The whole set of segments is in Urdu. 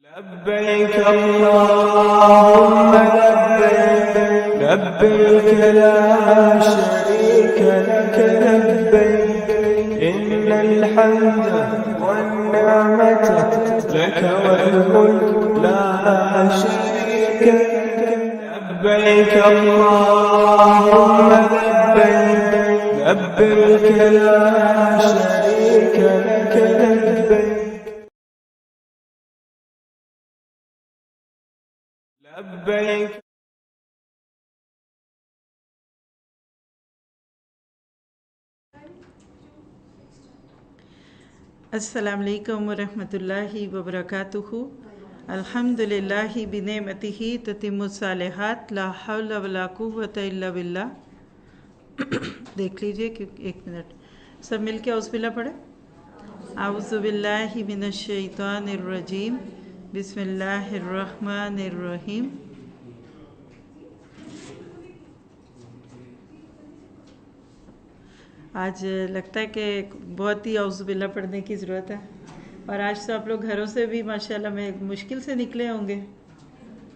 لبيك اللهم لبيك لبيك لا شريك لك لبيك إن الحمد والنعمة لك والملك لا شريك لك لبيك اللهم لبيك لبيك لا شريك لك لبيك لبيك السلام علیکم ورحمۃ اللہ وبرکاتہ۔ الحمدللہ بنعمتہ تتم الصالحات لا حول ولا قوۃ الا باللہ۔ دیکھ لیجئے کہ ایک منٹ سب مل کے اعوذ باللہ پڑھیں۔ اعوذ باللہ من الشیطان الرجیم، بسم اللہ الرحمن الرحیم۔ آج لگتا ہے کہ بہت ہی اعوذ باللہ پڑھنے کی ضرورت ہے، اور آج تو آپ لوگ گھروں سے بھی ماشاءاللہ میں مشکل سے نکلے ہوں گے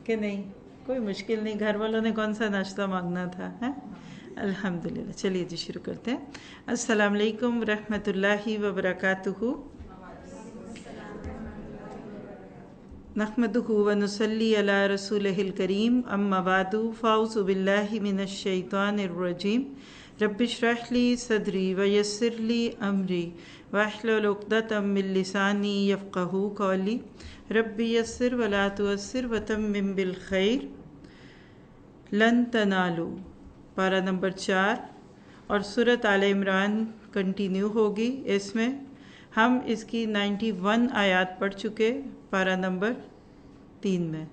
کہ نہیں؟ کوئی مشکل نہیں، گھر والوں نے کون سا ناشتہ مانگنا تھا ہے؟ الحمدللہ۔ چلیے جی شروع کرتے ہیں۔ السلام علیکم ورحمۃ اللہ وبرکاتہ۔ نحمدہ ونصلی علی رسولہ الکریم، اما بعد فاعوذ باللہ من الشیطان الرجیم۔ رب اشرح لی صدری ویسر لی امری واحلل عقدۃ من لسانی یفقہوا قولی رب یسر ولا تعسر وتمم بالخیر لن تنالوا۔ پارہ نمبر 4 اور سورۃ آل عمران کنٹینیو ہوگی۔ اس میں ہم اس کی 91 آیات پڑھ چکے، پارہ نمبر 3 میں۔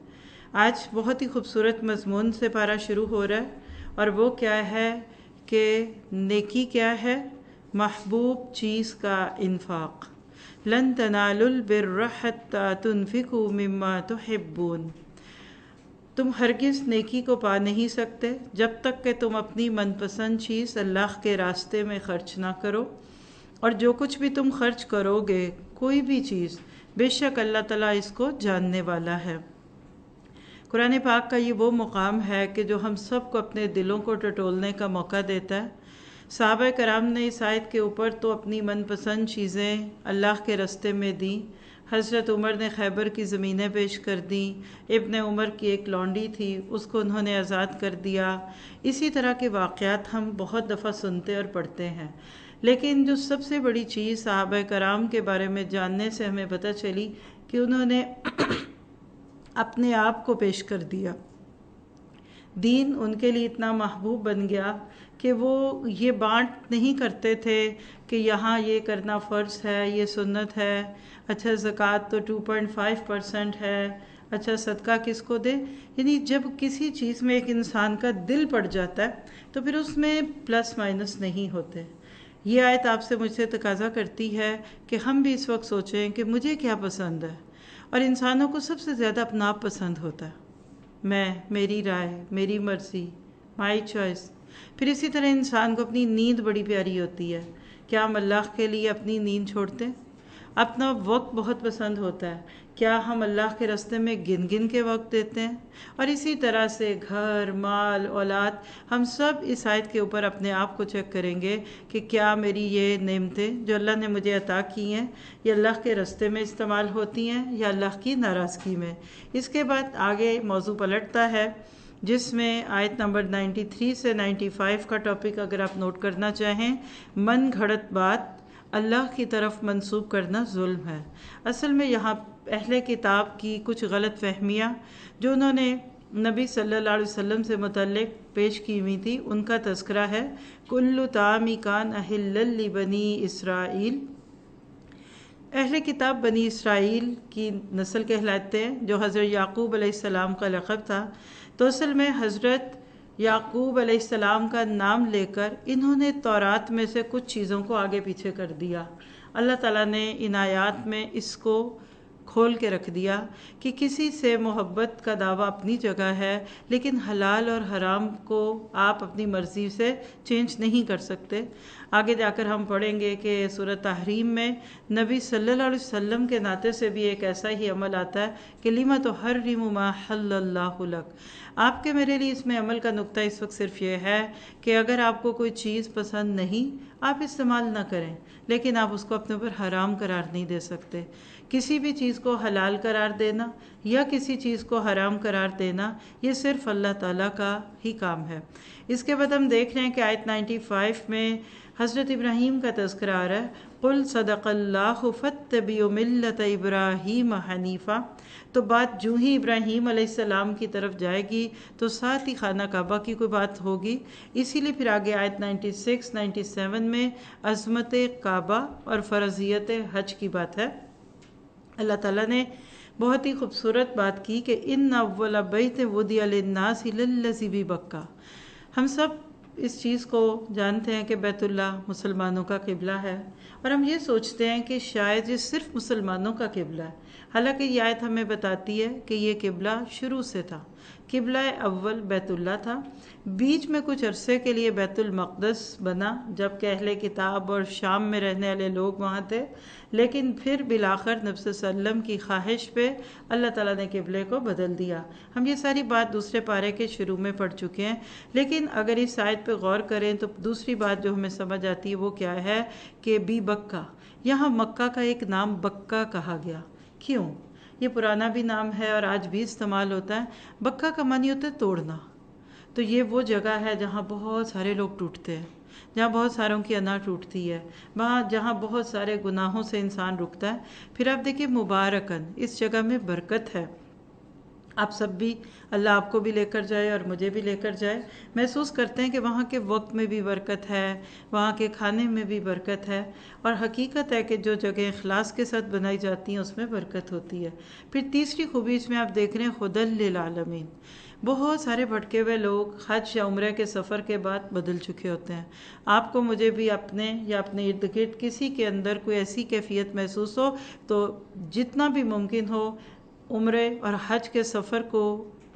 آج بہت ہی خوبصورت مضمون سے پارہ شروع ہو رہا ہے، اور وہ کیا ہے کہ نیکی کیا ہے؟ محبوب چیز کا انفاق۔ لن تنالوا البر حتی تنفقوا مما تحبون۔ تم ہرگز نیکی کو پا نہیں سکتے جب تک کہ تم اپنی من پسند چیز اللہ کے راستے میں خرچ نہ کرو، اور جو کچھ بھی تم خرچ کرو گے، کوئی بھی چیز، بے شک اللہ تعالیٰ اس کو جاننے والا ہے۔ قرآن پاک کا یہ وہ مقام ہے کہ جو ہم سب کو اپنے دلوں کو ٹٹولنے کا موقع دیتا ہے۔ صحابہ کرام نے اس آیت کے اوپر تو اپنی من پسند چیزیں اللہ کے راستے میں دیں۔ حضرت عمر نے خیبر کی زمینیں پیش کر دیں، ابن عمر کی ایک لونڈی تھی، اس کو انہوں نے آزاد کر دیا۔ اسی طرح کے واقعات ہم بہت دفعہ سنتے اور پڑھتے ہیں، لیکن جو سب سے بڑی چیز صحابہ کرام کے بارے میں جاننے سے ہمیں پتہ چلی کہ انہوں نے اپنے آپ کو پیش کر دیا۔ دین ان کے لیے اتنا محبوب بن گیا کہ وہ یہ بانٹ نہیں کرتے تھے کہ یہاں یہ کرنا فرض ہے، یہ سنت ہے، اچھا زکوٰۃ تو 2.5% ہے، اچھا صدقہ کس کو دے۔ یعنی جب کسی چیز میں ایک انسان کا دل پڑ جاتا ہے تو پھر اس میں پلس مائنس نہیں ہوتے۔ یہ آیت آپ سے مجھ سے تقاضا کرتی ہے کہ ہم بھی اس وقت سوچیں کہ مجھے کیا پسند ہے، اور انسانوں کو سب سے زیادہ اپنا آپ پسند ہوتا ہے۔ میں، میری رائے، میری مرضی، مائی چوائس۔ پھر اسی طرح انسان کو اپنی نیند بڑی پیاری ہوتی ہے۔ کیا ہم اللہ کے لیے اپنی نیند چھوڑتے ہیں؟ اپنا وقت بہت پسند ہوتا ہے، کیا ہم اللہ کے راستے میں گن گن کے وقت دیتے ہیں؟ اور اسی طرح سے گھر، مال، اولاد، ہم سب اس آیت کے اوپر اپنے آپ کو چیک کریں گے کہ کیا میری یہ نعمتیں جو اللہ نے مجھے عطا کی ہیں یہ اللہ کے راستے میں استعمال ہوتی ہیں یا اللہ کی ناراضگی میں۔ اس کے بعد آگے موضوع پلٹتا ہے، جس میں آیت نمبر 93 سے 95 کا ٹاپک اگر آپ نوٹ کرنا چاہیں، من گھڑت بات اللہ کی طرف منسوب کرنا ظلم ہے۔ اصل میں یہاں اہل کتاب کی کچھ غلط فہمیاں جو انہوں نے نبی صلی اللہ علیہ وسلم سے متعلق پیش کی ہوئی تھی، ان کا تذکرہ ہے۔ کل طعام کان احلا لبنی اسرائیل۔ اہل کتاب بنی اسرائیل کی نسل کہلاتے ہیں، جو حضرت یعقوب علیہ السلام کا لقب تھا۔ تو اصل میں حضرت یعقوب علیہ السلام کا نام لے کر انہوں نے تورات میں سے کچھ چیزوں کو آگے پیچھے کر دیا۔ اللہ تعالیٰ نے ان آیات میں اس کو کھول کے رکھ دیا کہ کسی سے محبت کا دعویٰ اپنی جگہ ہے، لیکن حلال اور حرام کو آپ اپنی مرضی سے چینج نہیں کر سکتے۔ آگے جا کر ہم پڑھیں گے کہ سورہ تحریم میں نبی صلی اللہ علیہ وسلم کے ناطے سے بھی ایک ایسا ہی عمل آتا ہے کہ لِمَ تُحَرِّمُ مَا حَلَّ اللَّهُ لَكَ۔ آپ کے میرے لیے اس میں عمل کا نقطہ اس وقت صرف یہ ہے کہ اگر آپ کو کوئی چیز پسند نہیں، آپ استعمال نہ کریں، لیکن آپ اس کو اپنے اوپر حرام قرار نہیں دے سکتے۔ کسی بھی چیز کو حلال قرار دینا یا کسی چیز کو حرام قرار دینا یہ صرف اللہ تعالیٰ کا ہی کام ہے۔ اس کے بعد ہم دیکھ رہے ہیں کہ آیت 95 میں حضرت ابراہیم کا تذکرہ آ رہا ہے، قُلْ صَدَقَ اللَّهُ فَاتَّبِعُوا مِلَّةَ إِبْرَاهِيمَ حَنِيفًا۔ تو بات جو ہی ابراہیم علیہ السلام کی طرف جائے گی تو ساتھ ہی خانہ کعبہ کی کوئی بات ہوگی، اسی لیے پھر آگے آیت 96 97 میں عظمت کعبہ اور فرضیت حج کی بات ہے۔ اللہ تعالیٰ نے بہت ہی خوبصورت بات کی کہ ان اول بیت وضع للناس للذی ببکہ۔ ہم سب اس چیز کو جانتے ہیں کہ بیت اللہ مسلمانوں کا قبلہ ہے، اور ہم یہ سوچتے ہیں کہ شاید یہ صرف مسلمانوں کا قبلہ ہے، حالانکہ یہ آیت ہمیں بتاتی ہے کہ یہ قبلہ شروع سے تھا۔ قبلہ اول بیت اللہ تھا، بیچ میں کچھ عرصے کے لیے بیت المقدس بنا جب کہ اہل کتاب اور شام میں رہنے والے لوگ وہاں تھے، لیکن پھر بالآخر نبی صلی اللہ علیہ وسلم کی خواہش پہ اللہ تعالیٰ نے قبلے کو بدل دیا۔ ہم یہ ساری بات دوسرے پارے کے شروع میں پڑھ چکے ہیں، لیکن اگر اس آیت پہ غور کریں تو دوسری بات جو ہمیں سمجھ آتی ہے وہ کیا ہے کہ بی بکہ، یہاں مکہ کا ایک نام بکہ کہا گیا۔ کیوں؟ یہ پرانا بھی نام ہے اور آج بھی استعمال ہوتا ہے۔ بکہ کا معنی ہوتا ہے توڑنا، تو یہ وہ جگہ ہے جہاں بہت سارے لوگ ٹوٹتے ہیں، جہاں بہت ساروں کی انا ٹوٹتی ہے، وہاں جہاں بہت سارے گناہوں سے انسان رکتا ہے۔ پھر آپ دیکھیں مبارکن، اس جگہ میں برکت ہے۔ آپ سب بھی، اللہ آپ کو بھی لے کر جائے اور مجھے بھی لے کر جائے، محسوس کرتے ہیں کہ وہاں کے وقت میں بھی برکت ہے، وہاں کے کھانے میں بھی برکت ہے، اور حقیقت ہے کہ جو جگہ اخلاص کے ساتھ بنائی جاتی ہیں اس میں برکت ہوتی ہے۔ پھر تیسری خوبی اس میں آپ دیکھ رہے ہیں ہدی للعالمین۔ بہت سارے بھٹکے ہوئے لوگ حج یا عمرے کے سفر کے بعد بدل چکے ہوتے ہیں۔ آپ کو مجھے بھی اپنے یا اپنے ارد گرد کسی کے اندر کوئی ایسی کیفیت محسوس ہو تو جتنا بھی ممکن ہو عمرے اور حج کے سفر کو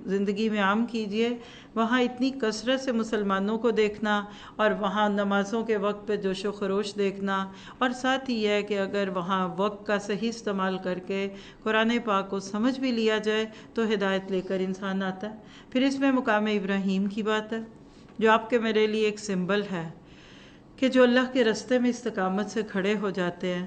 زندگی میں عام کیجئے۔ وہاں اتنی کثرت سے مسلمانوں کو دیکھنا اور وہاں نمازوں کے وقت پہ جوش و خروش دیکھنا، اور ساتھ ہی یہ ہے کہ اگر وہاں وقت کا صحیح استعمال کر کے قرآن پاک کو سمجھ بھی لیا جائے تو ہدایت لے کر انسان آتا ہے۔ پھر اس میں مقام ابراہیم کی بات ہے، جو آپ کے میرے لیے ایک سمبل ہے کہ جو اللہ کے رستے میں استقامت سے کھڑے ہو جاتے ہیں،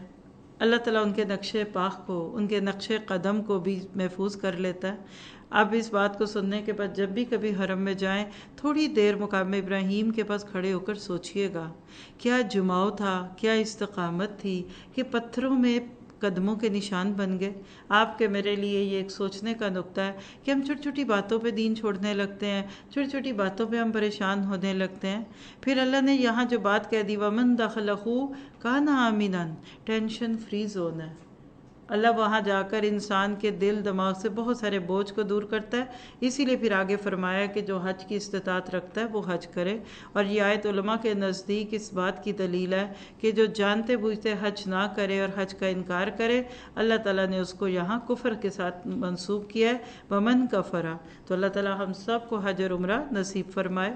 اللہ تعالیٰ ان کے نقش پاک کو، ان کے نقش قدم کو بھی محفوظ کر لیتا ہے۔ اب اس بات کو سننے کے بعد جب بھی کبھی حرم میں جائیں، تھوڑی دیر مقام ابراہیم کے پاس کھڑے ہو کر سوچئے گا، کیا جماؤ تھا، کیا استقامت تھی کہ پتھروں میں قدموں کے نشان بن گئے۔ آپ کے میرے لیے یہ ایک سوچنے کا نقطہ ہے کہ ہم چھوٹی چھوٹی باتوں پہ دین چھوڑنے لگتے ہیں، چھوٹی چھوٹی باتوں پہ ہم پریشان ہونے لگتے ہیں۔ پھر اللہ نے یہاں جو بات کہہ دی وَمَن دَخَلَهُ كَانَ آمِنًا، ٹینشن فری زون ہے۔ اللہ وہاں جا کر انسان کے دل دماغ سے بہت سارے بوجھ کو دور کرتا ہے۔ اسی لیے پھر آگے فرمایا کہ جو حج کی استطاعت رکھتا ہے وہ حج کرے، اور یہ آیت علماء کے نزدیک اس بات کی دلیل ہے کہ جو جانتے بوجھتے حج نہ کرے اور حج کا انکار کرے، اللہ تعالیٰ نے اس کو یہاں کفر کے ساتھ منسوب کیا ہے، وَمَن کَفَرَ۔ تو اللہ تعالیٰ ہم سب کو حج اور عمرہ نصیب فرمائے۔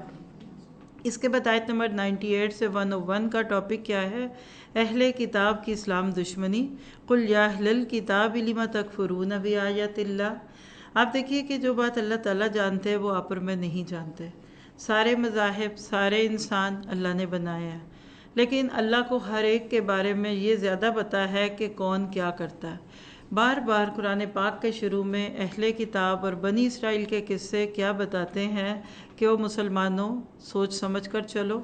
اس کے بعد آیت نمبر 98 سے 101 کا ٹاپک کیا ہے؟ اہل کتاب کی اسلام دشمنی۔ قُلْ يَا أَهْلَ الْكِتَابِ لِمَ تَكْفُرُونَ بِآيَاتِ اللَّهِ۔ آپ دیکھیے کہ جو بات اللہ تعالیٰ جانتے ہیں وہ آپ اور میں نہیں جانتے۔ سارے مذاہب، سارے انسان اللہ نے بنایا ہے، لیکن اللہ کو ہر ایک کے بارے میں یہ زیادہ پتہ ہے کہ کون کیا کرتا ہے۔ بار بار قرآن پاک کے شروع میں اہل کتاب اور بنی اسرائیل کے قصے کیا بتاتے ہیں کہ وہ مسلمانوں سوچ سمجھ کر چلو،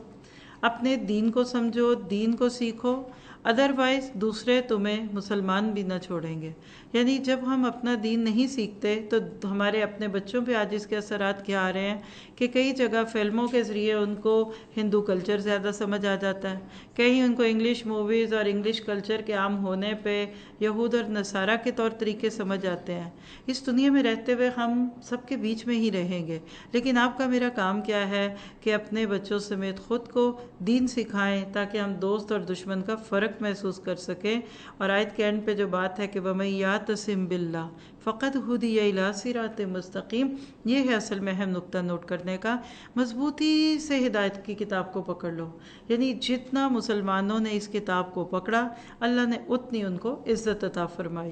اپنے دین کو سمجھو، دین کو سیکھو، ادروائز دوسرے تمہیں مسلمان بھی نہ چھوڑیں گے۔ یعنی جب ہم اپنا دین نہیں سیکھتے تو ہمارے اپنے بچوں پہ آج اس کے اثرات کیا آ رہے ہیں کہ کئی جگہ فلموں کے ذریعے ان کو ہندو کلچر زیادہ سمجھ آ جاتا ہے، کہیں ان کو انگلش موویز اور انگلش کلچر کے عام ہونے پہ یہود اور نصارہ کے طور طریقے سمجھ آتے ہیں۔ اس دنیا میں رہتے ہوئے ہم سب کے بیچ میں ہی رہیں گے، لیکن آپ کا میرا کام کیا ہے کہ اپنے بچوں سمیت خود کو دین سکھائیں تاکہ ہم دوست اور دشمن کا فرق حرارت محسوس کر سکیں. اور آیت کے اینڈ پہ جو بات ہے کہ وَمَن یَعْتَصِم بِاللَّہِ فَقَدْ هُدِیَ إِلَىٰ صِرَاطٍ مُسْتَقِیمٍ، یہ ہے اصل میں اہم نقطہ نوٹ کرنے کا. مضبوطی سے ہدایت کی کتاب کو پکڑ لو، یعنی جتنا مسلمانوں نے اس کتاب کو پکڑا اللہ نے اتنی ان کو عزت عطا فرمائی.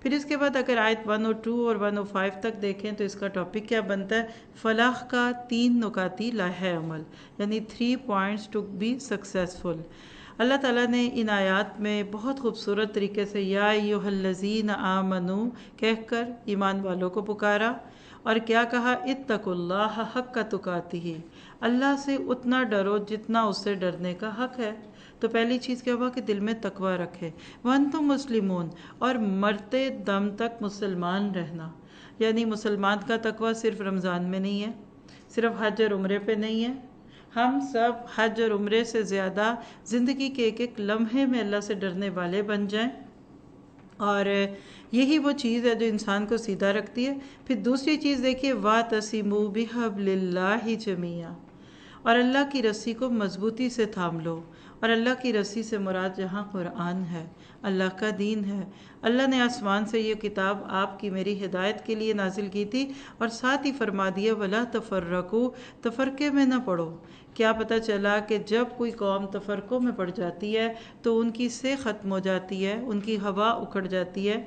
پھر اس کے بعد اگر آیت 102 اور 105 تک دیکھیں تو اس کا ٹاپک کیا بنتا ہے؟ فلاح کا 3 نکاتی لائحہ عمل، یعنی 3 points to be successful. اللہ تعالیٰ نے ان آیات میں بہت خوبصورت طریقے سے یا ایھا الذین آمنو کہہ کر ایمان والوں کو پکارا، اور کیا کہا؟ اتقوا اللہ حق تقاتہ، اللہ سے اتنا ڈرو جتنا اس سے ڈرنے کا حق ہے. تو پہلی چیز کیا ہوا کہ دل میں تقوی رکھے. وانتم مسلمون، اور مرتے دم تک مسلمان رہنا. یعنی مسلمان کا تقوی صرف رمضان میں نہیں ہے، صرف حج اور عمرے پہ نہیں ہے. ہم سب حج اور عمرے سے زیادہ زندگی کے ایک ایک لمحے میں اللہ سے ڈرنے والے بن جائیں، اور یہی وہ چیز ہے جو انسان کو سیدھا رکھتی ہے. پھر دوسری چیز دیکھیے وَاعْتَصِمُوا بِحَبْلِ اللَّهِ جَمِيعًا، اور اللہ کی رسی کو مضبوطی سے تھام لو. اور اللہ کی رسی سے مراد جہاں قرآن ہے، اللہ کا دین ہے. اللہ نے آسمان سے یہ کتاب آپ کی میری ہدایت کے لیے نازل کی تھی، اور ساتھ ہی فرما دیا وَلَا تَفَرَّقُوا، تفرقے میں نہ پڑو. کیا پتہ چلا کہ جب کوئی قوم تفرقوں میں پڑ جاتی ہے تو ان کی سے ختم ہو جاتی ہے، ان کی ہوا اکھڑ جاتی ہے.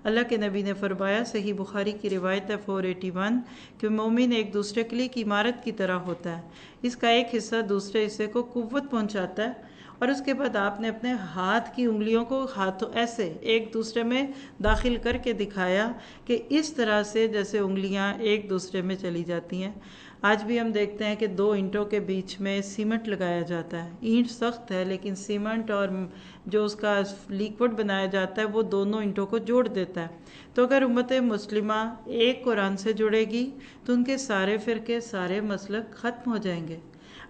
اللہ کے نبی نے فرمایا، صحیح بخاری کی روایت ہے 481، کہ مومن ایک دوسرے کے لیے ایک عمارت کی طرح ہوتا ہے. اس کا ایک حصہ دوسرے حصے کو قوت پہنچاتا ہے. اور اس کے بعد آپ نے اپنے ہاتھ کی انگلیوں کو ہاتھوں ایسے ایک دوسرے میں داخل کر کے دکھایا کہ اس طرح سے جیسے انگلیاں ایک دوسرے میں چلی جاتی ہیں. آج بھی ہم دیکھتے ہیں کہ 2 اینٹوں کے بیچ میں سیمنٹ لگایا جاتا ہے. اینٹ سخت ہے لیکن سیمنٹ اور جو اس کا لیکوڈ بنایا جاتا ہے وہ دونوں اینٹوں کو جوڑ دیتا ہے. تو اگر امت مسلمہ ایک قرآن سے جڑے گی تو ان کے سارے فرقے، سارے مسلک ختم ہو جائیں گے.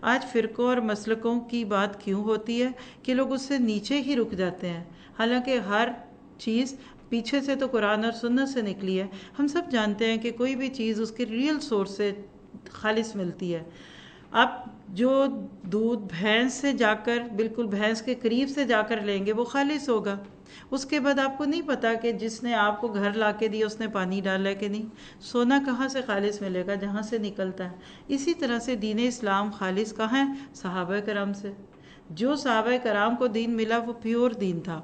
آج فرقوں اور مسلکوں کی بات کیوں ہوتی ہے کہ لوگ اس سے نیچے ہی رک جاتے ہیں، حالانکہ ہر چیز پیچھے سے تو قرآن اور سنت سے نکلی ہے. ہم سب جانتے ہیں کہ کوئی بھی چیز اس کے ریئل سورس سے خالص ملتی ہے. آپ جو دودھ بھینس سے جا کر بالکل بھینس کے قریب سے جا کر لیں گے وہ خالص ہوگا. اس کے بعد آپ کو نہیں پتا کہ جس نے آپ کو گھر لا کے دیا اس نے پانی ڈالا ہے کہ نہیں. سونا کہاں سے خالص ملے گا؟ جہاں سے نکلتا ہے. اسی طرح سے دین اسلام خالص کہاں ہے؟ صحابہ کرام سے. جو صحابہ کرام کو دین ملا وہ پیور دین تھا.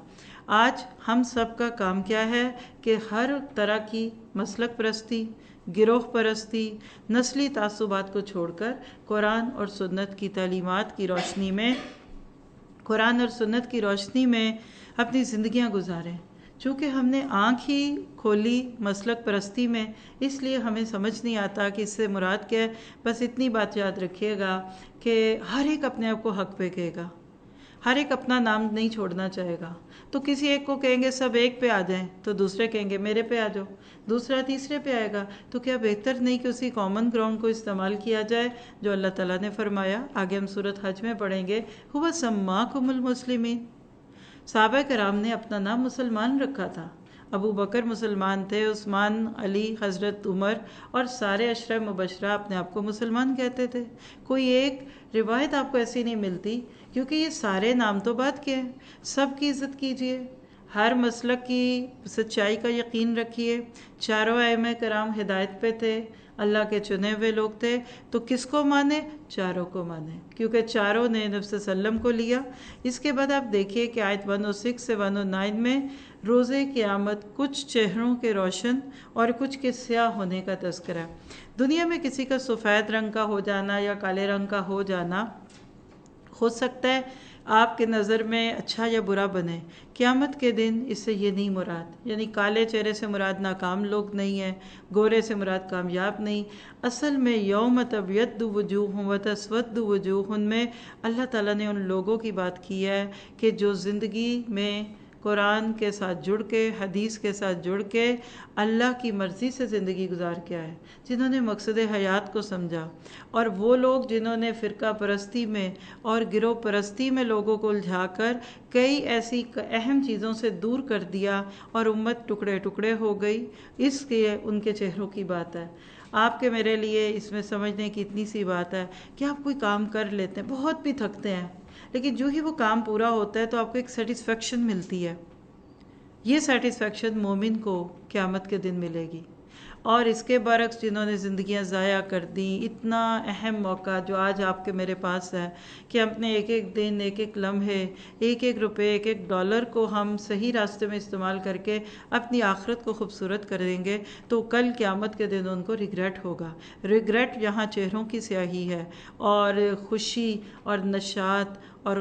آج ہم سب کا کام کیا ہے کہ ہر طرح کی مسلک پرستی، گروہ پرستی، نسلی تعصبات کو چھوڑ کر قرآن اور سنت کی تعلیمات کی روشنی میں اپنی زندگیاں گزاریں. چونکہ ہم نے آنکھ ہی کھولی مسلک پرستی میں، اس لیے ہمیں سمجھ نہیں آتا کہ اس سے مراد کیا ہے. بس اتنی بات یاد رکھیے گا کہ ہر ایک اپنے آپ کو حق پہ کہے گا، ہر ایک اپنا نام نہیں چھوڑنا چاہے گا. تو کسی ایک کو کہیں گے سب ایک پہ آ جائیں تو دوسرے کہیں گے میرے پہ آ جاؤ، دوسرا تیسرے پہ آئے گا. تو کیا بہتر نہیں کہ اسی کامن گراؤنڈ کو استعمال کیا جائے جو اللہ تعالیٰ نے فرمایا؟ آگے ہم سورۃ حج میں پڑھیں گے هو سماکم المسلمین. صحابہ کرام نے اپنا نام مسلمان رکھا تھا. ابو بکر مسلمان تھے، عثمان، علی، حضرت عمر اور سارے عشرہ مبشرہ اپنے آپ کو مسلمان کہتے تھے. کوئی ایک روایت آپ کو ایسی نہیں ملتی، کیونکہ یہ سارے نام تو بات کے ہیں. سب کی عزت کیجیے، ہر مسلک کی سچائی کا یقین رکھیے. چاروں ائمہ کرام ہدایت پہ تھے، اللہ کے چنے ہوئے لوگ تھے. تو کس کو مانے؟ چاروں کو مانے، کیونکہ چاروں نے نبی صلی اللہ علیہ وسلم کو لیا. اس کے بعد آپ دیکھیے کہ آیت 106 سے 109 میں روز قیامت کچھ چہروں کے روشن اور کچھ کے سیاہ ہونے کا تذکرہ. دنیا میں کسی کا سفید رنگ کا ہو جانا یا کالے رنگ کا ہو جانا ہو سکتا ہے آپ کے نظر میں اچھا یا برا بنے. قیامت کے دن اس سے یہ نہیں مراد، یعنی کالے چہرے سے مراد ناکام لوگ نہیں ہیں، گورے سے مراد کامیاب نہیں. اصل میں یوم تبیض وجوہ وتسود وجوہ میں اللہ تعالیٰ نے ان لوگوں کی بات کی ہے کہ جو زندگی میں قرآن کے ساتھ جڑ کے، حدیث کے ساتھ جڑ کے اللہ کی مرضی سے زندگی گزار کے آئے، جنہوں نے مقصد حیات کو سمجھا. اور وہ لوگ جنہوں نے فرقہ پرستی میں اور گروہ پرستی میں لوگوں کو الجھا کر کئی ایسی اہم چیزوں سے دور کر دیا اور امت ٹکڑے ٹکڑے ہو گئی. اس لیے ان کے چہروں کی بات ہے. آپ کے میرے لیے اس میں سمجھنے کی اتنی سی بات ہے کہ آپ کوئی کام کر لیتے ہیں، بہت بھی تھکتے ہیں، لیکن جو ہی وہ کام پورا ہوتا ہے تو آپ کو ایک سیٹسفیکشن ملتی ہے. یہ سیٹسفیکشن مومن کو قیامت کے دن ملے گی. اور اس کے برعکس جنہوں نے زندگیاں ضائع کر دیں، اتنا اہم موقع جو آج آپ کے میرے پاس ہے کہ اپنے ایک ایک دن، ایک ایک لمحے، ایک ایک روپے، ایک ایک ڈالر کو ہم صحیح راستے میں استعمال کر کے اپنی آخرت کو خوبصورت کر دیں گے تو کل قیامت کے دن ان کو ریگریٹ ہوگا. ریگریٹ یہاں چہروں کی سیاہی ہے، اور خوشی اور نشاط اور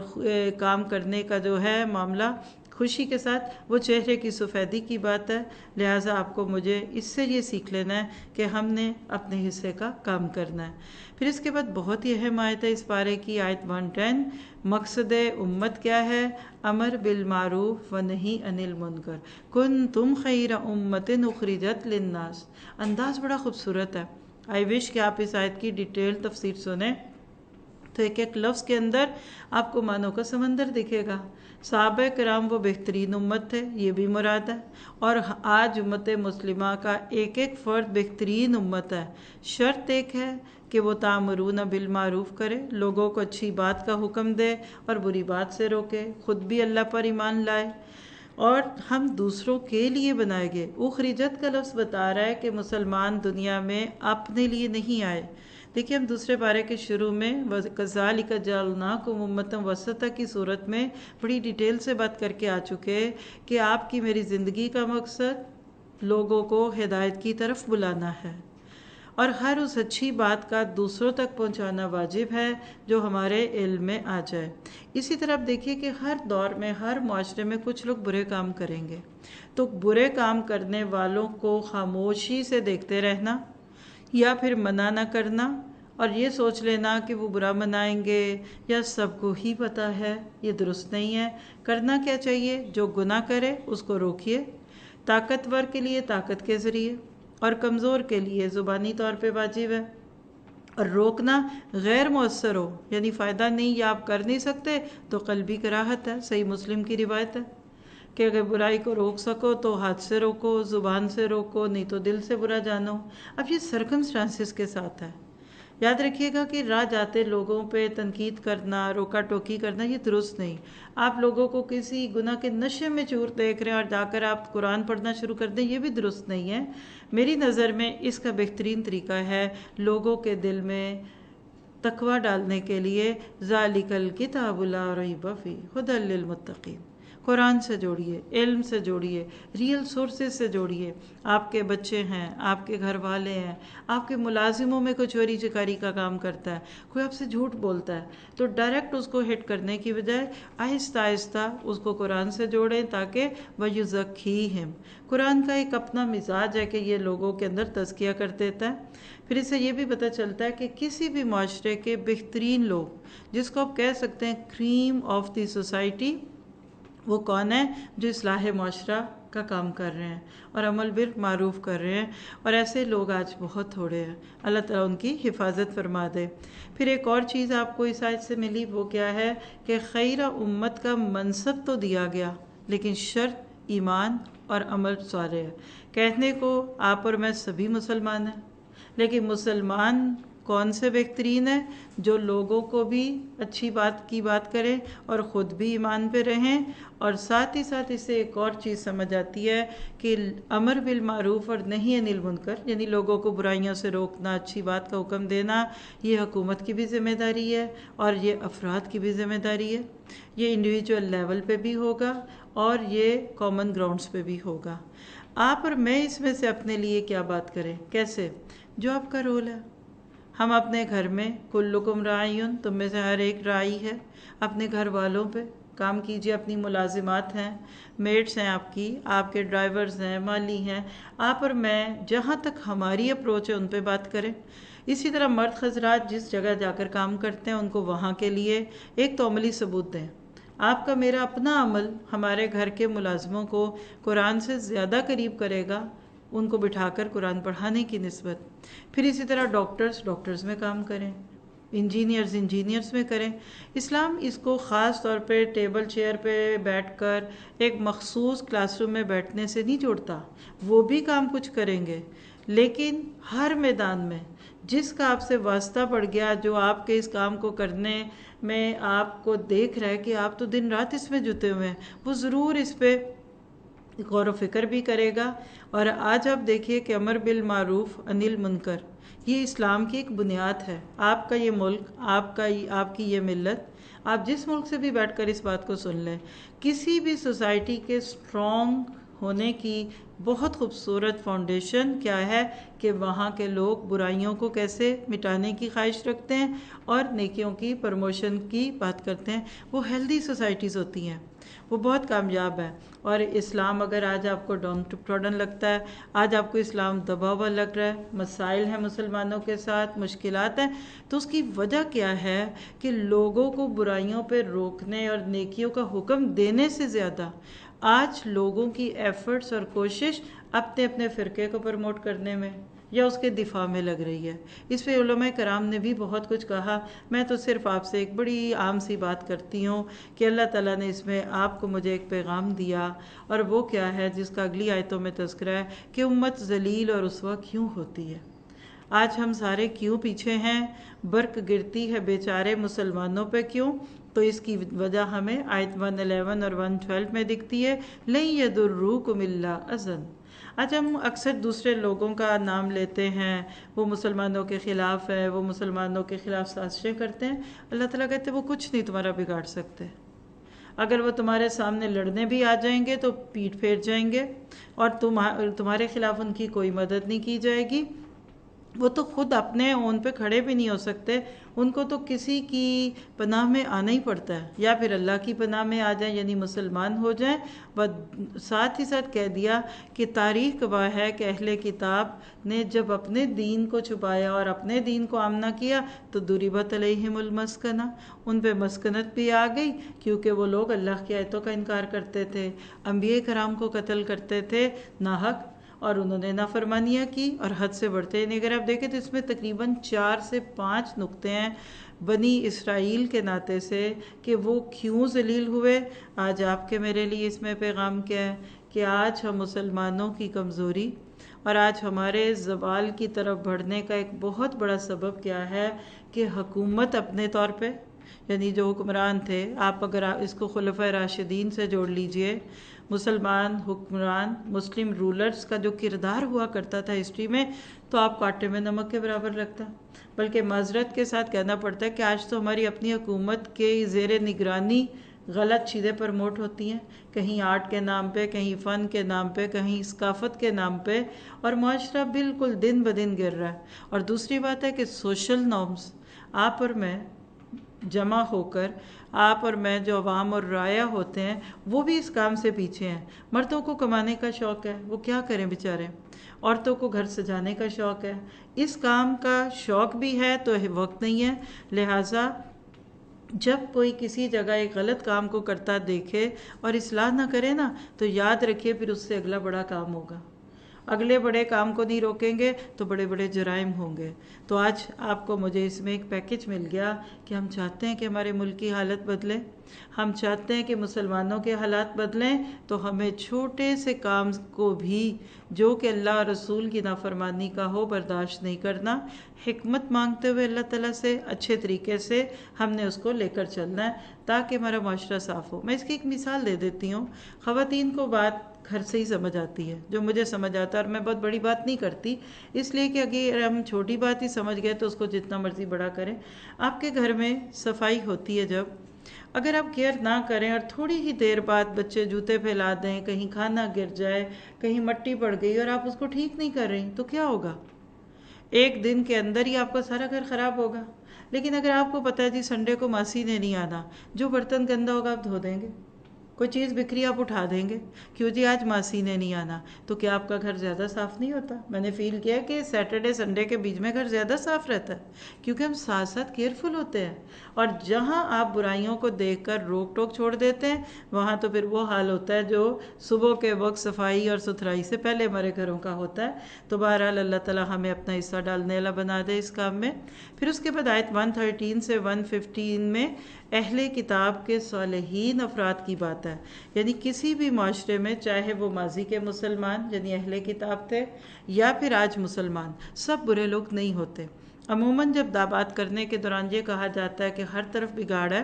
کام کرنے کا جو ہے معاملہ خوشی کے ساتھ وہ چہرے کی سفیدی کی بات ہے. لہٰذا آپ کو مجھے اس سے یہ سیکھ لینا ہے کہ ہم نے اپنے حصے کا کام کرنا ہے. پھر اس کے بعد بہت ہی اہم آیت ہے اس پارے کی، آیت 110. مقصد امت کیا ہے؟ امر بالمعروف و نہی عن المنکر، کنتم خیر امت اخرجت للناس. انداز بڑا خوبصورت ہے. آئی وش کہ آپ اس آیت کی ڈیٹیل تفسیر سنیں تو ایک ایک لفظ کے اندر آپ کو معنوں کا سمندر دکھے گا. صحابہ کرام وہ بہترین امت تھے، یہ بھی مراد ہے، اور آج امت مسلمہ کا ایک ایک فرد بہترین امت ہے. شرط ایک ہے کہ وہ تامرون بالمعروف کرے، لوگوں کو اچھی بات کا حکم دے اور بری بات سے روکے، خود بھی اللہ پر ایمان لائے اور ہم دوسروں کے لیے بنائے گئے. اخرجت کا لفظ بتا رہا ہے کہ مسلمان دنیا میں اپنے لیے نہیں آئے. دیکھیے ہم دوسرے پارے کے شروع میں کذالک جعلناکم امۃ وسطا کی صورت میں بڑی ڈیٹیل سے بات کر کے آ چکے کہ آپ کی میری زندگی کا مقصد لوگوں کو ہدایت کی طرف بلانا ہے، اور ہر اس اچھی بات کا دوسروں تک پہنچانا واجب ہے جو ہمارے علم میں آ جائے. اسی طرح آپ دیکھیے کہ ہر دور میں، ہر معاشرے میں کچھ لوگ برے کام کریں گے، تو برے کام کرنے والوں کو خاموشی سے دیکھتے رہنا یا پھر منع نہ کرنا اور یہ سوچ لینا کہ وہ برا منائیں گے یا سب کو ہی پتہ ہے، یہ درست نہیں ہے. کرنا کیا چاہیے؟ جو گناہ کرے اس کو روکیے، طاقتور کے لیے طاقت کے ذریعے اور کمزور کے لیے زبانی طور پہ واجب ہے. اور روکنا غیر مؤثر ہو یعنی فائدہ نہیں یا آپ کر نہیں سکتے تو قلبی کراہت ہے. صحیح مسلم کی روایت ہے کہ اگر برائی کو روک سکو تو ہاتھ سے روکو، زبان سے روکو، نہیں تو دل سے برا جانو. اب یہ سرکمسٹانسز کے ساتھ ہے. یاد رکھیے گا کہ راہ جاتے لوگوں پہ تنقید کرنا، روکا ٹوکی کرنا یہ درست نہیں. آپ لوگوں کو کسی گناہ کے نشے میں چور دیکھ رہے ہیں اور جا کر آپ قرآن پڑھنا شروع کر دیں، یہ بھی درست نہیں ہے. میری نظر میں اس کا بہترین طریقہ ہے لوگوں کے دل میں تقوی ڈالنے کے لیے ذالک الکتاب لا ریب فیہ ھدی للمتقین. قرآن سے جوڑیے، علم سے جوڑیے، ریئل سورسز سے جوڑیے. آپ کے بچے ہیں، آپ کے گھر والے ہیں، آپ کے ملازموں میں کوئی چوری چکاری کا کام کرتا ہے، کوئی آپ سے جھوٹ بولتا ہے، تو ڈائریکٹ اس کو ہٹ کرنے کی بجائے آہستہ آہستہ اس کو قرآن سے جوڑیں تاکہ وَيُزَكِّيهِمْ. قرآن کا ایک اپنا مزاج ہے کہ یہ لوگوں کے اندر تزکیہ کر دیتا ہے. پھر اس سے یہ بھی پتہ چلتا ہے کہ کسی بھی معاشرے کے بہترین لوگ جس کو آپ کہہ سکتے ہیں کریم آف دی سوسائٹی، وہ کون ہے؟ جو اصلاح معاشرہ کا کام کر رہے ہیں اور عمل بالمعروف کر رہے ہیں، اور ایسے لوگ آج بہت تھوڑے ہیں. اللہ تعالیٰ ان کی حفاظت فرما دے. پھر ایک اور چیز آپ کو اس آیت سے ملی، وہ کیا ہے کہ خیر امت کا منصب تو دیا گیا لیکن شرط ایمان اور عمل صالح ہے. کہنے کو آپ اور میں سبھی مسلمان ہیں، لیکن مسلمان کون سے بہترین ہے؟ جو لوگوں کو بھی اچھی بات کی بات کریں اور خود بھی ایمان پہ رہیں. اور ساتھ ہی ساتھ اس سے ایک اور چیز سمجھ آتی ہے کہ امر بالمعروف اور نہی عن المنکر یعنی لوگوں کو برائیوں سے روکنا، اچھی بات کا حکم دینا، یہ حکومت کی بھی ذمہ داری ہے اور یہ افراد کی بھی ذمہ داری ہے. یہ انڈیویجول لیول پہ بھی ہوگا اور یہ کامن گراؤنڈز پہ بھی ہوگا. آپ اور میں اس میں سے اپنے لیے کیا بات کریں؟ کیسے؟ جو آپ کا رول ہے. ہم اپنے گھر میں کلکم راعین، تم میں سے ہر ایک راعی ہے. اپنے گھر والوں پہ کام کیجیے، اپنی ملازمات ہیں، میٹس ہیں آپ کی، آپ کے ڈرائیورز ہیں، مالی ہیں. آپ اور میں جہاں تک ہماری اپروچ ہے ان پہ بات کریں. اسی طرح مرد حضرات جس جگہ جا کر کام کرتے ہیں ان کو وہاں کے لیے ایک تو عملی ثبوت دیں. آپ کا میرا اپنا عمل ہمارے گھر کے ملازموں کو قرآن سے زیادہ قریب کرے گا ان کو بٹھا کر قرآن پڑھانے کی نسبت. پھر اسی طرح ڈاکٹرز میں کام کریں، انجینئرز میں کریں. اسلام اس کو خاص طور پہ ٹیبل چیئر پہ بیٹھ کر ایک مخصوص کلاس روم میں بیٹھنے سے نہیں جوڑتا. وہ بھی کام کچھ کریں گے لیکن ہر میدان میں جس کا آپ سے واسطہ پڑ گیا، جو آپ کے اس کام کو کرنے میں آپ کو دیکھ رہا ہے کہ آپ تو دن رات اس میں جتے ہوئے ہیں، وہ ضرور اس پہ غور و فکر بھی کرے گا۔ اور آج آپ دیکھیے کہ امر بالمعروف انل منکر، یہ اسلام کی ایک بنیاد ہے۔ آپ کا یہ ملک، آپ کی یہ ملت، آپ جس ملک سے بھی بیٹھ کر اس بات کو سن لیں، کسی بھی سوسائٹی کے سٹرونگ ہونے کی بہت خوبصورت فاؤنڈیشن کیا ہے کہ وہاں کے لوگ برائیوں کو کیسے مٹانے کی خواہش رکھتے ہیں اور نیکیوں کی پروموشن کی بات کرتے ہیں۔ وہ ہیلدی سوسائٹیز ہوتی ہیں، وہ بہت کامیاب ہے۔ اور اسلام اگر آج آپ کو ڈاؤن ٹراڈن لگتا ہے، آج آپ کو اسلام دبا ہوا لگ رہا ہے، مسائل ہیں مسلمانوں کے ساتھ، مشکلات ہیں، تو اس کی وجہ کیا ہے کہ لوگوں کو برائیوں پہ روکنے اور نیکیوں کا حکم دینے سے زیادہ آج لوگوں کی ایفرٹس اور کوشش اپنے اپنے فرقے کو پروموٹ کرنے میں یا اس کے دفاع میں لگ رہی ہے۔ اس پہ علماء کرام نے بھی بہت کچھ کہا۔ میں تو صرف آپ سے ایک بڑی عام سی بات کرتی ہوں کہ اللہ تعالیٰ نے اس میں آپ کو مجھے ایک پیغام دیا، اور وہ کیا ہے جس کا اگلی آیتوں میں تذکرہ ہے کہ امت ذلیل اور رسوا کیوں ہوتی ہے۔ آج ہم سارے کیوں پیچھے ہیں، برق گرتی ہے بیچارے مسلمانوں پہ کیوں؟ تو اس کی وجہ ہمیں آیت 111 اور 112 میں دکھتی ہے، لَن يَضُرُّوكُمْ إِلَّا أَذًى۔ آج ہم اکثر دوسرے لوگوں کا نام لیتے ہیں، وہ مسلمانوں کے خلاف ہے، وہ مسلمانوں کے خلاف سازشیں کرتے ہیں۔ اللہ تعالیٰ کہتے ہیں وہ کچھ نہیں تمہارا بگاڑ سکتے۔ اگر وہ تمہارے سامنے لڑنے بھی آ جائیں گے تو پیٹ پھیر جائیں گے، اور تمہارے خلاف ان کی کوئی مدد نہیں کی جائے گی۔ وہ تو خود اپنے اون پہ کھڑے بھی نہیں ہو سکتے، ان کو تو کسی کی پناہ میں آنا ہی پڑتا ہے، یا پھر اللہ کی پناہ میں آ جائیں یعنی مسلمان ہو جائیں۔ ساتھ ہی ساتھ کہہ دیا کہ تاریخ گواہ ہے کہ اہل کتاب نے جب اپنے دین کو چھپایا اور اپنے دین کو آمنہ کیا تو ضربت علیہم المسکنہ، ان پہ مسکنت بھی آ گئی، کیونکہ وہ لوگ اللہ کی آیتوں کا انکار کرتے تھے، انبیاء کرام کو قتل کرتے تھے ناحق، اور انہوں نے نافرمانیاں کی اور حد سے بڑھتے ہیں۔ اگر آپ دیکھیں تو اس میں تقریباً 4 سے 5 نقطے ہیں بنی اسرائیل کے ناطے سے کہ وہ کیوں ذلیل ہوئے۔ آج آپ کے میرے لیے اس میں پیغام کیا ہے کہ آج ہم مسلمانوں کی کمزوری اور آج ہمارے زوال کی طرف بڑھنے کا ایک بہت بڑا سبب کیا ہے کہ حکومت اپنے طور پہ، یعنی جو حکمران تھے، آپ اگر اس کو خلفۂ راشدین سے جوڑ لیجئے، مسلمان حکمران، مسلم رولرز کا جو کردار ہوا کرتا تھا ہسٹری میں، تو آپ کو آٹے میں نمک کے برابر لگتا۔ بلکہ معذرت کے ساتھ کہنا پڑتا ہے کہ آج تو ہماری اپنی حکومت کے زیر نگرانی غلط چیزیں پرموٹ ہوتی ہیں، کہیں آرٹ کے نام پہ، کہیں فن کے نام پہ، کہیں ثقافت کے نام پہ، اور معاشرہ بالکل دن بدن گر رہا ہے۔ اور دوسری بات ہے کہ سوشل نارمز، آپ اور میں جمع ہو کر، آپ اور میں جو عوام اور رعایا ہوتے ہیں، وہ بھی اس کام سے پیچھے ہیں۔ مردوں کو کمانے کا شوق ہے، وہ کیا کریں بیچارے، عورتوں کو گھر سجانے کا شوق ہے، اس کام کا شوق بھی ہے تو وقت نہیں ہے۔ لہٰذا جب کوئی کسی جگہ ایک غلط کام کو کرتا دیکھے اور اصلاح نہ کرے نا، تو یاد رکھیے پھر اس سے اگلا بڑا کام ہوگا۔ اگلے بڑے کام کو نہیں روکیں گے تو بڑے بڑے جرائم ہوں گے۔ تو آج آپ کو مجھے اس میں ایک پیکج مل گیا کہ ہم چاہتے ہیں کہ ہمارے ملک کی حالت بدلے، ہم چاہتے ہیں کہ مسلمانوں کے حالات بدلیں، تو ہمیں چھوٹے سے کام کو بھی جو کہ اللہ اور رسول کی نافرمانی کا ہو برداشت نہیں کرنا، حکمت مانگتے ہوئے اللہ تعالیٰ سے اچھے طریقے سے ہم نے اس کو لے کر چلنا ہے تاکہ ہمارا معاشرہ صاف ہو۔ میں اس کی ایک مثال دے دیتی ہوں۔ خواتین کو بات گھر سے ہی سمجھ آتی ہے، جو مجھے سمجھ آتا ہے، اور میں بہت بڑی بات نہیں کرتی، اس لیے کہ اگر ہم چھوٹی بات ہی سمجھ گئے تو اس کو جتنا مرضی بڑا کریں۔ آپ کے گھر میں صفائی ہوتی ہے، جب اگر آپ کیئر نہ کریں اور تھوڑی ہی دیر بعد بچے جوتے پھیلا دیں، کہیں کھانا گر جائے، کہیں مٹی پڑ گئی اور آپ اس کو ٹھیک نہیں کر رہی، تو کیا ہوگا؟ ایک دن کے اندر ہی آپ کا سارا گھر خراب ہوگا۔ لیکن اگر آپ کو پتہ ہے جی سنڈے کو ماسی نے نہیں آنا، جو برتن گندا ہوگا آپ دھو دیں گے، کوئی چیز بکھری آپ اٹھا دیں گے، کیوں جی آج ماسی نے نہیں آنا، تو کیا آپ کا گھر زیادہ صاف نہیں ہوتا؟ میں نے فیل کیا کہ سیٹرڈے سنڈے کے بیچ میں گھر زیادہ صاف رہتا ہے، کیونکہ ہم ساتھ ساتھ کیئرفل ہوتے ہیں۔ اور جہاں آپ برائیوں کو دیکھ کر روک ٹوک چھوڑ دیتے ہیں، وہاں تو پھر وہ حال ہوتا ہے جو صبح کے وقت صفائی اور ستھرائی سے پہلے ہمارے گھروں کا ہوتا ہے۔ تو بہرحال اللہ تعالیٰ ہمیں اپنا حصہ ڈالنے والا بنا دے اس کام میں۔ پھر اس کے بعد آیت 113 سے 115 میں اہل کتاب کے صالحین افراد کی بات ہے، یعنی کسی بھی معاشرے میں، چاہے وہ ماضی کے مسلمان یعنی اہل کتاب تھے یا پھر آج مسلمان، سب برے لوگ نہیں ہوتے۔ عموماً جب بات کرنے کے دوران یہ کہا جاتا ہے کہ ہر طرف بگاڑ ہے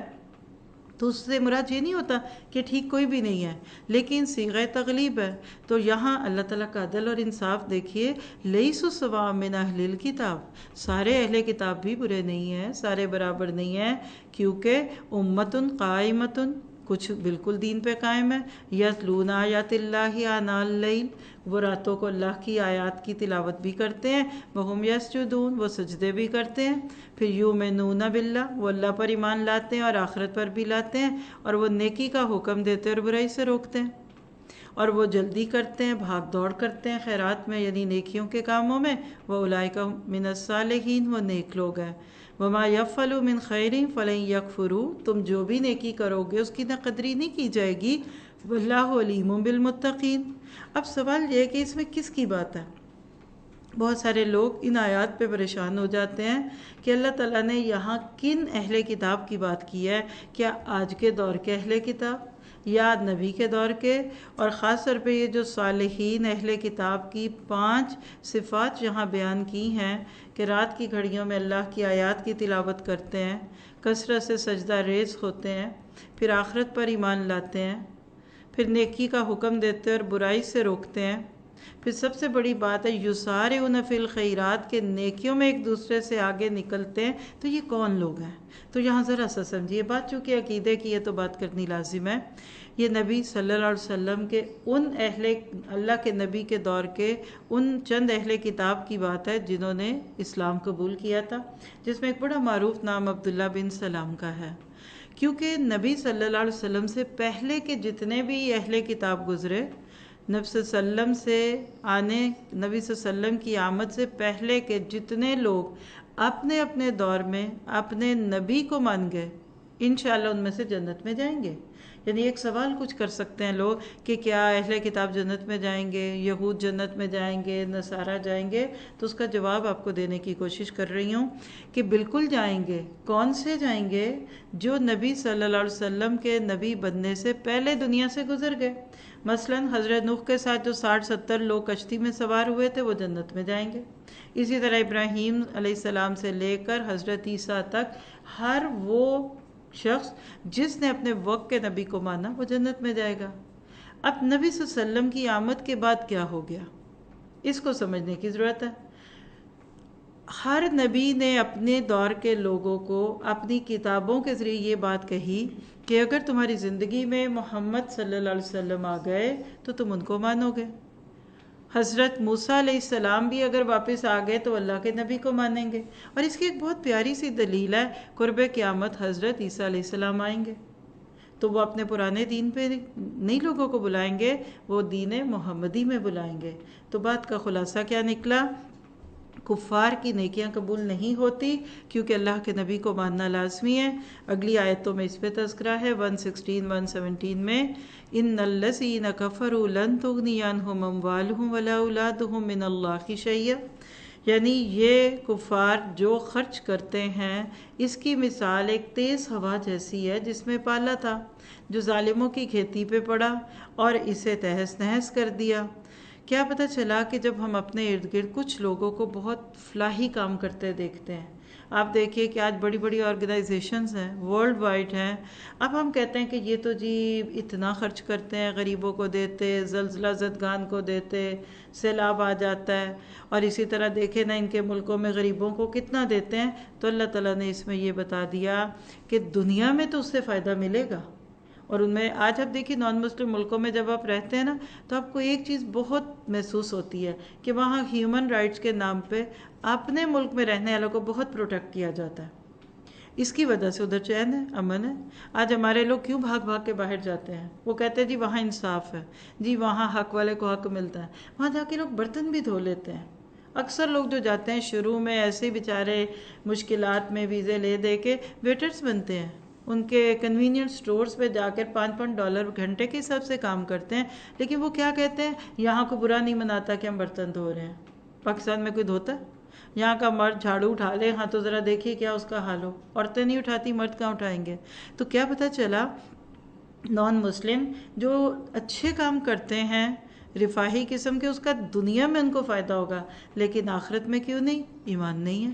تو اس سے مراد یہ نہیں ہوتا کہ ٹھیک کوئی بھی نہیں ہے، لیکن صیغہ تغلیب ہے۔ تو یہاں اللہ تعالیٰ کا عدل اور انصاف دیکھیے، لیسوا سواء من اہل الکتاب، سارے اہل کتاب بھی برے نہیں ہیں، سارے برابر نہیں ہیں، کیونکہ امۃ قائمۃ، کچھ بالکل دین پہ قائم ہے، یتلون آیات اللہ آناء اللیل، وہ راتوں کو اللہ کی آیات کی تلاوت بھی کرتے ہیں، وہم یسجدون، وہ سجدے بھی کرتے ہیں، پھر یؤمنون باللہ، وہ اللہ پر ایمان لاتے ہیں اور آخرت پر بھی لاتے ہیں، اور وہ نیکی کا حکم دیتے اور برائی سے روکتے ہیں، اور وہ جلدی کرتے ہیں، بھاگ دوڑ کرتے ہیں خیرات میں یعنی نیکیوں کے کاموں میں، وَأُولَئِکَ مِنَ الصَّالِحِینَ، وہ نیک لوگ ہیں، وَمَا يَفْعَلُوا مِنْ خَيْرٍ فَلَن يَكْفُرُوا، تم جو بھی نیکی کرو گے اس کی نہ قدری نہیں کی جائے گی، وَاللَّهُ عَلِیمٌ بِالْمُتَّقِینَ۔ اب سوال یہ ہے کہ اس میں کس کی بات ہے؟ بہت سارے لوگ ان آیات پہ پریشان ہو جاتے ہیں کہ اللہ تعالیٰ نے یہاں کن اہل کتاب کی بات کی ہے، کیا آج کے دور کے اہل کتاب یا نبی کے دور کے، اور خاص طور پہ یہ جو صالحین اہل کتاب کی 5 صفات یہاں بیان کی ہیں کہ رات کی گھڑیوں میں اللہ کی آیات کی تلاوت کرتے ہیں، کثرت سے سجدہ ریز ہوتے ہیں، پھر آخرت پر ایمان لاتے ہیں، پھر نیکی کا حکم دیتے اور برائی سے روکتے ہیں، پھر سب سے بڑی بات ہے یسارعون فی الخیرات، کے نیکیوں میں ایک دوسرے سے آگے نکلتے ہیں، تو یہ کون لوگ ہیں؟ تو یہاں ذرا سا سمجھیے بات، چونکہ عقیدے کی ہے تو بات کرنی لازم ہے۔ یہ نبی صلی اللہ علیہ وسلم کے ان اللہ کے نبی کے دور کے ان چند اہل کتاب کی بات ہے جنہوں نے اسلام قبول کیا تھا، جس میں ایک بڑا معروف نام عبداللہ بن سلام کا ہے، کیونکہ نبی صلی اللہ علیہ وسلم سے پہلے کے جتنے بھی اہل کتاب گزرے، نبی صلی اللہ علیہ وسلم سے نبی صلی اللہ علیہ وسلم کی آمد سے پہلے کے جتنے لوگ اپنے اپنے دور میں اپنے نبی کو مان گئے، انشاءاللہ ان میں سے جنت میں جائیں گے۔ یعنی ایک سوال کچھ کر سکتے ہیں لوگ کہ کیا اہل کتاب جنت میں جائیں گے، یہود جنت میں جائیں گے، نصارہ جائیں گے، تو اس کا جواب آپ کو دینے کی کوشش کر رہی ہوں کہ بالکل جائیں گے۔ کون سے جائیں گے؟ جو نبی صلی اللہ علیہ وسلم کے نبی بننے سے پہلے دنیا سے گزر گئے، مثلا حضرت نوح کے ساتھ جو 60-70 لوگ کشتی میں سوار ہوئے تھے وہ جنت میں جائیں گے۔ اسی طرح ابراہیم علیہ السلام سے لے کر حضرت عیسیٰ تک ہر وہ شخص جس نے اپنے وقت کے نبی کو مانا وہ جنت میں جائے گا۔ اب نبی صلی اللہ علیہ وسلم کی آمد کے بعد کیا ہو گیا، اس کو سمجھنے کی ضرورت ہے۔ ہر نبی نے اپنے دور کے لوگوں کو اپنی کتابوں کے ذریعے یہ بات کہی کہ اگر تمہاری زندگی میں محمد صلی اللہ علیہ وسلم آ گئے تو تم ان کو مانو گے۔ حضرت موسیٰ علیہ السلام بھی اگر واپس آ گئے تو اللہ کے نبی کو مانیں گے، اور اس کی ایک بہت پیاری سی دلیل ہے، قرب قیامت حضرت عیسیٰ علیہ السلام آئیں گے تو وہ اپنے پرانے دین پہ نئی لوگوں کو بلائیں گے، وہ دین محمدی میں بلائیں گے۔ تو بات کا خلاصہ کیا نکلا؟ کفار کی نیکیاں قبول نہیں ہوتی کیونکہ اللہ کے نبی کو ماننا لازمی ہے۔ اگلی آیتوں میں اس پہ تذکرہ ہے، 116 117 میں، ان الذین کفروا لن تغنی عنہم اموالہم ولا اولادہم من اللہ شیئا، یعنی یہ کفار جو خرچ کرتے ہیں اس کی مثال ایک تیز ہوا جیسی ہے جس میں پالا تھا جو ظالموں کی کھیتی پہ پڑا اور اسے تہس نہس کر دیا۔ کیا پتہ چلا کہ جب ہم اپنے ارد گرد کچھ لوگوں کو بہت فلاحی کام کرتے دیکھتے ہیں، آپ دیکھیے کہ آج بڑی بڑی آرگنائزیشنز ہیں، ورلڈ وائڈ ہیں، اب ہم کہتے ہیں کہ یہ تو جی اتنا خرچ کرتے ہیں، غریبوں کو دیتے، زلزلہ زدگان کو دیتے، سیلاب آ جاتا ہے، اور اسی طرح دیکھیں نا ان کے ملکوں میں غریبوں کو کتنا دیتے ہیں۔ تو اللہ تعالیٰ نے اس میں یہ بتا دیا کہ دنیا میں تو اس سے فائدہ ملے گا، اور ان میں آج آپ دیکھیے نان مسلم ملکوں میں جب آپ رہتے ہیں نا تو آپ کو ایک چیز بہت محسوس ہوتی ہے کہ وہاں ہیومن رائٹس کے نام پہ اپنے ملک میں رہنے والوں کو بہت پروٹیکٹ کیا جاتا ہے، اس کی وجہ سے ادھر چین ہے، امن ہے۔ آج ہمارے لوگ کیوں بھاگ بھاگ کے باہر جاتے ہیں؟ وہ کہتے ہیں جی وہاں انصاف ہے، جی وہاں حق والے کو حق ملتا ہے، وہاں جا کے لوگ برتن بھی دھو لیتے ہیں۔ اکثر لوگ جو جاتے ہیں شروع میں ایسے بیچارے مشکلات میں ویزے لے دے کے ویٹرز بنتے ہیں، ان کے کنوینئنٹ سٹورز پہ جا کر $5 گھنٹے کے حساب سے کام کرتے ہیں، لیکن وہ کیا کہتے ہیں، یہاں کو برا نہیں مناتا کہ ہم برتن دھو رہے ہیں۔ پاکستان میں کوئی دھوتا ہے؟ یہاں کا مرد جھاڑو اٹھا لے ہاں تو ذرا دیکھیے کیا اس کا حال ہو، عورتیں نہیں اٹھاتی، مرد کہاں اٹھائیں گے؟ تو کیا پتہ چلا نان مسلم جو اچھے کام کرتے ہیں رفاہی قسم کے، اس کا دنیا میں ان کو فائدہ ہوگا، لیکن آخرت میں کیوں نہیں؟ ایمان نہیں ہے۔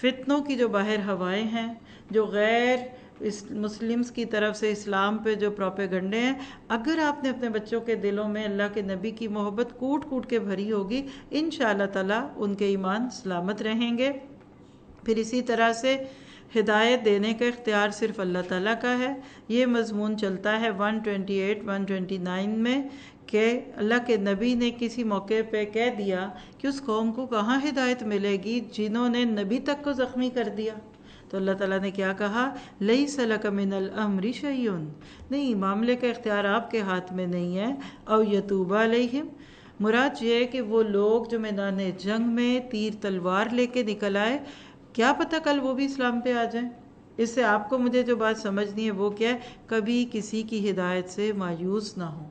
فتنوں کی جو باہر ہوائیں ہیں، جو غیر مسلمز کی طرف سے اسلام پہ جو پروپیگنڈے ہیں، اگر آپ نے اپنے بچوں کے دلوں میں اللہ کے نبی کی محبت کوٹ کوٹ کے بھری ہوگی، انشاءاللہ تعالیٰ ان کے ایمان سلامت رہیں گے۔ پھر اسی طرح سے ہدایت دینے کا اختیار صرف اللہ تعالیٰ کا ہے۔ یہ مضمون چلتا ہے 128 129 میں کہ اللہ کے نبی نے کسی موقع پہ کہہ دیا کہ اس قوم کو کہاں ہدایت ملے گی جنہوں نے نبی تک کو زخمی کر دیا۔ تو اللہ تعالیٰ نے کیا کہا؟ لیس لک من الامر شیء، نہیں، معاملے کا اختیار آپ کے ہاتھ میں نہیں ہے۔ او یتوب علیہم، مراد یہ ہے کہ وہ لوگ جو میدان جنگ میں تیر تلوار لے کے نکل آئے، کیا پتہ کل وہ بھی اسلام پہ آ جائیں۔ اس سے آپ کو مجھے جو بات سمجھنی ہے وہ کیا ہے؟ کبھی کسی کی ہدایت سے مایوس نہ ہو۔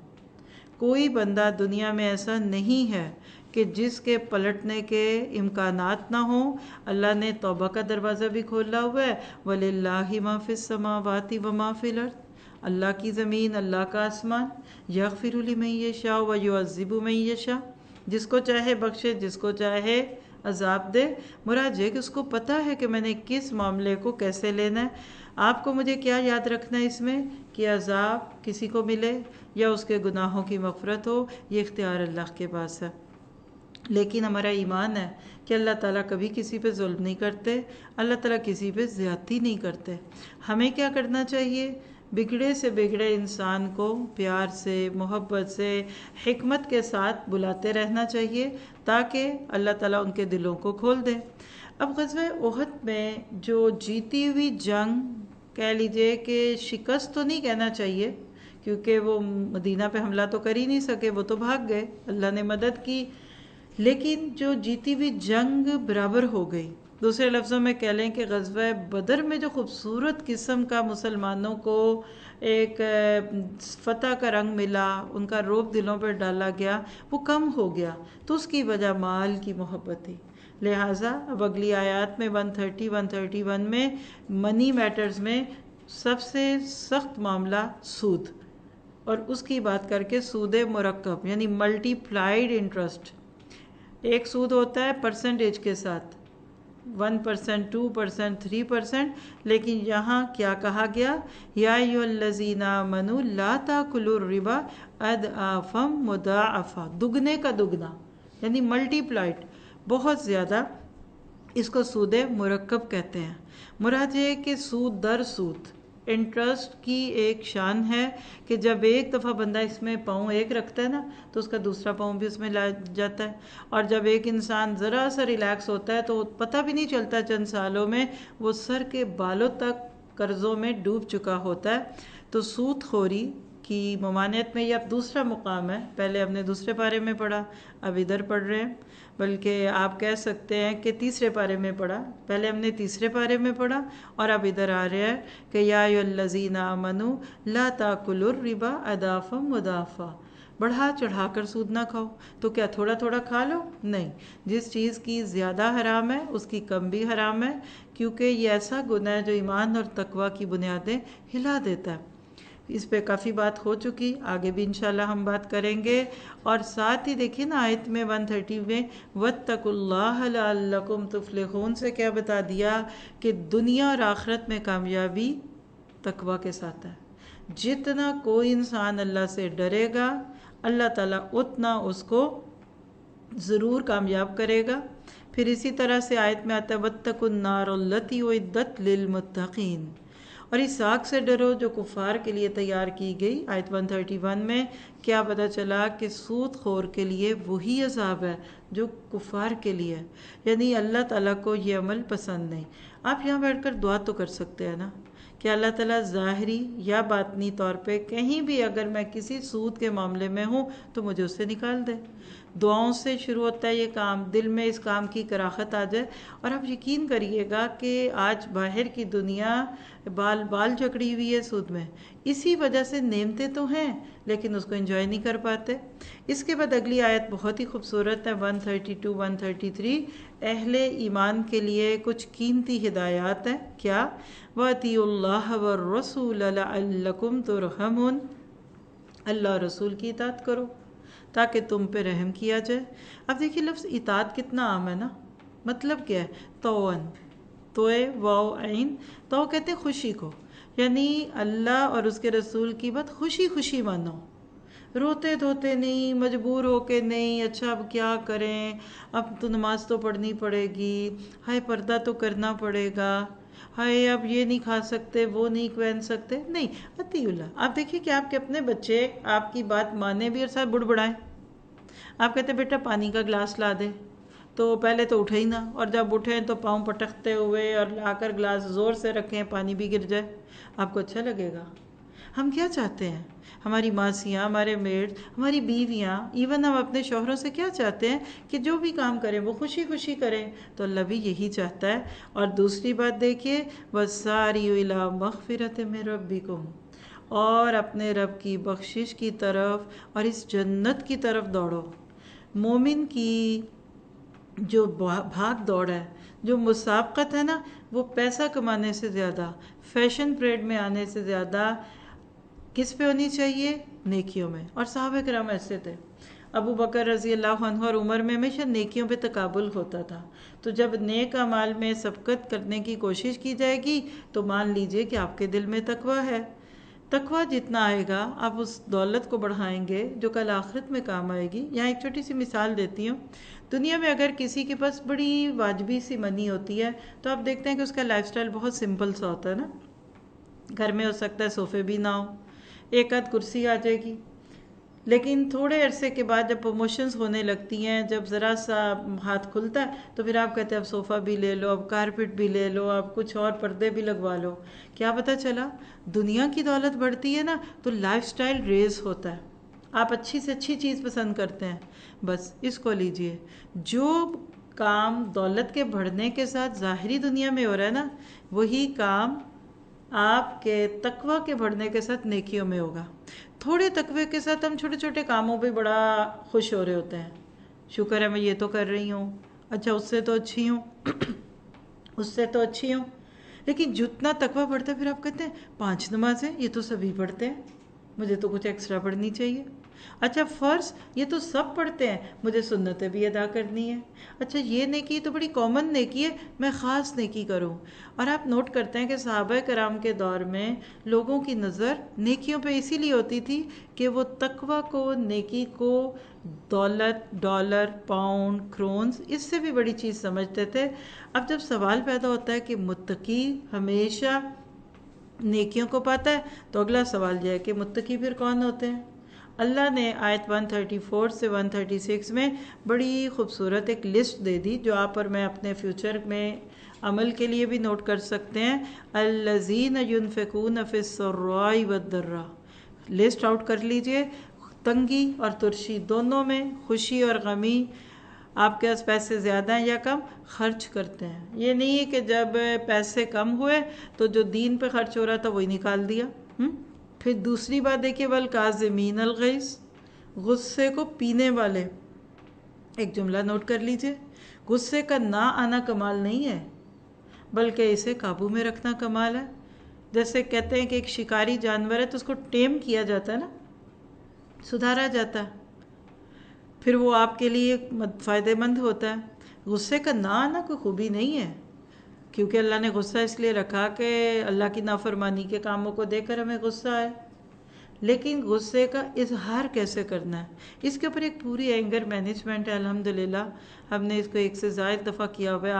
کوئی بندہ دنیا میں ایسا نہیں ہے کہ جس کے پلٹنے کے امکانات نہ ہوں۔ اللہ نے توبہ کا دروازہ بھی کھولا ہوا ہے، وَلِلَّهِ مَا فِي السَّمَاوَاتِ وَمَا فِي الْأَرْضِ، اللہ کی زمین، اللہ کا آسمان، يَغْفِرُ لِمَن يَشَاءُ وَيُعَذِّبُ مَن يَشَاءُ، جس کو چاہے بخشے، جس کو چاہے عذاب دے۔ مراد یہ کہ اس کو پتہ ہے کہ میں نے کس معاملے کو کیسے لینا ہے۔ آپ کو مجھے کیا یاد رکھنا ہے اس میں؟ کہ عذاب کسی کو ملے یا اس کے گناہوں کی مغفرت ہو، یہ اختیار اللہ کے پاس ہے۔ لیکن ہمارا ایمان ہے کہ اللہ تعالیٰ کبھی کسی پہ ظلم نہیں کرتے، اللہ تعالیٰ کسی پہ زیادتی نہیں کرتے۔ ہمیں کیا کرنا چاہیے؟ بگڑے سے بگڑے انسان کو پیار سے، محبت سے، حکمت کے ساتھ بلاتے رہنا چاہیے تاکہ اللہ تعالیٰ ان کے دلوں کو کھول دے۔ اب غزوہ احد میں جو جیتی ہوئی جنگ، کہہ لیجئے کہ شکست تو نہیں کہنا چاہیے کیونکہ وہ مدینہ پہ حملہ تو کر ہی نہیں سکے، وہ تو بھاگ گئے، اللہ نے مدد کی، لیکن جو جیتی ہوئی جنگ برابر ہو گئی۔ دوسرے لفظوں میں کہہ لیں کہ غزوہ بدر میں جو خوبصورت قسم کا مسلمانوں کو ایک فتح کا رنگ ملا، ان کا رعب دلوں پر ڈالا گیا، وہ کم ہو گیا، تو اس کی وجہ مال کی محبت تھی۔ لہٰذا اب اگلی آیات میں 130 131 میں منی میٹرز میں سب سے سخت معاملہ سود، اور اس کی بات کر کے سود مرکب یعنی ملٹی پلائیڈ انٹرسٹ۔ ایک سود ہوتا ہے پرسنٹیج کے ساتھ، 1%، 2%، 3%، لیکن یہاں کیا کہا گیا؟ یا ایھا الذین آمنوا لا تاکلوا الربا اضعافا مضاعفا، دگنے کا دگنا یعنی ملٹی پلائیڈ، بہت زیادہ، اس کو سود مرکب کہتے ہیں۔ مراد یہ ہے کہ سود در سود، انٹرسٹ کی ایک شان ہے کہ جب ایک دفعہ بندہ اس میں پاؤں ایک رکھتا ہے نا تو اس کا دوسرا پاؤں بھی اس میں لا جاتا ہے، اور جب ایک انسان ذرا سا ریلیکس ہوتا ہے تو پتہ بھی نہیں چلتا چند سالوں میں وہ سر کے بالوں تک قرضوں میں ڈوب چکا ہوتا ہے۔ تو سود خوری کی ممانعت میں یہ اب دوسرا مقام ہے، پہلے ہم نے دوسرے پارے میں پڑھا، اب ادھر پڑھ رہے ہیں، بلکہ آپ کہہ سکتے ہیں کہ تیسرے پارے میں پڑھا، پہلے ہم نے تیسرے پارے میں پڑھا اور اب ادھر آ رہا ہے کہ یا ایھا الذین آمنوا لا تاکلوا الربا اضعافا مضاعفا، بڑھا چڑھا کر سود نہ کھاؤ۔ تو کیا تھوڑا تھوڑا کھا لو؟ نہیں، جس چیز کی زیادہ حرام ہے اس کی کم بھی حرام ہے، کیونکہ یہ ایسا گناہ ہے جو ایمان اور تقوی کی بنیادیں ہلا دیتا ہے۔ اس پہ کافی بات ہو چکی، آگے بھی انشاءاللہ ہم بات کریں گے۔ اور ساتھ ہی دیکھیں نا آیت میں 130 میں وَاتَّقُوا اللَّهَ لَعَلَّكُمْ تُفْلِحُونَ سے کیا بتا دیا کہ دنیا اور آخرت میں کامیابی تقوی کے ساتھ ہے۔ جتنا کوئی انسان اللہ سے ڈرے گا اللہ تعالیٰ اتنا اس کو ضرور کامیاب کرے گا۔ پھر اسی طرح سے آیت میں آتا ہے وَاتَّقُوا النَّارَ الَّتِي أُعِدَّتْ لِلْمُتَّقِينَ، اور اس آگ سے ڈرو جو کفار کے لیے تیار کی گئی۔ آیت 131 میں کیا پتہ چلا کہ سود خور کے لیے وہی عذاب ہے جو کفار کے لیے ہے، یعنی اللہ تعالیٰ کو یہ عمل پسند نہیں۔ آپ یہاں بیٹھ کر دعا تو کر سکتے ہیں نا کہ اللہ تعالیٰ ظاہری یا باطنی طور پہ کہیں بھی اگر میں کسی سود کے معاملے میں ہوں تو مجھے اس سے نکال دے۔ دعاؤں سے شروع ہوتا ہے یہ کام، دل میں اس کام کی کراہت آ جائے، اور آپ یقین کریے گا کہ آج باہر کی دنیا بال چکڑی ہوئی ہے سود میں، اسی وجہ سے نعمتیں تو ہیں لیکن اس کو انجوائے نہیں کر پاتے۔ اس کے بعد اگلی آیت بہت ہی خوبصورت ہے 132 133، اہل ایمان کے لیے کچھ قیمتی ہدایات ہیں۔ کیا؟ وَأَطِیعُوا اللَّهَ وَالرَّسُولَ لَعَلَّکُمْ تُرْحَمُونَ، اللہ رسول کی اطاعت کرو تاکہ تم پہ رحم کیا جائے۔ اب دیکھیے لفظ اطاعت کتنا عام ہے نا، مطلب کیا ہے؟ طوعاً، توئے واو عین، تو کہتے ہیں خوشی کو، یعنی اللہ اور اس کے رسول کی بات خوشی خوشی مانو، روتے دھوتے نہیں، مجبور ہو کے نہیں، اچھا اب کیا کریں، اب تو نماز تو پڑھنی پڑے گی، ہائے پردہ تو کرنا پڑے گا، ہائے اب یہ نہیں کھا سکتے، وہ نہیں پہن سکتے، نہیں، اطیع اللہ۔ آپ دیکھیے کہ آپ کے اپنے بچے آپ کی بات مانے بھی اور ساتھ بڑبڑائیں۔ آپ کہتے ہیں بیٹا پانی کا گلاس لا دے، تو پہلے تو اٹھے ہی نہ، اور جب اٹھیں تو پاؤں پٹکتے ہوئے اور لا کر گلاس زور سے رکھیں، پانی بھی گر جائے، آپ کو اچھا لگے گا؟ ہم کیا چاہتے ہیں؟ ہماری ماسیاں، ہمارے میڈ، ہماری بیویاں، ایون ہم اپنے شوہروں سے کیا چاہتے ہیں کہ جو بھی کام کریں وہ خوشی خوشی کریں، تو اللہ بھی یہی چاہتا ہے۔ اور دوسری بات دیکھیے، وَسَارِعُوا إِلَىٰ مَغْفِرَةٍ مِّن رَبِّكُمْ، اور اپنے رب کی بخشش کی طرف اور اس جنت کی طرف دوڑو۔ مومن کی جو بھاگ دوڑ ہے، جو مسابقت ہے نا، وہ پیسہ کمانے سے زیادہ، فیشن پریڈ میں آنے سے زیادہ کس پہ ہونی چاہیے؟ نیکیوں میں۔ اور صحابہ کرام ایسے تھے، ابو بکر رضی اللہ عنہ اور عمر میں ہمیشہ نیکیوں پہ تقابل ہوتا تھا، تو جب نیک اعمال میں سبقت کرنے کی کوشش کی جائے گی تو مان لیجئے کہ آپ کے دل میں تقویٰ ہے۔ تقویٰ جتنا آئے گا آپ اس دولت کو بڑھائیں گے جو کل آخرت میں کام آئے گی۔ یہاں ایک چھوٹی سی مثال دیتی ہوں، دنیا میں اگر کسی کے پاس بڑی واجبی سی منی ہوتی ہے تو آپ دیکھتے ہیں کہ اس کا لائف سٹائل بہت سمپل سا ہوتا ہے نا، گھر میں ہو سکتا ہے صوفے بھی نہ ہو، ایک آدھ کرسی آ جائے گی، لیکن تھوڑے عرصے کے بعد جب پروموشنز ہونے لگتی ہیں، جب ذرا سا ہاتھ کھلتا ہے تو پھر آپ کہتے ہیں اب صوفہ بھی لے لو، اب کارپٹ بھی لے لو، اب کچھ اور پردے بھی لگوا لو۔ کیا پتہ چلا؟ دنیا کی دولت بڑھتی ہے نا تو لائف سٹائل ریز ہوتا ہے، آپ اچھی سے اچھی چیز پسند کرتے ہیں۔ بس اس کو لیجئے، جو کام دولت کے بڑھنے کے ساتھ ظاہری دنیا میں ہو رہا ہے نا، وہی کام آپ کے تقویٰ کے بڑھنے کے ساتھ نیکیوں میں ہوگا۔ تھوڑے تقوی کے ساتھ ہم چھوٹے چھوٹے کاموں پہ بڑا خوش ہو رہے ہوتے ہیں، شکر ہے میں یہ تو کر رہی ہوں، اچھا اس سے تو اچھی ہوں اس سے تو اچھی ہوں، لیکن جتنا تقوی بڑھتا ہے پھر آپ کہتے ہیں 5 نمازیں یہ تو سبھی پڑھتے ہیں، مجھے تو کچھ ایکسٹرا پڑھنی چاہیے۔ اچھا فرض یہ تو سب پڑھتے ہیں، مجھے سنتیں بھی ادا کرنی ہے۔ اچھا یہ نیکی تو بڑی کامن نیکی ہے، میں خاص نیکی کروں۔ اور آپ نوٹ کرتے ہیں کہ صحابہ کرام کے دور میں لوگوں کی نظر نیکیوں پہ اسی لیے ہوتی تھی کہ وہ تقوی کو، نیکی کو دولت، ڈالر، پاؤنڈ، کرونز اس سے بھی بڑی چیز سمجھتے تھے۔ اب جب سوال پیدا ہوتا ہے کہ متقی ہمیشہ نیکیوں کو پاتا ہے، تو اگلا سوال یہ ہے کہ متقی پھر کون ہوتے ہیں؟ اللہ نے آیت 134 سے 136 میں بڑی خوبصورت ایک لسٹ دے دی، جو آپ اور میں اپنے فیوچر میں عمل کے لیے بھی نوٹ کر سکتے ہیں۔ الذین ینفقون فی السراء والضراء، لسٹ آؤٹ کر لیجئے، تنگی اور ترشی دونوں میں، خوشی اور غمی، آپ کے پاس پیسے زیادہ ہیں یا کم، خرچ کرتے ہیں۔ یہ نہیں ہے کہ جب پیسے کم ہوئے تو جو دین پہ خرچ ہو رہا تھا وہی نکال دیا۔ پھر دوسری بات دیکھیے، والکاظمین الغیظ، غصے کو پینے والے۔ ایک جملہ نوٹ کر لیجئے، غصے کا نہ آنا کمال نہیں ہے، بلکہ اسے قابو میں رکھنا کمال ہے۔ جیسے کہتے ہیں کہ ایک شکاری جانور ہے تو اس کو ٹیم کیا جاتا ہے نا، سدھارا جاتا ہے، پھر وہ آپ کے لیے فائدہ مند ہوتا ہے۔ غصے کا نہ آنا کوئی خوبی نہیں ہے، کیونکہ اللہ نے غصہ اس لیے رکھا کہ اللہ کی نافرمانی کے کاموں کو دیکھ کر ہمیں غصہ آئے، لیکن غصے کا اظہار کیسے کرنا ہے، اس کے اوپر ایک پوری اینگر مینجمنٹ ہے۔ الحمدللہ ہم نے اس کو 1 سے زائد دفعہ کیا ہوا ہے۔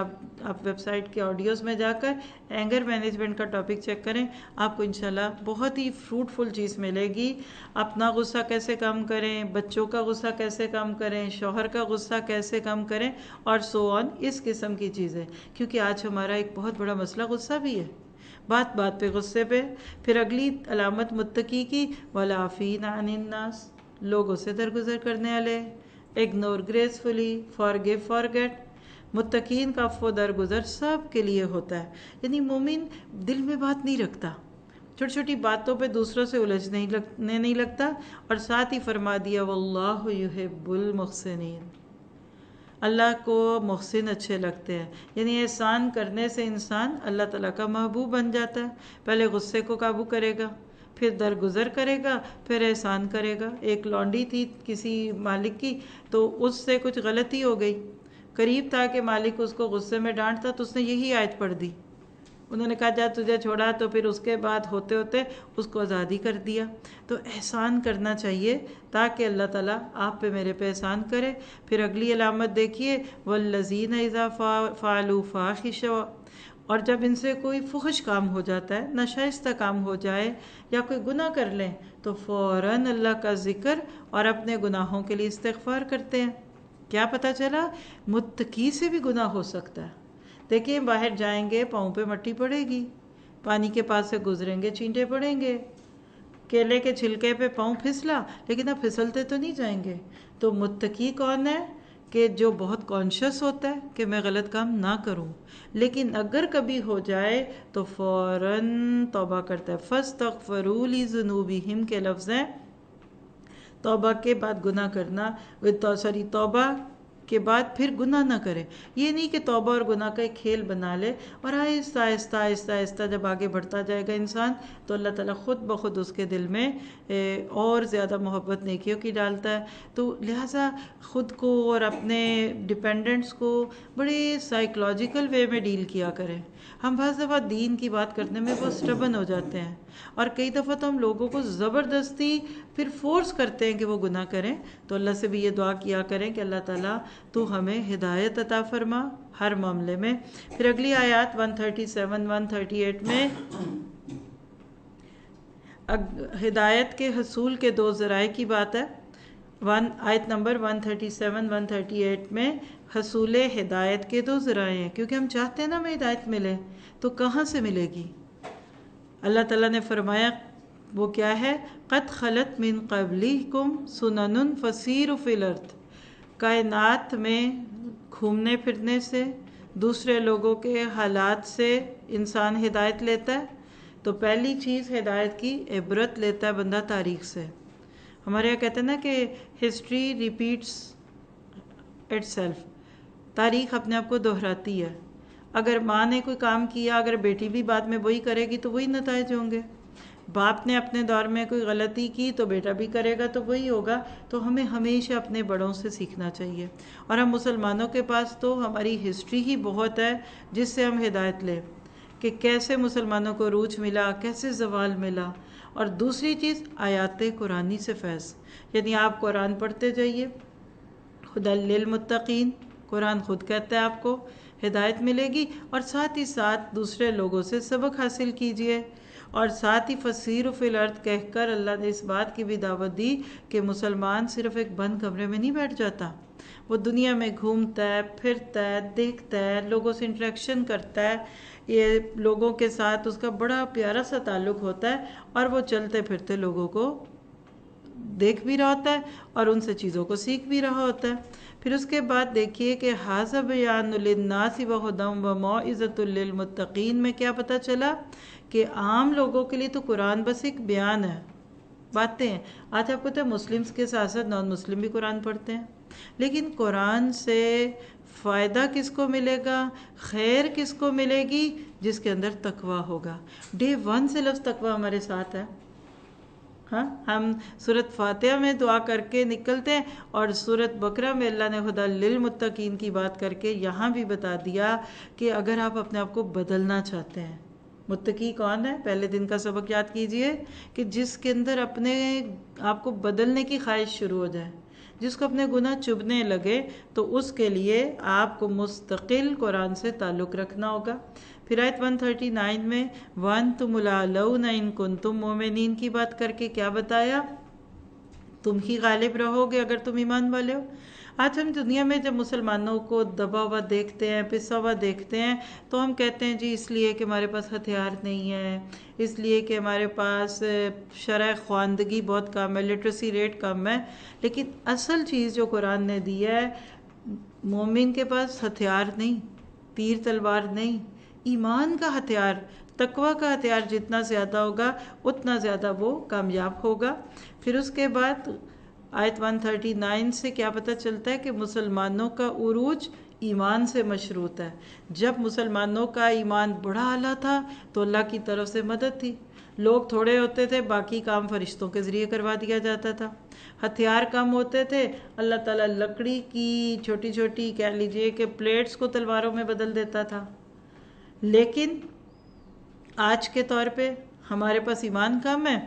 آپ ویب سائٹ کے آڈیوز میں جا کر اینگر مینجمنٹ کا ٹاپک چیک کریں، آپ کو انشاءاللہ بہت ہی فروٹفل چیز ملے گی۔ اپنا غصہ کیسے کم کریں، بچوں کا غصہ کیسے کم کریں، شوہر کا غصہ کیسے کم کریں، اور سو آن، اس قسم کی چیزیں، کیونکہ آج ہمارا ایک بہت بڑا مسئلہ غصہ بھی ہے، بات بات پہ غصے پہ۔ پھر اگلی علامت متقی کی، والعافین عن الناس، لوگوں سے درگزر کرنے والے، اگنور گریسفلی، فارگیو فارگیٹ۔ متقین کا عفو درگزر سب کے لیے ہوتا ہے، یعنی مومن دل میں بات نہیں رکھتا، چھوٹی چھوٹی باتوں پہ دوسروں سے الجھنے نہیں لگتا، اور ساتھ ہی فرما دیا واللہ یحب المحسنین، اللہ کو محسن اچھے لگتے ہیں، یعنی احسان کرنے سے انسان اللہ تعالیٰ کا محبوب بن جاتا ہے۔ پہلے غصے کو قابو کرے گا، پھر درگزر کرے گا، پھر احسان کرے گا۔ ایک لانڈی تھی کسی مالک کی، تو اس سے کچھ غلطی ہو گئی، قریب تھا کہ مالک اس کو غصے میں ڈانٹتا تو اس نے یہی آیت پڑھ دی. انہوں نے کہا جا تجھے چھوڑا، تو پھر اس کے بعد ہوتے ہوتے اس کو آزادی کر دیا. تو احسان کرنا چاہیے تاکہ اللہ تعالیٰ آپ پہ میرے پہ احسان کرے. پھر اگلی علامت دیکھیے والذین اذا فعلوا فاحشۃ، اور جب ان سے کوئی فحش کام ہو جاتا ہے، ناشائستہ کام ہو جائے یا کوئی گناہ کر لیں، تو فوراً اللہ کا ذکر اور اپنے گناہوں کے لیے استغفار کرتے ہیں. کیا پتہ چلا؟ متقی سے بھی گناہ ہو سکتا ہے. دیکھیں باہر جائیں گے پاؤں پہ مٹی پڑے گی، پانی کے پاس سے گزریں گے چینٹے پڑیں گے، کیلے کے چھلکے پہ پاؤں پھسلا لیکن اب پھسلتے تو نہیں جائیں گے. تو متقی کون ہے؟ کہ جو بہت کانشیس ہوتا ہے کہ میں غلط کام نہ کروں، لیکن اگر کبھی ہو جائے تو فوراً توبہ کرتا ہے. فَاسْتَغْفِرُوا لِذُنُوبِهِمْ کے لفظ ہیں توبہ کے بعد گناہ کرنا، توبہ کے بعد پھر گناہ نہ کرے. یہ نہیں کہ توبہ اور گناہ کا ایک کھیل بنا لے اور آہستہ آہستہ آہستہ آہستہ جب آگے بڑھتا جائے گا انسان تو اللہ تعالیٰ خود بخود اس کے دل میں اور زیادہ محبت نیکیوں کی ڈالتا ہے. تو لہٰذا خود کو اور اپنے ڈپینڈنٹس کو بڑے سائیکلوجیکل وے میں ڈیل کیا کریں. ہم بعض دفعہ دین کی بات کرنے میں بہت سٹبن ہو جاتے ہیں اور کئی دفعہ تو ہم لوگوں کو زبردستی پھر فورس کرتے ہیں کہ وہ گناہ کریں. تو اللہ سے بھی یہ دعا کیا کریں کہ اللہ تعالیٰ تو ہمیں ہدایت عطا فرما ہر معاملے میں. پھر اگلی آیات 137 138 میں ہدایت کے حصول کے دو ذرائع کی بات ہے. آیت نمبر 137 138 میں حصول ہدایت کے دو ذرائع ہیں، کیونکہ ہم چاہتے ہیں نا ہمیں ہدایت ملے، تو کہاں سے ملے گی؟ اللہ تعالیٰ نے فرمایا وہ کیا ہے؟ قد خلت من قبلکم سنن فسیروا فی الارض. کائنات میں گھومنے پھرنے سے، دوسرے لوگوں کے حالات سے انسان ہدایت لیتا ہے. تو پہلی چیز ہدایت کی عبرت لیتا ہے بندہ تاریخ سے. ہمارے یہاں کہتے ہیں نا کہ ہسٹری ریپیٹس اٹ سیلف، تاریخ اپنے آپ کو دہراتی ہے. اگر ماں نے کوئی کام کیا، اگر بیٹی بھی بعد میں وہی کرے گی تو وہی نتائج ہوں گے. باپ نے اپنے دور میں کوئی غلطی کی تو بیٹا بھی کرے گا تو وہی ہوگا. تو ہمیں ہمیشہ اپنے بڑوں سے سیکھنا چاہیے. اور ہم مسلمانوں کے پاس تو ہماری ہسٹری ہی بہت ہے جس سے ہم ہدایت لیں کہ کیسے مسلمانوں کو عروج ملا، کیسے زوال ملا. اور دوسری چیز آیات قرآنی سے فیض، یعنی آپ قرآن پڑھتے جائیے. ہدی للمتقین، قرآن خود کہتا ہے آپ کو ہدایت ملے گی. اور ساتھ ہی ساتھ دوسرے لوگوں سے سبق حاصل کیجئے. اور ساتھ ہی فسیروا فی الارض کہہ کر اللہ نے اس بات کی بھی دعوت دی کہ مسلمان صرف ایک بند کمرے میں نہیں بیٹھ جاتا، وہ دنیا میں گھومتا ہے، پھرتا ہے، دیکھتا ہے، لوگوں سے انٹریکشن کرتا ہے. یہ لوگوں کے ساتھ اس کا بڑا پیارا سا تعلق ہوتا ہے اور وہ چلتے پھرتے لوگوں کو دیکھ بھی رہا ہوتا ہے اور ان سے چیزوں کو سیکھ بھی رہا ہوتا ہے. پھر اس کے بعد دیکھیے کہ ھذا بیان للناس وہدی وموعظۃ للمتقین میں کیا پتہ چلا کہ عام لوگوں کے لیے تو قرآن بس ایک بیان ہے، باتیں ہیں. آج آپ کو پتہ ہے مسلمس کے ساتھ ساتھ نان مسلم بھی قرآن پڑھتے ہیں، لیکن قرآن سے فائدہ کس کو ملے گا، خیر کس کو ملے گی؟ جس کے اندر تقوی ہوگا. ڈے 1 سے لفظ تقوی ہمارے ساتھ ہے. ہاں، ہم سورۃ فاتحہ میں دعا کر کے نکلتے ہیں اور سورۃ بقرہ میں اللہ نے ہدی للمتقین کی بات کر کے یہاں بھی بتا دیا کہ اگر آپ اپنے آپ کو بدلنا چاہتے ہیں. متقی کون ہے؟ پہلے دن کا سبق یاد کیجئے کہ جس کے اندر اپنے آپ کو بدلنے کی خواہش شروع ہو جائے، جس کو اپنے گناہ چبھنے لگے، تو اس کے لیے آپ کو مستقل قرآن سے تعلق رکھنا ہوگا. پھر آیت 139 میں وَأَنْتُمُ الْأَعْلَوْنَ إِن كُنتُم مُؤْمِنِينَ کی بات کر کے کیا بتایا؟ تم ہی غالب رہو گے اگر تم ایمان والے ہو. آج ہم دنیا میں جب مسلمانوں کو دبا ہوا دیکھتے ہیں، پسا ہوا دیکھتے ہیں، تو ہم کہتے ہیں جی اس لیے کہ ہمارے پاس ہتھیار نہیں ہے، اس لیے کہ ہمارے پاس شرح خواندگی بہت کم ہے، لٹریسی ریٹ کم ہے. لیکن اصل چیز جو قرآن نے دی ہے، مومن کے پاس ہتھیار نہیں، تیر تلوار نہیں، ایمان کا ہتھیار، تقوی کا ہتھیار جتنا زیادہ ہوگا اتنا زیادہ وہ کامیاب ہوگا. پھر اس کے بعد آیت 139 سے کیا پتہ چلتا ہے کہ مسلمانوں کا عروج ایمان سے مشروط ہے. جب مسلمانوں کا ایمان بڑا اعلیٰ تھا تو اللہ کی طرف سے مدد تھی. لوگ تھوڑے ہوتے تھے، باقی کام فرشتوں کے ذریعے کروا دیا جاتا تھا۔ ہتھیار کم ہوتے تھے، اللہ تعالیٰ لکڑی کی چھوٹی چھوٹی کہہ لیجئے کہ پلیٹس کو تلواروں میں بدل دیتا تھا۔ لیکن آج کے طور پہ ہمارے پاس ایمان کم ہے،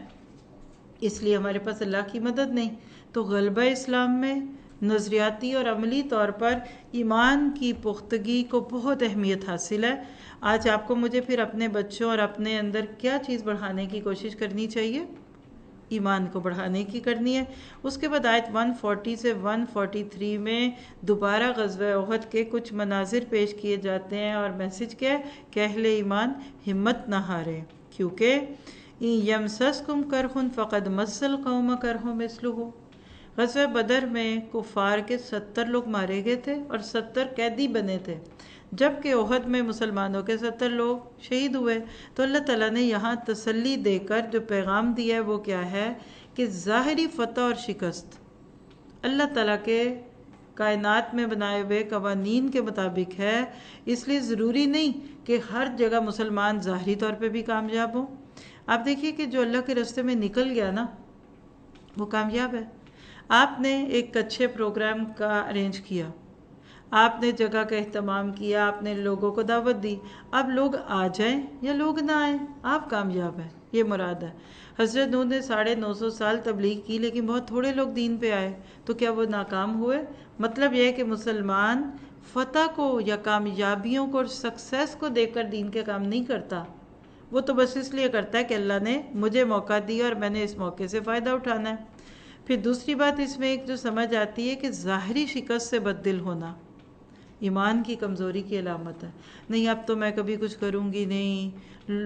اس لیے ہمارے پاس اللہ کی مدد نہیں، تو غلبہ اسلام میں نظریاتی اور عملی طور پر ایمان کی پختگی کو بہت اہمیت حاصل ہے۔ آج آپ کو مجھے پھر اپنے بچوں اور اپنے اندر کیا چیز بڑھانے کی کوشش کرنی چاہیے؟ ایمان کو بڑھانے کی کرنی ہے۔ اس کے بعد آیت 140 سے 143 میں دوبارہ غزوہ احد کے کچھ مناظر پیش کیے جاتے ہیں، اور میسج کیا ہے کہ اہل ایمان ہمت نہ ہارے، کیونکہ یمسسکم کرح فقد مس القوم کرح مثلہ۔ غزوہ بدر میں کفار کے 70 لوگ مارے گئے تھے اور 70 قیدی بنے تھے، جبکہ احد میں مسلمانوں کے 70 لوگ شہید ہوئے۔ تو اللہ تعالیٰ نے یہاں تسلی دے کر جو پیغام دیا ہے وہ کیا ہے کہ ظاہری فتح اور شکست اللہ تعالیٰ کے کائنات میں بنائے ہوئے قوانین کے مطابق ہے، اس لیے ضروری نہیں کہ ہر جگہ مسلمان ظاہری طور پہ بھی کامیاب ہوں۔ آپ دیکھیے کہ جو اللہ کے راستے میں نکل گیا نا وہ کامیاب ہے۔ آپ نے ایک اچھے پروگرام کا ارینج کیا، آپ نے جگہ کا اہتمام کیا، آپ نے لوگوں کو دعوت دی، اب لوگ آ جائیں یا لوگ نہ آئیں آپ کامیاب ہیں، یہ مراد ہے۔ حضرت نوح نے 950 سال تبلیغ کی لیکن بہت تھوڑے لوگ دین پہ آئے، تو کیا وہ ناکام ہوئے؟ مطلب یہ ہے کہ مسلمان فتح کو یا کامیابیوں کو اور سکسیس کو دیکھ کر دین کے کام نہیں کرتا، وہ تو بس اس لیے کرتا ہے کہ اللہ نے مجھے موقع دیا اور میں نے اس موقع سے فائدہ اٹھانا ہے۔ پھر دوسری بات اس میں ایک جو سمجھ آتی ہے کہ ظاہری شکست سے بد دل ہونا ایمان کی کمزوری کی علامت ہے۔ نہیں اب تو میں کبھی کچھ کروں گی نہیں،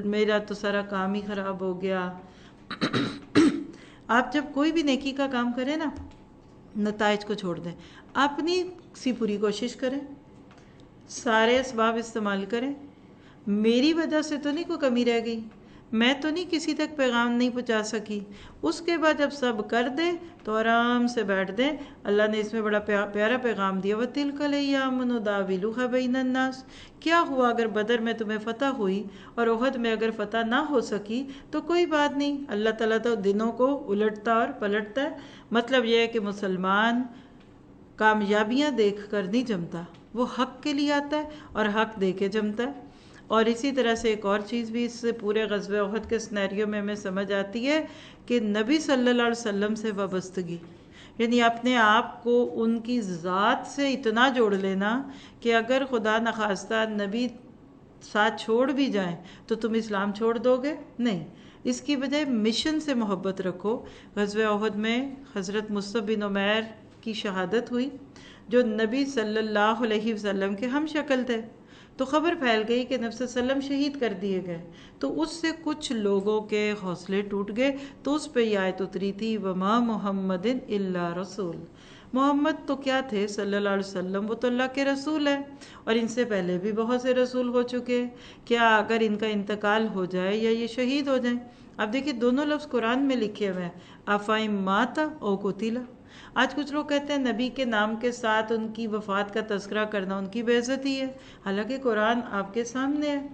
میرا تو سارا کام ہی خراب ہو گیا۔ آپ جب کوئی بھی نیکی کا کام کریں نا، نتائج کو چھوڑ دیں، اپنی سی پوری کوشش کریں، سارے اسباب استعمال کریں۔ میری وجہ سے تو نہیں کوئی کمی رہ گئی، میں تو نہیں کسی تک پیغام نہیں پہنچا سکی۔ اس کے بعد جب سب کر دیں تو آرام سے بیٹھ دیں۔ اللہ نے اس میں بڑا پیارا پیغام دیا، وَتِلْكَ الْأَيَّامُ نُدَاوِلُهَا بَيْنَ النَّاسِ۔ کیا ہوا اگر بدر میں تمہیں فتح ہوئی اور احد میں اگر فتح نہ ہو سکی تو کوئی بات نہیں، اللہ تعالیٰ تو دنوں کو الٹتا اور پلٹتا ہے۔ مطلب یہ ہے کہ مسلمان کامیابیاں دیکھ کر نہیں جمتا، وہ حق کے لیے آتا ہے اور حق دے کے جمتا ہے۔ اور اسی طرح سے ایک اور چیز بھی اس سے پورے غزوہ احد کے سنیریو میں ہمیں سمجھ آتی ہے کہ نبی صلی اللہ علیہ وسلم سے وابستگی، یعنی اپنے آپ کو ان کی ذات سے اتنا جوڑ لینا کہ اگر خدا نخواستہ نبی ساتھ چھوڑ بھی جائیں تو تم اسلام چھوڑ دو گے نہیں، اس کی بجائے مشن سے محبت رکھو۔ غزوہ احد میں حضرت مصعب بن عمیر کی شہادت ہوئی جو نبی صلی اللہ علیہ وسلم کے ہم شکل تھے، تو خبر پھیل گئی کہ نبی صلی اللہ علیہ وسلم شہید کر دیے گئے، تو اس سے کچھ لوگوں کے حوصلے ٹوٹ گئے، تو اس پہ یہ آیت اتری تھی وَمَا مُحَمَّدٍ إِلَّا رَسُولٌ۔ محمد تو کیا تھے صلی اللہ علیہ وسلم، وہ تو اللہ کے رسول ہیں، اور ان سے پہلے بھی بہت سے رسول ہو چکے، کیا اگر ان کا انتقال ہو جائے یا یہ شہید ہو جائیں؟ اب دیکھیں دونوں لفظ قرآن میں لکھے ہوئے ہیں، أَفَإِن مَاتَ أَوْ قُتِلَ۔ آج کچھ لوگ کہتے ہیں نبی کے نام کے ساتھ ان کی وفات کا تذکرہ کرنا ان کی بے عزتی ہے، حالانکہ قرآن آپ کے سامنے ہے۔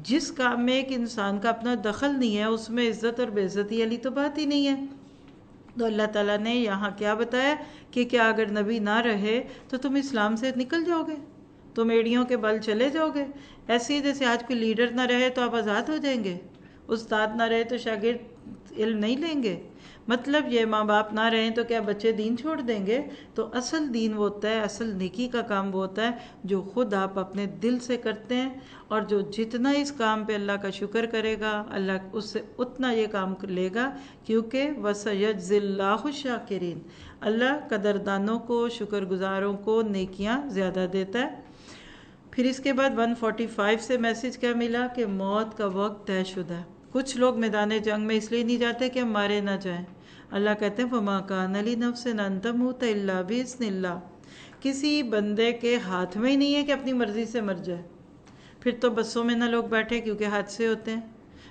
جس کام میں ایک انسان کا اپنا دخل نہیں ہے اس میں عزت اور بے عزتی والی تو بات ہی نہیں ہے۔ تو اللہ تعالیٰ نے یہاں کیا بتایا کہ کیا اگر نبی نہ رہے تو تم اسلام سے نکل جاؤ گے، تم ایڑیوں کے بل چلے جاؤ گے؟ ایسے ہی جیسے آج کوئی لیڈر نہ رہے تو آپ آزاد ہو جائیں گے، استاد نہ رہے تو شاگرد علم نہیں لیں گے، مطلب یہ ماں باپ نہ رہیں تو کیا بچے دین چھوڑ دیں گے؟ تو اصل دین وہ ہوتا ہے، اصل نیکی کا کام وہ ہوتا ہے جو خود آپ اپنے دل سے کرتے ہیں، اور جو جتنا اس کام پہ اللہ کا شکر کرے گا اللہ اس سے اتنا یہ کام لے گا، کیونکہ وَسَيَجْزِي اللَّهُ الشَّاكِرِينَ، اللہ قدردانوں کو، شکر گزاروں کو نیکیاں زیادہ دیتا ہے۔ پھر اس کے بعد 145 سے میسج کیا ملا کہ موت کا وقت طے شدہ ہے۔ کچھ لوگ میدان جنگ میں اس لیے نہیں جاتے کہ ہم مارے نہ جائیں۔ اللہ کہتے ہیں فَمَا كَانَ لِنَفْسٍ أَن تَمُوتَ إِلَّا بِإِذْنِ اللَّهِ، کسی بندے کے ہاتھ میں ہی نہیں ہے کہ اپنی مرضی سے مر جائے۔ پھر تو بسوں میں نہ لوگ بیٹھے کیونکہ حادثے ہوتے ہیں،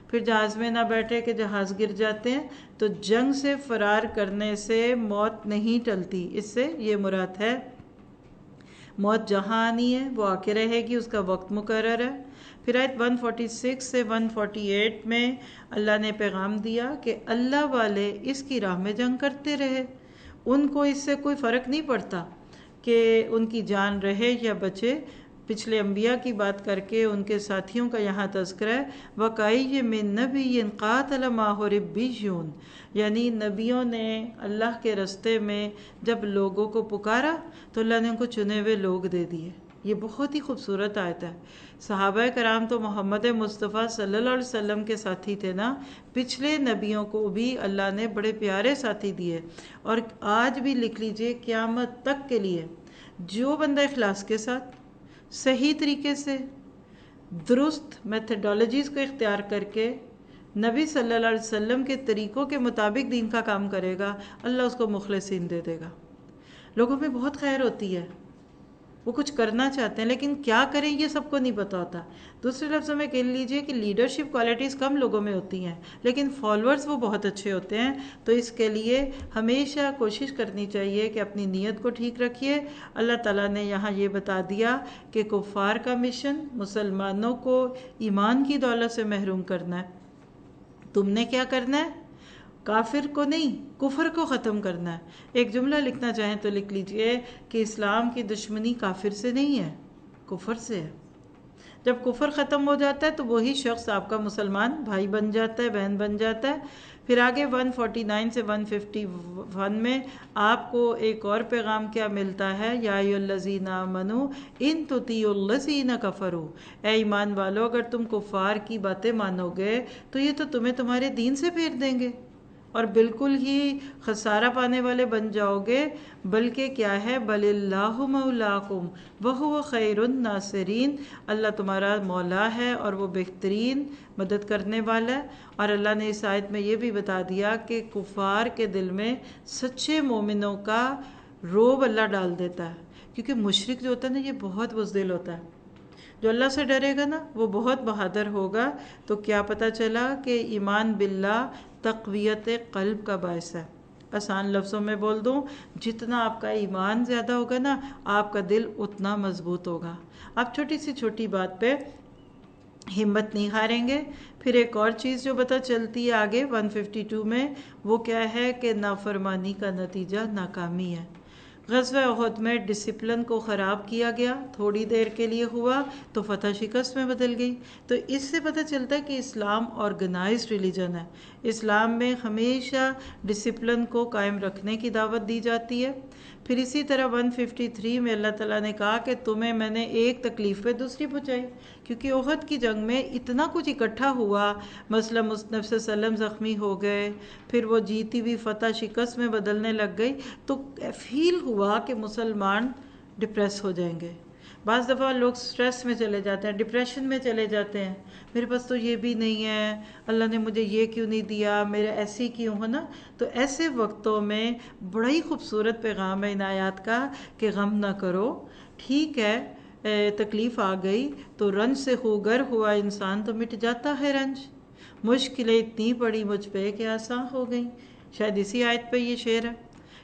پھر جہاز میں نہ بیٹھے کہ جہاز گر جاتے ہیں، تو جنگ سے فرار کرنے سے موت نہیں ٹلتی۔ اس سے یہ مراد ہے موت جہاں آنی ہے وہ آ کے رہے گی، اس کا وقت مقرر ہے۔ پھر آیت 146 سے 148 میں اللہ نے پیغام دیا کہ اللہ والے اس کی راہ میں جنگ کرتے رہے، ان کو اس سے کوئی فرق نہیں پڑتا کہ ان کی جان رہے یا بچے۔ پچھلے انبیاء کی بات کر کے ان کے ساتھیوں کا یہاں تذکرہ ہے، وَقَأَيٍّ مِّن نَبِيٍّ قَاتَلَ مَعَهُ رِبِّيُّونَ، یعنی نبیوں نے اللہ کے رستے میں جب لوگوں کو پکارا تو اللہ نے ان کو چنے ہوئے لوگ دے دیے۔ یہ بہت ہی خوبصورت آیت ہے۔ صحابہ کرام تو محمد مصطفیٰ صلی اللہ علیہ وسلم کے ساتھی تھے نا، پچھلے نبیوں کو بھی اللہ نے بڑے پیارے ساتھی دیے، اور آج بھی لکھ لیجئے قیامت تک کے لیے جو بندہ اخلاص کے ساتھ صحیح طریقے سے درست میتھڈالوجیز کو اختیار کر کے نبی صلی اللہ علیہ وسلم کے طریقوں کے مطابق دین کا کام کرے گا، اللہ اس کو مخلصین دے دے گا۔ لوگوں میں بہت خیر ہوتی ہے، وہ کچھ کرنا چاہتے ہیں لیکن کیا کریں یہ سب کو نہیں پتا ہوتا۔ دوسرے لفظوں میں کہہ لیجئے کہ لیڈرشپ کوالٹیز کم لوگوں میں ہوتی ہیں لیکن فالوورز وہ بہت اچھے ہوتے ہیں، تو اس کے لیے ہمیشہ کوشش کرنی چاہیے کہ اپنی نیت کو ٹھیک رکھیے۔ اللہ تعالیٰ نے یہاں یہ بتا دیا کہ کفار کا مشن مسلمانوں کو ایمان کی دولت سے محروم کرنا ہے۔ تم نے کیا کرنا ہے؟ کافر کو نہیں، کفر کو ختم کرنا ہے۔ ایک جملہ لکھنا چاہیں تو لکھ لیجئے کہ اسلام کی دشمنی کافر سے نہیں ہے، کفر سے ہے۔ جب کفر ختم ہو جاتا ہے تو وہی شخص آپ کا مسلمان بھائی بن جاتا ہے، بہن بن جاتا ہے۔ پھر آگے 149 سے 151 میں آپ کو ایک اور پیغام کیا ملتا ہے، یا ایھا الذین آمنوا ان تطیعوا الذین کفروا، اے ایمان والو اگر تم کفار کی باتیں مانو گے تو یہ تو تمہیں تمہارے دین سے پھیر دیں گے اور بالکل ہی خسارہ پانے والے بن جاؤ گے۔ بلکہ کیا ہے، بل اللہ مولاکم وہو خیر الناصرین، اللہ تمہارا مولا ہے اور وہ بہترین مدد کرنے والا ہے۔ اور اللہ نے اس آیت میں یہ بھی بتا دیا کہ کفار کے دل میں سچے مومنوں کا روب اللہ ڈال دیتا ہے، کیونکہ مشرک جو ہوتا ہے نا یہ بہت بزدل ہوتا ہے، جو اللہ سے ڈرے گا نا وہ بہت بہادر ہوگا۔ تو کیا پتہ چلا کہ ایمان باللہ تقویت قلب کا باعث ہے۔ آسان لفظوں میں بول دوں، جتنا آپ کا ایمان زیادہ ہوگا نا آپ کا دل اتنا مضبوط ہوگا، آپ چھوٹی سی چھوٹی بات پہ ہمت نہیں ہاریں گے۔ پھر ایک اور چیز جو پتہ چلتی ہے آگے 152 میں، وہ کیا ہے کہ نافرمانی کا نتیجہ ناکامی ہے۔ غزوہ احد میں ڈسپلن کو خراب کیا گیا، تھوڑی دیر کے لیے ہوا تو فتح شکست میں بدل گئی۔ تو اس سے پتہ چلتا ہے کہ اسلام آرگنائزڈ ریلیجن ہے، اسلام میں ہمیشہ ڈسپلن کو قائم رکھنے کی دعوت دی جاتی ہے۔ پھر اسی طرح 153 میں اللہ تعالیٰ نے کہا کہ تمہیں میں نے ایک تکلیف پہ دوسری پہنچائی، کیونکہ احد کی جنگ میں اتنا کچھ اکٹھا ہوا، مثلا نبی صلی اللہ علیہ وسلم زخمی ہو گئے، پھر وہ جیتی ہوئی فتح شکست میں بدلنے لگ گئی، تو فیل ہوا کہ مسلمان ڈپریس ہو جائیں گے۔ بعض دفعہ لوگ سٹریس میں چلے جاتے ہیں، ڈپریشن میں چلے جاتے ہیں، میرے پاس تو یہ بھی نہیں ہے، اللہ نے مجھے یہ کیوں نہیں دیا، میرا ایسی کیوں ہے نا۔ تو ایسے وقتوں میں بڑا ہی خوبصورت پیغام ہے ان آیات کا کہ غم نہ کرو، ٹھیک ہے تکلیف آ گئی تو رنج سے خوگر ہوا انسان تو مٹ جاتا ہے رنج، مشکلیں اتنی پڑی مجھ پہ کہ آسان ہو گئیں۔ شاید اسی آیت پہ یہ شعر ہے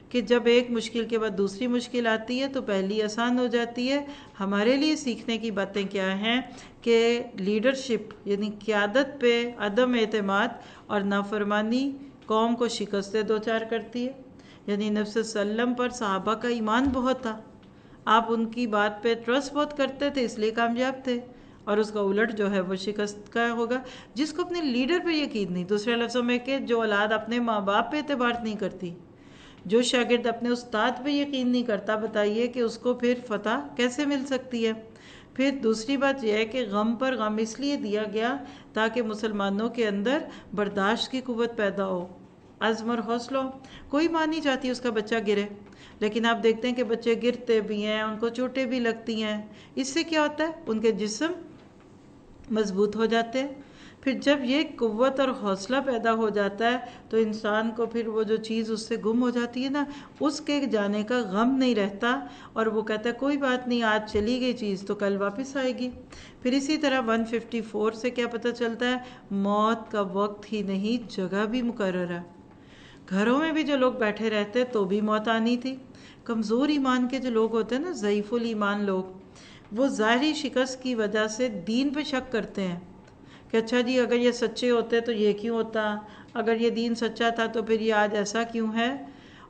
کہ جب ایک مشکل کے بعد دوسری مشکل آتی ہے تو پہلی آسان ہو جاتی ہے۔ ہمارے لیے سیکھنے کی باتیں کیا ہیں کہ لیڈرشپ یعنی قیادت پہ عدم اعتماد اور نافرمانی قوم کو شکست دوچار کرتی ہے۔ یعنی نبی صلی اللہ علیہ وسلم پر صحابہ کا ایمان بہت تھا، آپ ان کی بات پہ ٹرسٹ بہت کرتے تھے اس لیے کامیاب تھے، اور اس کا الٹ جو ہے وہ شکست کا ہوگا۔ جس کو اپنے لیڈر پہ یقین نہیں، دوسرے لفظوں میں کہ جو اولاد اپنے ماں باپ پہ اعتبار نہیں کرتی، جو شاگرد اپنے استاد پہ یقین نہیں کرتا، بتائیے کہ اس کو پھر فتح کیسے مل سکتی ہے۔ پھر دوسری بات یہ ہے کہ غم پر غم اس لیے دیا گیا تاکہ مسلمانوں کے اندر برداشت کی قوت پیدا ہو، عزم اور حوصلہ۔ کوئی ماں نہیں چاہتی اس کا بچہ گرے، لیکن آپ دیکھتے ہیں کہ بچے گرتے بھی ہیں، ان کو چوٹیں بھی لگتی ہیں، اس سے کیا ہوتا ہے ان کے جسم مضبوط ہو جاتے ہیں۔ پھر جب یہ قوت اور حوصلہ پیدا ہو جاتا ہے تو انسان کو پھر وہ جو چیز اس سے گم ہو جاتی ہے نا اس کے جانے کا غم نہیں رہتا، اور وہ کہتا ہے کوئی بات نہیں، آج چلی گئی چیز تو کل واپس آئے گی۔ پھر اسی طرح 154 سے کیا پتہ چلتا ہے، موت کا وقت ہی نہیں جگہ بھی مقرر ہے۔ گھروں میں بھی جو لوگ بیٹھے رہتے تو بھی موت آنی تھی۔ کمزور ایمان کے جو لوگ ہوتے ہیں نا، ضعیف الایمان لوگ، وہ ظاہری شکست کی وجہ سے دین پہ شک کرتے ہیں کہ اچھا جی اگر یہ سچے ہوتے تو یہ کیوں ہوتا، اگر یہ دین سچا تھا تو پھر یہ آج ایسا کیوں ہے،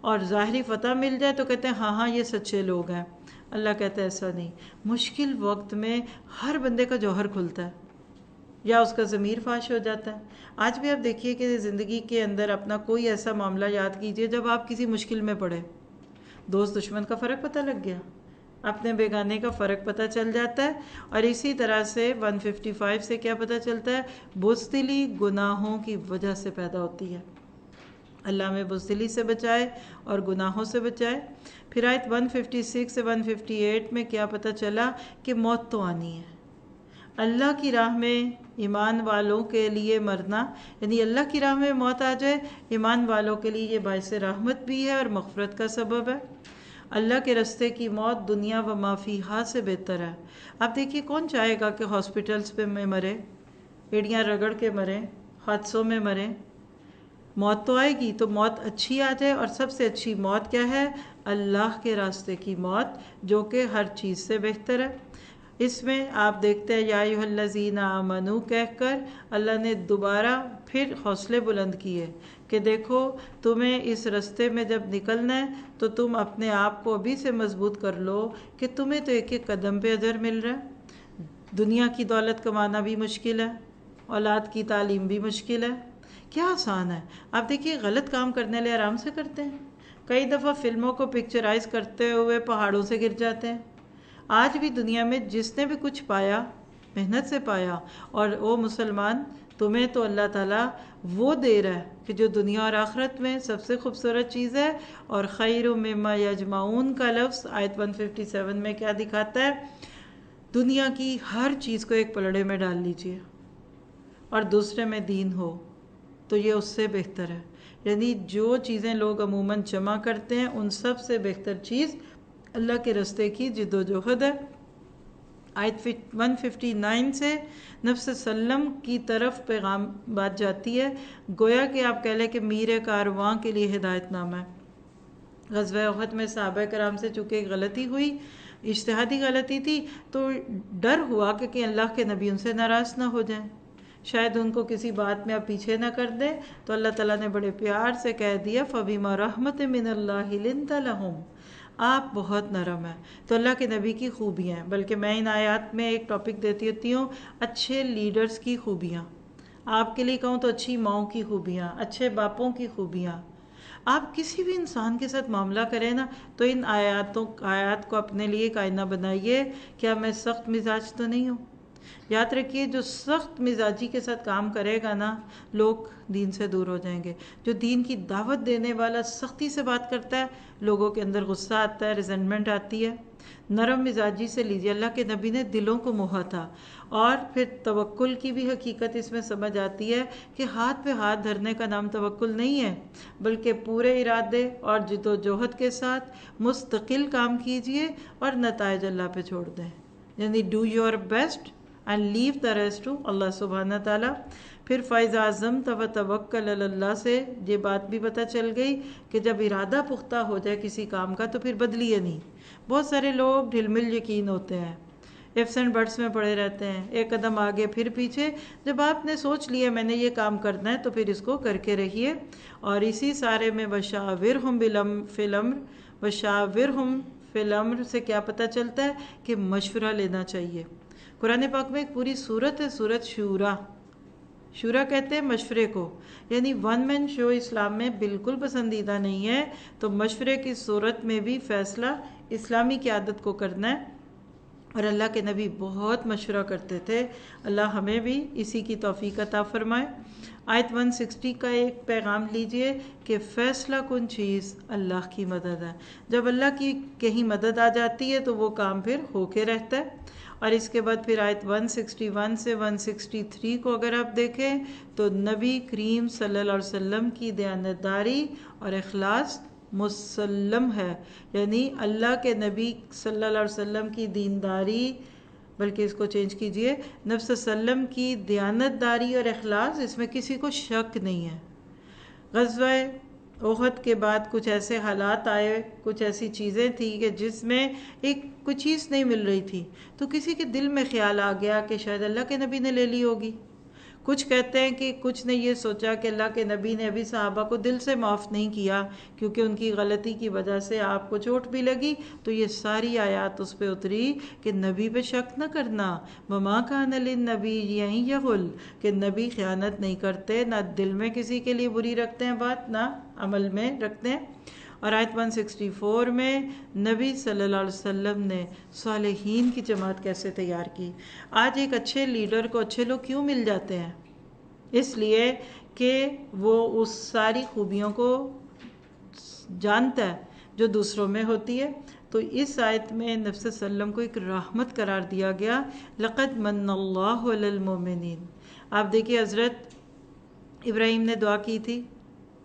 اور ظاہری فتح مل جائے تو کہتے ہیں ہاں ہاں یہ سچے لوگ ہیں۔ اللہ کہتا ہے ایسا نہیں، مشکل وقت میں ہر بندے کا جوہر کھلتا ہے یا اس کا ضمیر فاش ہو جاتا ہے۔ آج بھی آپ دیکھیے کہ زندگی کے اندر اپنا کوئی ایسا معاملہ یاد کیجئے جب آپ کسی مشکل میں پڑے، دوست دشمن کا فرق پتہ لگ گیا، اپنے بیگانے کا فرق پتہ چل جاتا ہے۔ اور اسی طرح سے 155 سے کیا پتہ چلتا ہے؟ بزدلی گناہوں کی وجہ سے پیدا ہوتی ہے۔ اللہ ہمیں بزدلی سے بچائے اور گناہوں سے بچائے۔ پھر آیت 156 سے 158 میں کیا پتہ چلا کہ موت تو آنی ہے۔ اللہ کی راہ میں ایمان والوں کے لیے مرنا، یعنی اللہ کی راہ میں موت آ جائے، ایمان والوں کے لیے یہ باعث رحمت بھی ہے اور مغفرت کا سبب ہے۔ اللہ کے رستے کی موت دنیا و ما فیہا سے بہتر ہے۔ اب دیکھیے کون چاہے گا کہ ہاسپٹلز پہ میں مرے، ایڑیاں رگڑ کے مرے، حادثوں میں مرے؟ موت تو آئے گی، تو موت اچھی آ جائے، اور سب سے اچھی موت کیا ہے؟ اللہ کے راستے کی موت، جو کہ ہر چیز سے بہتر ہے۔ اس میں آپ دیکھتے ہیں یا ایھا الذین آمنو کہہ کر اللہ نے دوبارہ پھر حوصلے بلند کیے کہ دیکھو تمہیں اس رستے میں جب نکلنا ہے تو تم اپنے آپ کو ابھی سے مضبوط کر لو کہ تمہیں تو ایک ایک قدم پہ اجر مل رہا ہے۔ دنیا کی دولت کمانا بھی مشکل ہے، اولاد کی تعلیم بھی مشکل ہے، کیا آسان ہے؟ آپ دیکھیے غلط کام کرنے لئے آرام سے کرتے ہیں، کئی دفعہ فلموں کو پکچرائز کرتے ہوئے پہاڑوں سے گر جاتے ہیں۔ آج بھی دنیا میں جس نے بھی کچھ پایا محنت سے پایا، اور او مسلمان تمہیں تو اللہ تعالیٰ وہ دے رہا ہے کہ جو دنیا اور آخرت میں سب سے خوبصورت چیز ہے۔ اور خیر مما یجمعون کا لفظ آیت 157 میں کیا دکھاتا ہے؟ دنیا کی ہر چیز کو ایک پلڑے میں ڈال لیجئے اور دوسرے میں دین ہو تو یہ اس سے بہتر ہے۔ یعنی جو چیزیں لوگ عموماً جمع کرتے ہیں ان سب سے بہتر چیز اللہ کے رستے کی جد و جہد ہے۔ آیت 159 سے نفس سلم کی طرف پیغام بات جاتی ہے، گویا کہ آپ کہہ لیں کہ میر کارواں کے لیے ہدایت نامہ ہے۔ غزوہ احد میں صحابہ کرام سے چونکہ ایک غلطی ہوئی، اجتہادی غلطی تھی، تو ڈر ہوا کہ کہیں اللہ کے نبی ان سے ناراض نہ ہو جائیں، شاید ان کو کسی بات میں آپ پیچھے نہ کر دیں، تو اللہ تعالیٰ نے بڑے پیار سے کہہ دیا فَبِمَا رَحْمَةٍ مِّنَ اللَّهِ لِنْتَ لَهُمْ، آپ بہت نرم ہیں۔ تو اللہ کے نبی کی خوبیاں ہیں، بلکہ میں ان آیات میں ایک ٹاپک دیتی ہوتی ہوں، اچھے لیڈرز کی خوبیاں۔ آپ کے لیے کہوں تو اچھی ماؤں کی خوبیاں، اچھے باپوں کی خوبیاں۔ آپ کسی بھی انسان کے ساتھ معاملہ کریں نا تو ان آیات کو اپنے لیے ایک آئینہ بنائیے، کیا میں سخت مزاج تو نہیں ہوں؟ یاد رکھیے جو سخت مزاجی کے ساتھ کام کرے گا نا، لوگ دین سے دور ہو جائیں گے۔ جو دین کی دعوت دینے والا سختی سے بات کرتا ہے، لوگوں کے اندر غصہ آتا ہے، ریزنٹمنٹ آتی ہے۔ نرم مزاجی سے لیجیے، اللہ کے نبی نے دلوں کو موہا تھا۔ اور پھر توکل کی بھی حقیقت اس میں سمجھ آتی ہے کہ ہاتھ پہ ہاتھ دھرنے کا نام توکل نہیں ہے، بلکہ پورے ارادے اور جد و جہد کے ساتھ مستقل کام کیجیے اور نتائج اللہ پہ چھوڑ دیں، یعنی do your best and leave the rest to اللہ سبحانہ تعالیٰ۔ پھر فَإِذَا عَزَمْتَ فَتَوَكَّلْ عَلَى اللَّهِ سے یہ بات بھی پتہ چل گئی کہ جب ارادہ پختہ ہو جائے کسی کام کا تو پھر بدلیے نہیں۔ بہت سارے لوگ ڈھل مل یقین ہوتے ہیں، ifs اینڈ بٹس میں پڑے رہتے ہیں، ایک قدم آگے پھر پیچھے۔ جب آپ نے سوچ لیا میں نے یہ کام کرنا ہے تو پھر اس کو کر کے رہیے۔ اور اسی سارے میں وَشَاوِرْهُمْ فِي الْأَمْرِ، وَشَاوِرْهُمْ فِي الْأَمْرِ سے کیا پتہ چلتا ہے کہ مشورہ لینا چاہیے۔ قرآن پاک میں ایک پوری سورت ہے، سورت شورا۔ شورا کہتے ہیں مشورے کو، یعنی ون مین شو اسلام میں بالکل پسندیدہ نہیں ہے، تو مشورے کی صورت میں بھی فیصلہ اسلامی کی عادت کو کرنا ہے۔ اور اللہ کے نبی بہت مشورہ کرتے تھے، اللہ ہمیں بھی اسی کی توفیق عطا فرمائے۔ آیت 160 کا ایک پیغام لیجئے کہ فیصلہ کن چیز اللہ کی مدد ہے۔ جب اللہ کی کہیں مدد آ جاتی ہے تو وہ کام پھر ہو کے رہتا ہے۔ اور اس کے بعد پھر آیت 161 سے 163 کو اگر آپ دیکھیں تو نبی کریم صلی اللہ علیہ وسلم کی دیانتداری اور اخلاص مسلم ہے، یعنی اللہ کے نبی صلی اللہ علیہ وسلم کی دینداری، بلکہ اس کو چینج کیجئے، نفس وسلم کی دیانتداری اور اخلاص، اس میں کسی کو شک نہیں ہے۔ غزوہ احد کے بعد کچھ ایسے حالات آئے، کچھ ایسی چیزیں تھیں کہ جس میں کوئی چیز نہیں مل رہی تھی، تو کسی کے دل میں خیال آ گیا کہ شاید اللہ کے نبی نے لے لی ہوگی۔ کچھ کہتے ہیں کہ کچھ نے یہ سوچا کہ اللہ کے نبی نے ابھی صحابہ کو دل سے معاف نہیں کیا کیونکہ ان کی غلطی کی وجہ سے آپ کو چوٹ بھی لگی، تو یہ ساری آیات اس پہ اتری کہ نبی پہ شک نہ کرنا، وما کان للنبی ان یغل، کہ نبی خیانت نہیں کرتے، نہ دل میں کسی کے لیے بری رکھتے ہیں بات، نہ عمل میں رکھتے ہیں۔ اور آیت 164 میں نبی صلی اللہ علیہ وسلم نے صالحین کی جماعت کیسے تیار کی۔ آج ایک اچھے لیڈر کو اچھے لوگ کیوں مل جاتے ہیں؟ اس لیے کہ وہ اس ساری خوبیوں کو جانتا ہے جو دوسروں میں ہوتی ہے۔ تو اس آیت میں نبی صلی اللہ علیہ وسلم کو ایک رحمت قرار دیا گیا، لقد من اللہ علی المؤمنین۔ آپ دیکھیے حضرت ابراہیم نے دعا کی تھی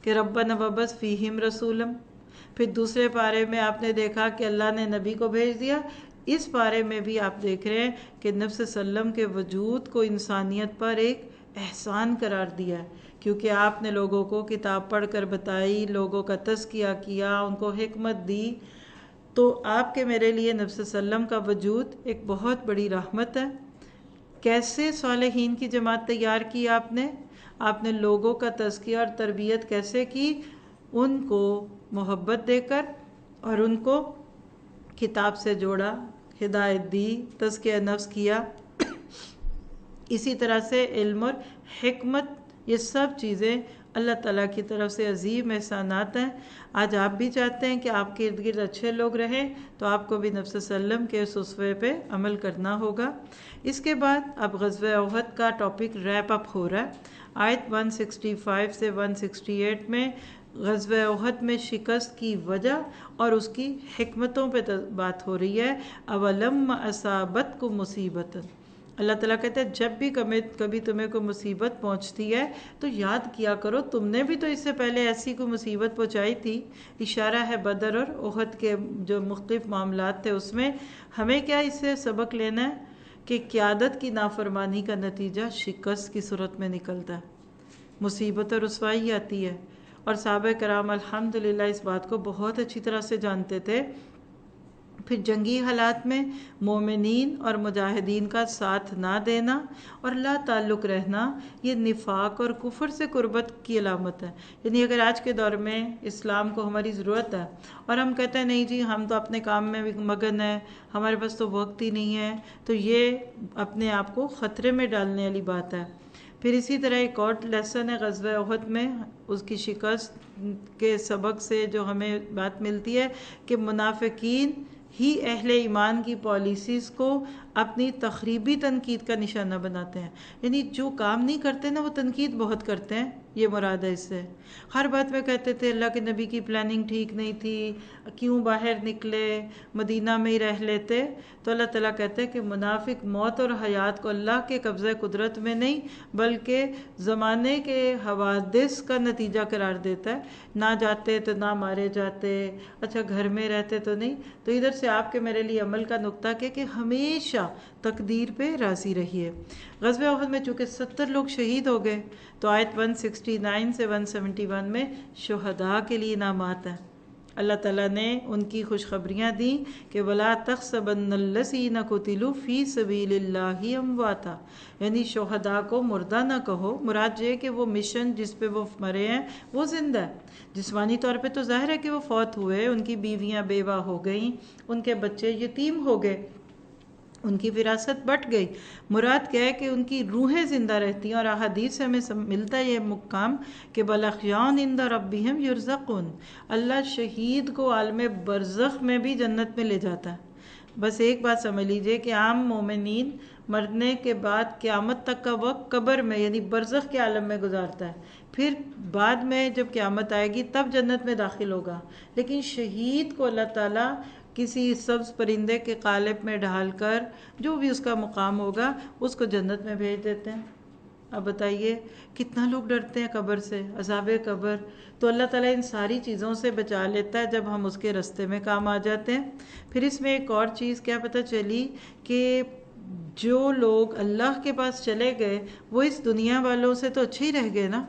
کہ ربنا وابعث فیہم رسولا، پھر دوسرے پارے میں آپ نے دیکھا کہ اللہ نے نبی کو بھیج دیا۔ اس پارے میں بھی آپ دیکھ رہے ہیں کہ نبی صلی اللہ علیہ وسلم کے وجود کو انسانیت پر ایک احسان قرار دیا ہے، کیونکہ آپ نے لوگوں کو کتاب پڑھ کر بتائی، لوگوں کا تزکیہ کیا، ان کو حکمت دی۔ تو آپ کے میرے لیے نبی صلی اللہ علیہ وسلم کا وجود ایک بہت بڑی رحمت ہے۔ کیسے صالحین کی جماعت تیار کی آپ نے لوگوں کا تزکیہ اور تربیت کیسے کی؟ ان کو محبت دے کر اور ان کو کتاب سے جوڑا، ہدایت دی، تزکیہ نفس کیا۔ اسی طرح سے علم اور حکمت، یہ سب چیزیں اللہ تعالیٰ کی طرف سے عظیم احسانات ہیں۔ آج آپ بھی چاہتے ہیں کہ آپ کے ارد گرد اچھے لوگ رہیں، تو آپ کو بھی نبی صلی اللہ علیہ وسلم کے اس اسوے پہ عمل کرنا ہوگا۔ اس کے بعد اب غزوہ احد کا ٹاپک ریپ اپ ہو رہا ہے۔ آیت 165 سے 168 میں غزوہ احد میں شکست کی وجہ اور اس کی حکمتوں پہ بات ہو رہی ہے۔ اولم اصابتکم مصیبت، اللہ تعالیٰ کہتے ہیں جب بھی کبھی تمہیں کوئی مصیبت پہنچتی ہے تو یاد کیا کرو تم نے بھی تو اس سے پہلے ایسی کوئی مصیبت پہنچائی تھی۔ اشارہ ہے بدر اور احد کے جو مختلف معاملات تھے، اس میں ہمیں کیا اس سے سبق لینا ہے کہ قیادت کی نافرمانی کا نتیجہ شکست کی صورت میں نکلتا ہے، مصیبت اور رسوائی آتی ہے۔ اور صحابہ کرام الحمدللہ اس بات کو بہت اچھی طرح سے جانتے تھے۔ پھر جنگی حالات میں مومنین اور مجاہدین کا ساتھ نہ دینا اور لا تعلق رہنا، یہ نفاق اور کفر سے قربت کی علامت ہے۔ یعنی اگر آج کے دور میں اسلام کو ہماری ضرورت ہے اور ہم کہتے ہیں نہیں جی ہم تو اپنے کام میں مگن ہیں، ہمارے پاس تو وقت ہی نہیں ہے، تو یہ اپنے آپ کو خطرے میں ڈالنے والی بات ہے۔ پھر اسی طرح ایک اور لیسن ہے غزوہ احد میں، اس کی شکست کے سبق سے جو ہمیں بات ملتی ہے کہ منافقین ہی اہل ایمان کی پالیسیز کو اپنی تخریبی تنقید کا نشانہ بناتے ہیں۔ یعنی جو کام نہیں کرتے نا وہ تنقید بہت کرتے ہیں، یہ مراد ہے اس سے۔ ہر بات میں کہتے تھے اللہ کے نبی کی پلاننگ ٹھیک نہیں تھی، کیوں باہر نکلے، مدینہ میں ہی رہ لیتے۔ تو اللہ تعالیٰ کہتے ہیں کہ منافق موت اور حیات کو اللہ کے قبضہ قدرت میں نہیں بلکہ زمانے کے حوادث کا نتیجہ قرار دیتا ہے۔ نہ جاتے تو نہ مارے جاتے، اچھا گھر میں رہتے تو نہیں۔ تو ادھر سے آپ کے میرے لیے عمل کا نقطہ کہ ہمیشہ تقدیر پہ راضی رہیے۔ غزوہ احد میں چونکہ 70 لوگ شہید ہو گئے، تو آیت 169 سے 171 میں شہداء کے لیے انعامات ہیں۔ اللہ تعالیٰ نے ان کی خوشخبریاں دیں کہ وَلَا تَحْسَبَنَّ الَّذِينَ قُتِلُوا فِي سَبِيلِ اللَّهِ أَمْوَاتًا، یعنی شہداء کو مردہ نہ کہو، مراد یہ کہ وہ مشن جس پہ وہ مرے ہیں وہ زندہ ہے۔ جسمانی طور پہ تو ظاہر ہے کہ وہ فوت ہوئے، ان کی بیویاں بیوہ ہو گئیں، ان کے بچے یتیم ہو گئے، ان کی وراثت بٹ گئی۔ مراد کیا ہے کہ ان کی روحیں زندہ رہتی ہیں، اور احادیث سے ہمیں ملتا ہے یہ مقام کہ بَلَخْیَانَ عِنْدَ رَبِّهِمْ يُرْزَقُونَ، اللہ شہید کو عالم برزخ میں بھی جنت میں لے جاتا ہے۔ بس ایک بات سمجھ لیجئے کہ عام مومنین مرنے کے بعد قیامت تک کا وقت قبر میں یعنی برزخ کے عالم میں گزارتا ہے، پھر بعد میں جب قیامت آئے گی تب جنت میں داخل ہوگا۔ لیکن شہید کو اللہ تعالیٰ کسی سبز پرندے کے قالب میں ڈھال کر جو بھی اس کا مقام ہوگا اس کو جنت میں بھیج دیتے ہیں۔ اب بتائیے کتنا لوگ ڈرتے ہیں قبر سے، عذاب قبر۔ تو اللہ تعالیٰ ان ساری چیزوں سے بچا لیتا ہے جب ہم اس کے رستے میں کام آ جاتے ہیں۔ پھر اس میں ایک اور چیز کیا پتہ چلی کہ جو لوگ اللہ کے پاس چلے گئے وہ اس دنیا والوں سے تو اچھے ہی رہ گئے نا،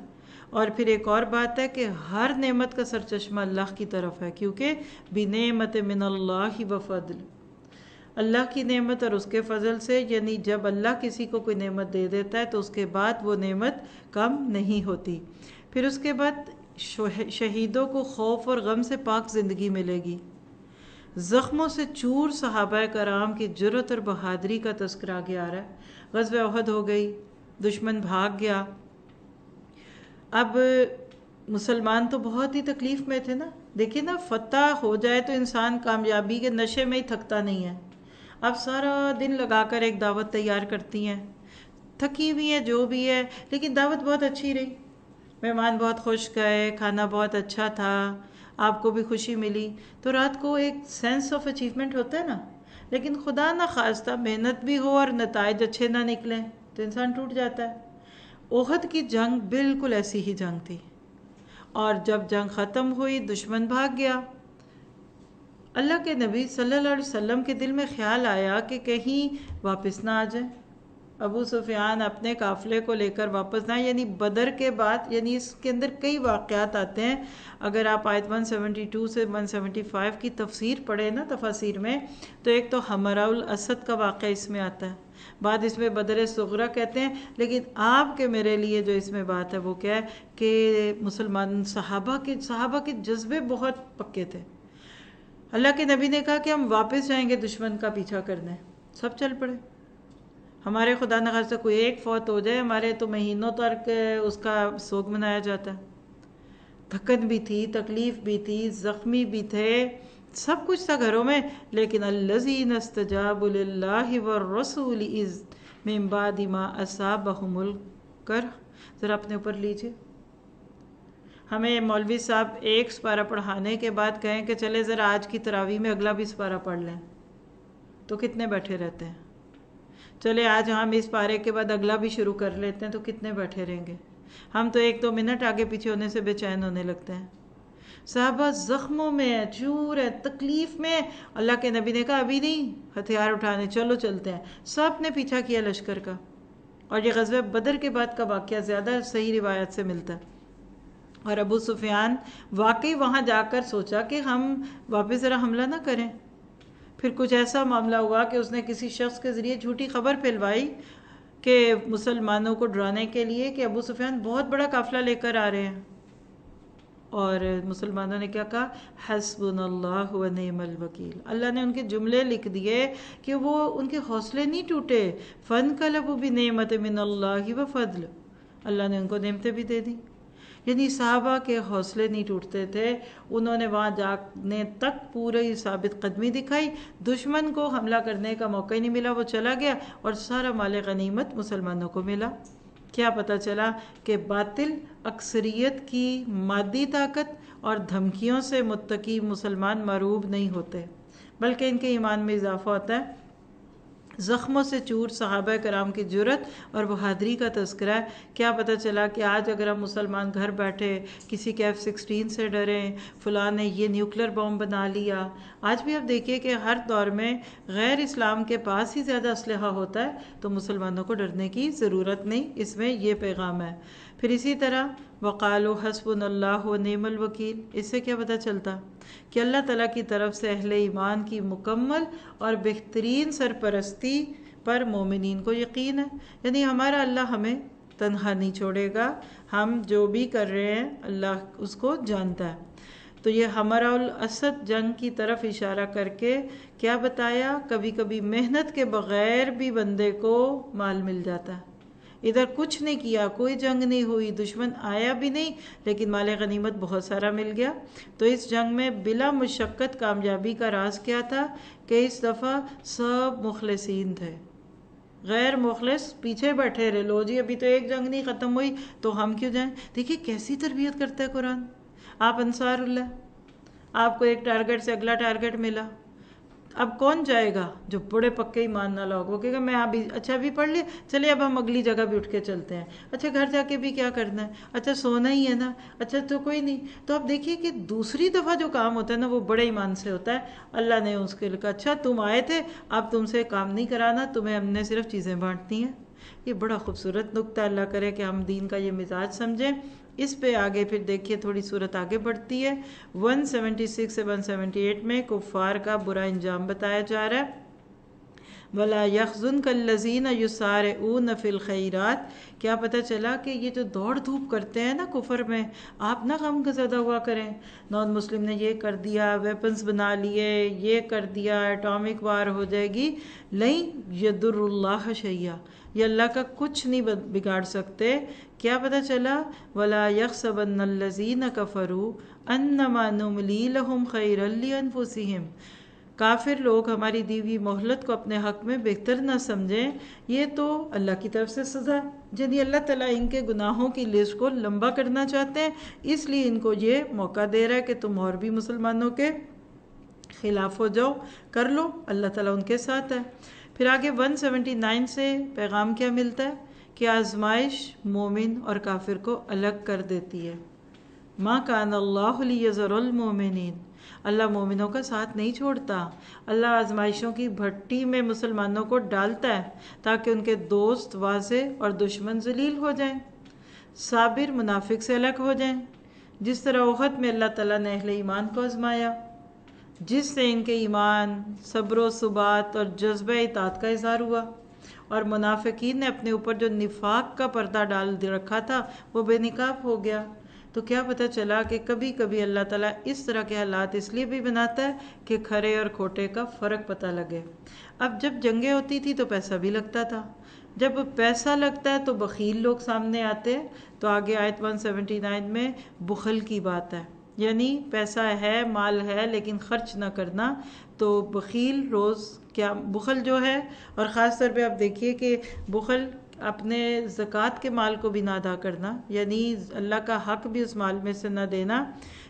اور پھر ایک اور بات ہے کہ ہر نعمت کا سرچشمہ اللہ کی طرف ہے، کیونکہ بنعمت من اللہ و فضل، اللہ کی نعمت اور اس کے فضل سے، یعنی جب اللہ کسی کو کوئی نعمت دے دیتا ہے تو اس کے بعد وہ نعمت کم نہیں ہوتی۔ پھر اس کے بعد شہیدوں کو خوف اور غم سے پاک زندگی ملے گی۔ زخموں سے چور صحابہ کرام کی جرأت اور بہادری کا تذکرہ آگے آ رہا ہے۔ غزوہ احد ہو گئی، دشمن بھاگ گیا، اب مسلمان تو بہت ہی تکلیف میں تھے نا، دیکھیں نا، فتح ہو جائے تو انسان کامیابی کے نشے میں ہی تھکتا نہیں ہے۔ اب سارا دن لگا کر ایک دعوت تیار کرتی ہیں، تھکی ہوئی ہیں جو بھی ہے، لیکن دعوت بہت اچھی رہی، مہمان بہت خوش گئے، کھانا بہت اچھا تھا، آپ کو بھی خوشی ملی، تو رات کو ایک سینس آف اچیومنٹ ہوتا ہے نا۔ لیکن خدا نہ خواستہ محنت بھی ہو اور نتائج اچھے نہ نکلیں تو انسان ٹوٹ جاتا ہے۔ احد کی جنگ بالکل ایسی ہی جنگ تھی، اور جب جنگ ختم ہوئی دشمن بھاگ گیا۔ اللہ کے نبی صلی اللہ علیہ وسلم کے دل میں خیال آیا کہ کہیں واپس نہ آ جائیں، ابو سفیان اپنے قافلے کو لے کر واپس نہ آئے، یعنی بدر کے بعد، یعنی اس کے اندر کئی واقعات آتے ہیں۔ اگر آپ آیت 172 سے 175 کی تفسیر پڑھیں نا تفاسیر میں، تو ایک تو حمراء الاسد کا واقعہ اس میں آتا ہے، بعد اس میں بدر صغریٰ کہتے ہیں، لیکن آپ کے میرے لیے جو اس میں بات ہے وہ کیا ہے کہ مسلمان صحابہ کے جذبے بہت پکے تھے۔ اللہ کے نبی نے کہا کہ ہم واپس جائیں گے دشمن کا پیچھا کرنے، سب چل پڑے۔ ہمارے خدا نخواستہ کوئی ایک فوت ہو جائے، ہمارے تو مہینوں تک اس کا سوگ منایا جاتا ہے۔ تھکن بھی تھی، تکلیف بھی تھی، زخمی بھی تھے، سب کچھ تھا گھروں میں، لیکن الذین استجابوا للہ والرسول اذ من بعد ما اصابہم الکرح، ذرا اپنے اوپر لیجئے۔ ہمیں مولوی صاحب ایک سپارہ پڑھانے کے بعد کہیں کہ چلے ذرا آج کی تراویح میں اگلا بھی سپارہ پڑھ لیں، تو کتنے بیٹھے رہتے ہیں؟ چلے آج ہم اس پارے کے بعد اگلا بھی شروع کر لیتے ہیں، تو کتنے بیٹھے رہیں گے؟ ہم تو ایک دو منٹ آگے پیچھے ہونے سے بے چین ہونے لگتے ہیں۔ صحابہ زخموں میں ہے، چور ہے، تکلیف میں، اللہ کے نبی نے کہا ابھی نہیں، ہتھیار اٹھانے چلو چلتے ہیں، سب نے پیچھا کیا لشکر کا۔ اور یہ غزوہ بدر کے بعد کا واقعہ زیادہ صحیح روایت سے ملتا ہے۔ اور ابو سفیان واقعی وہاں جا کر سوچا کہ ہم واپس ذرا حملہ نہ کریں۔ پھر کچھ ایسا معاملہ ہوا کہ اس نے کسی شخص کے ذریعے جھوٹی خبر پھیلوائی کہ مسلمانوں کو ڈرانے کے لیے کہ ابو سفیان بہت بڑا قافلہ لے کر آ رہے ہیں، اور مسلمانوں نے کیا کہا؟ حسبنا اللہ و نعم الوکیل۔ اللہ نے ان کے جملے لکھ دیے کہ وہ ان کے حوصلے نہیں ٹوٹے، فانقلبوا بنعمت من اللہ و فضل، اللہ نے ان کو نعمتیں بھی دے دی۔ یعنی صحابہ کے حوصلے نہیں ٹوٹتے تھے، انہوں نے وہاں جانے تک پوری ثابت قدمی دکھائی، دشمن کو حملہ کرنے کا موقع ہی نہیں ملا، وہ چلا گیا اور سارا مال غنیمت مسلمانوں کو ملا۔ کیا پتہ چلا کہ باطل اکثریت کی مادی طاقت اور دھمکیوں سے متقی مسلمان مرعوب نہیں ہوتے، بلکہ ان کے ایمان میں اضافہ ہوتا ہے۔ زخموں سے چور صحابہ کرام کی جرأت اور بہادری کا تذکرہ ہے۔ کیا پتہ چلا کہ آج اگر ہم مسلمان گھر بیٹھے کسی کے F-16 سے ڈریں، فلاں نے یہ نیوکلر بم بنا لیا، آج بھی آپ دیکھیے کہ ہر دور میں غیر اسلام کے پاس ہی زیادہ اسلحہ ہوتا ہے، تو مسلمانوں کو ڈرنے کی ضرورت نہیں، اس میں یہ پیغام ہے۔ پھر اسی طرح وقالوا حسبنا اللہ و نعم الوکیل، اس سے کیا پتہ چلتا کہ اللہ تعالیٰ کی طرف سے اہل ایمان کی مکمل اور بہترین سرپرستی پر مومنین کو یقین ہے، یعنی ہمارا اللہ ہمیں تنہا نہیں چھوڑے گا، ہم جو بھی کر رہے ہیں اللہ اس کو جانتا ہے۔ تو یہ حمراء الاسد جنگ کی طرف اشارہ کر کے کیا بتایا؟ کبھی کبھی محنت کے بغیر بھی بندے کو مال مل جاتا ہے۔ ادھر کچھ نہیں کیا، کوئی جنگ نہیں ہوئی، دشمن آیا بھی نہیں، لیکن مال غنیمت بہت سارا مل گیا۔ تو اس جنگ میں بلا مشقت کامیابی کا راز کیا تھا کہ اس دفعہ سب مخلصین تھے، غیر مخلص پیچھے بیٹھے رہے، لو جی ابھی تو ایک جنگ نہیں ختم ہوئی تو ہم کیوں جائیں؟ دیکھیے کیسی تربیت کرتا ہے قرآن۔ آپ انصار اللہ، آپ کو ایک ٹارگٹ سے اگلا ٹارگٹ ملا، اب کون جائے گا؟ جو بڑے پکے ایمان والا ہوگا، وہ کہے گا میں ابھی اچھا بھی پڑھ لیا، چلے اب ہم اگلی جگہ بھی اٹھ کے چلتے ہیں، اچھا گھر جا کے بھی کیا کرنا ہے، اچھا سونا ہی ہے نا، اچھا تو کوئی نہیں۔ تو اب دیکھیے کہ دوسری دفعہ جو کام ہوتا ہے نا وہ بڑے ایمان سے ہوتا ہے۔ اللہ نے اس کے لکھا اچھا تم آئے تھے، اب تم سے کام نہیں کرانا، تمہیں ہم نے صرف چیزیں بانٹنی ہیں۔ یہ بڑا خوبصورت نقطہ، اللہ کرے کہ ہم دین کا یہ مزاج سمجھیں اس پہ آگے پھر دیکھیے تھوڑی صورت آگے بڑھتی ہے. 176 سے 178 میں کفار کا برا انجام بتایا جا رہا ہے. وَلَا يَحْزُنْكَ الَّذِينَ يُسَارِعُونَ فِي الْخَيْرَاتِ. کیا پتہ چلا کہ یہ جو دوڑ دھوپ کرتے ہیں نا کفر میں، آپ نہ غم زدہ ہوا کریں. نان مسلم نے یہ کر دیا، ویپنز بنا لیے، یہ کر دیا، ایٹامک وار ہو جائے گی. لَن يَضُرُّ اللَّهَ شَيْئًا. یہ اللہ کا کچھ نہیں بگاڑ سکتے. کیا پتہ چلا؟ وَلَا يَحْسَبَنَّ الَّذِينَ كَفَرُوا أَنَّمَا نُمْلِي لَهُمْ خَيْرًا لِأَنفُسِهِمْ. کافر لوگ ہماری دی ہوئی مہلت کو اپنے حق میں بہتر نہ سمجھیں، یہ تو اللہ کی طرف سے سزا ہے. یعنی اللہ تعالیٰ ان کے گناہوں کی لسٹ کو لمبا کرنا چاہتے ہیں، اس لیے ان کو یہ موقع دے رہا ہے کہ تم اور بھی مسلمانوں کے خلاف ہو جاؤ، کر لو، اللہ تعالیٰ ان کے ساتھ ہے. پھر آگے 179 سے پیغام کیا ملتا ہے کہ آزمائش مومن اور کافر کو الگ کر دیتی ہے. ما کان اللہ لیذر المؤمنین. اللہ مومنوں کا ساتھ نہیں چھوڑتا. اللہ آزمائشوں کی بھٹی میں مسلمانوں کو ڈالتا ہے تاکہ ان کے دوست واضح اور دشمن ذلیل ہو جائیں، صابر منافق سے الگ ہو جائیں. جس طرح احد میں اللہ تعالیٰ نے اہل ایمان کو آزمایا، جس سے ان کے ایمان، صبر و ثبات اور جذبہ اطاعت کا اظہار ہوا، اور منافقین نے اپنے اوپر جو نفاق کا پردہ ڈال رکھا تھا وہ بے نقاب ہو گیا. تو کیا پتہ چلا کہ کبھی کبھی اللہ تعالیٰ اس طرح کے حالات اس لیے بھی بناتا ہے کہ کھرے اور کھوٹے کا فرق پتہ لگے. اب جب جنگیں ہوتی تھی تو پیسہ بھی لگتا تھا. جب پیسہ لگتا ہے تو بخیل لوگ سامنے آتے ہیں. تو آگے آیت 179 میں بخل کی بات ہے، یعنی پیسہ ہے، مال ہے، لیکن خرچ نہ کرنا. تو بخیل روز کیا بخل جو ہے، اور خاص طور پہ آپ دیکھیے کہ بخل اپنے زکوٰۃ کے مال کو بھی نہ ادا کرنا، یعنی اللہ کا حق بھی اس مال میں سے نہ دینا.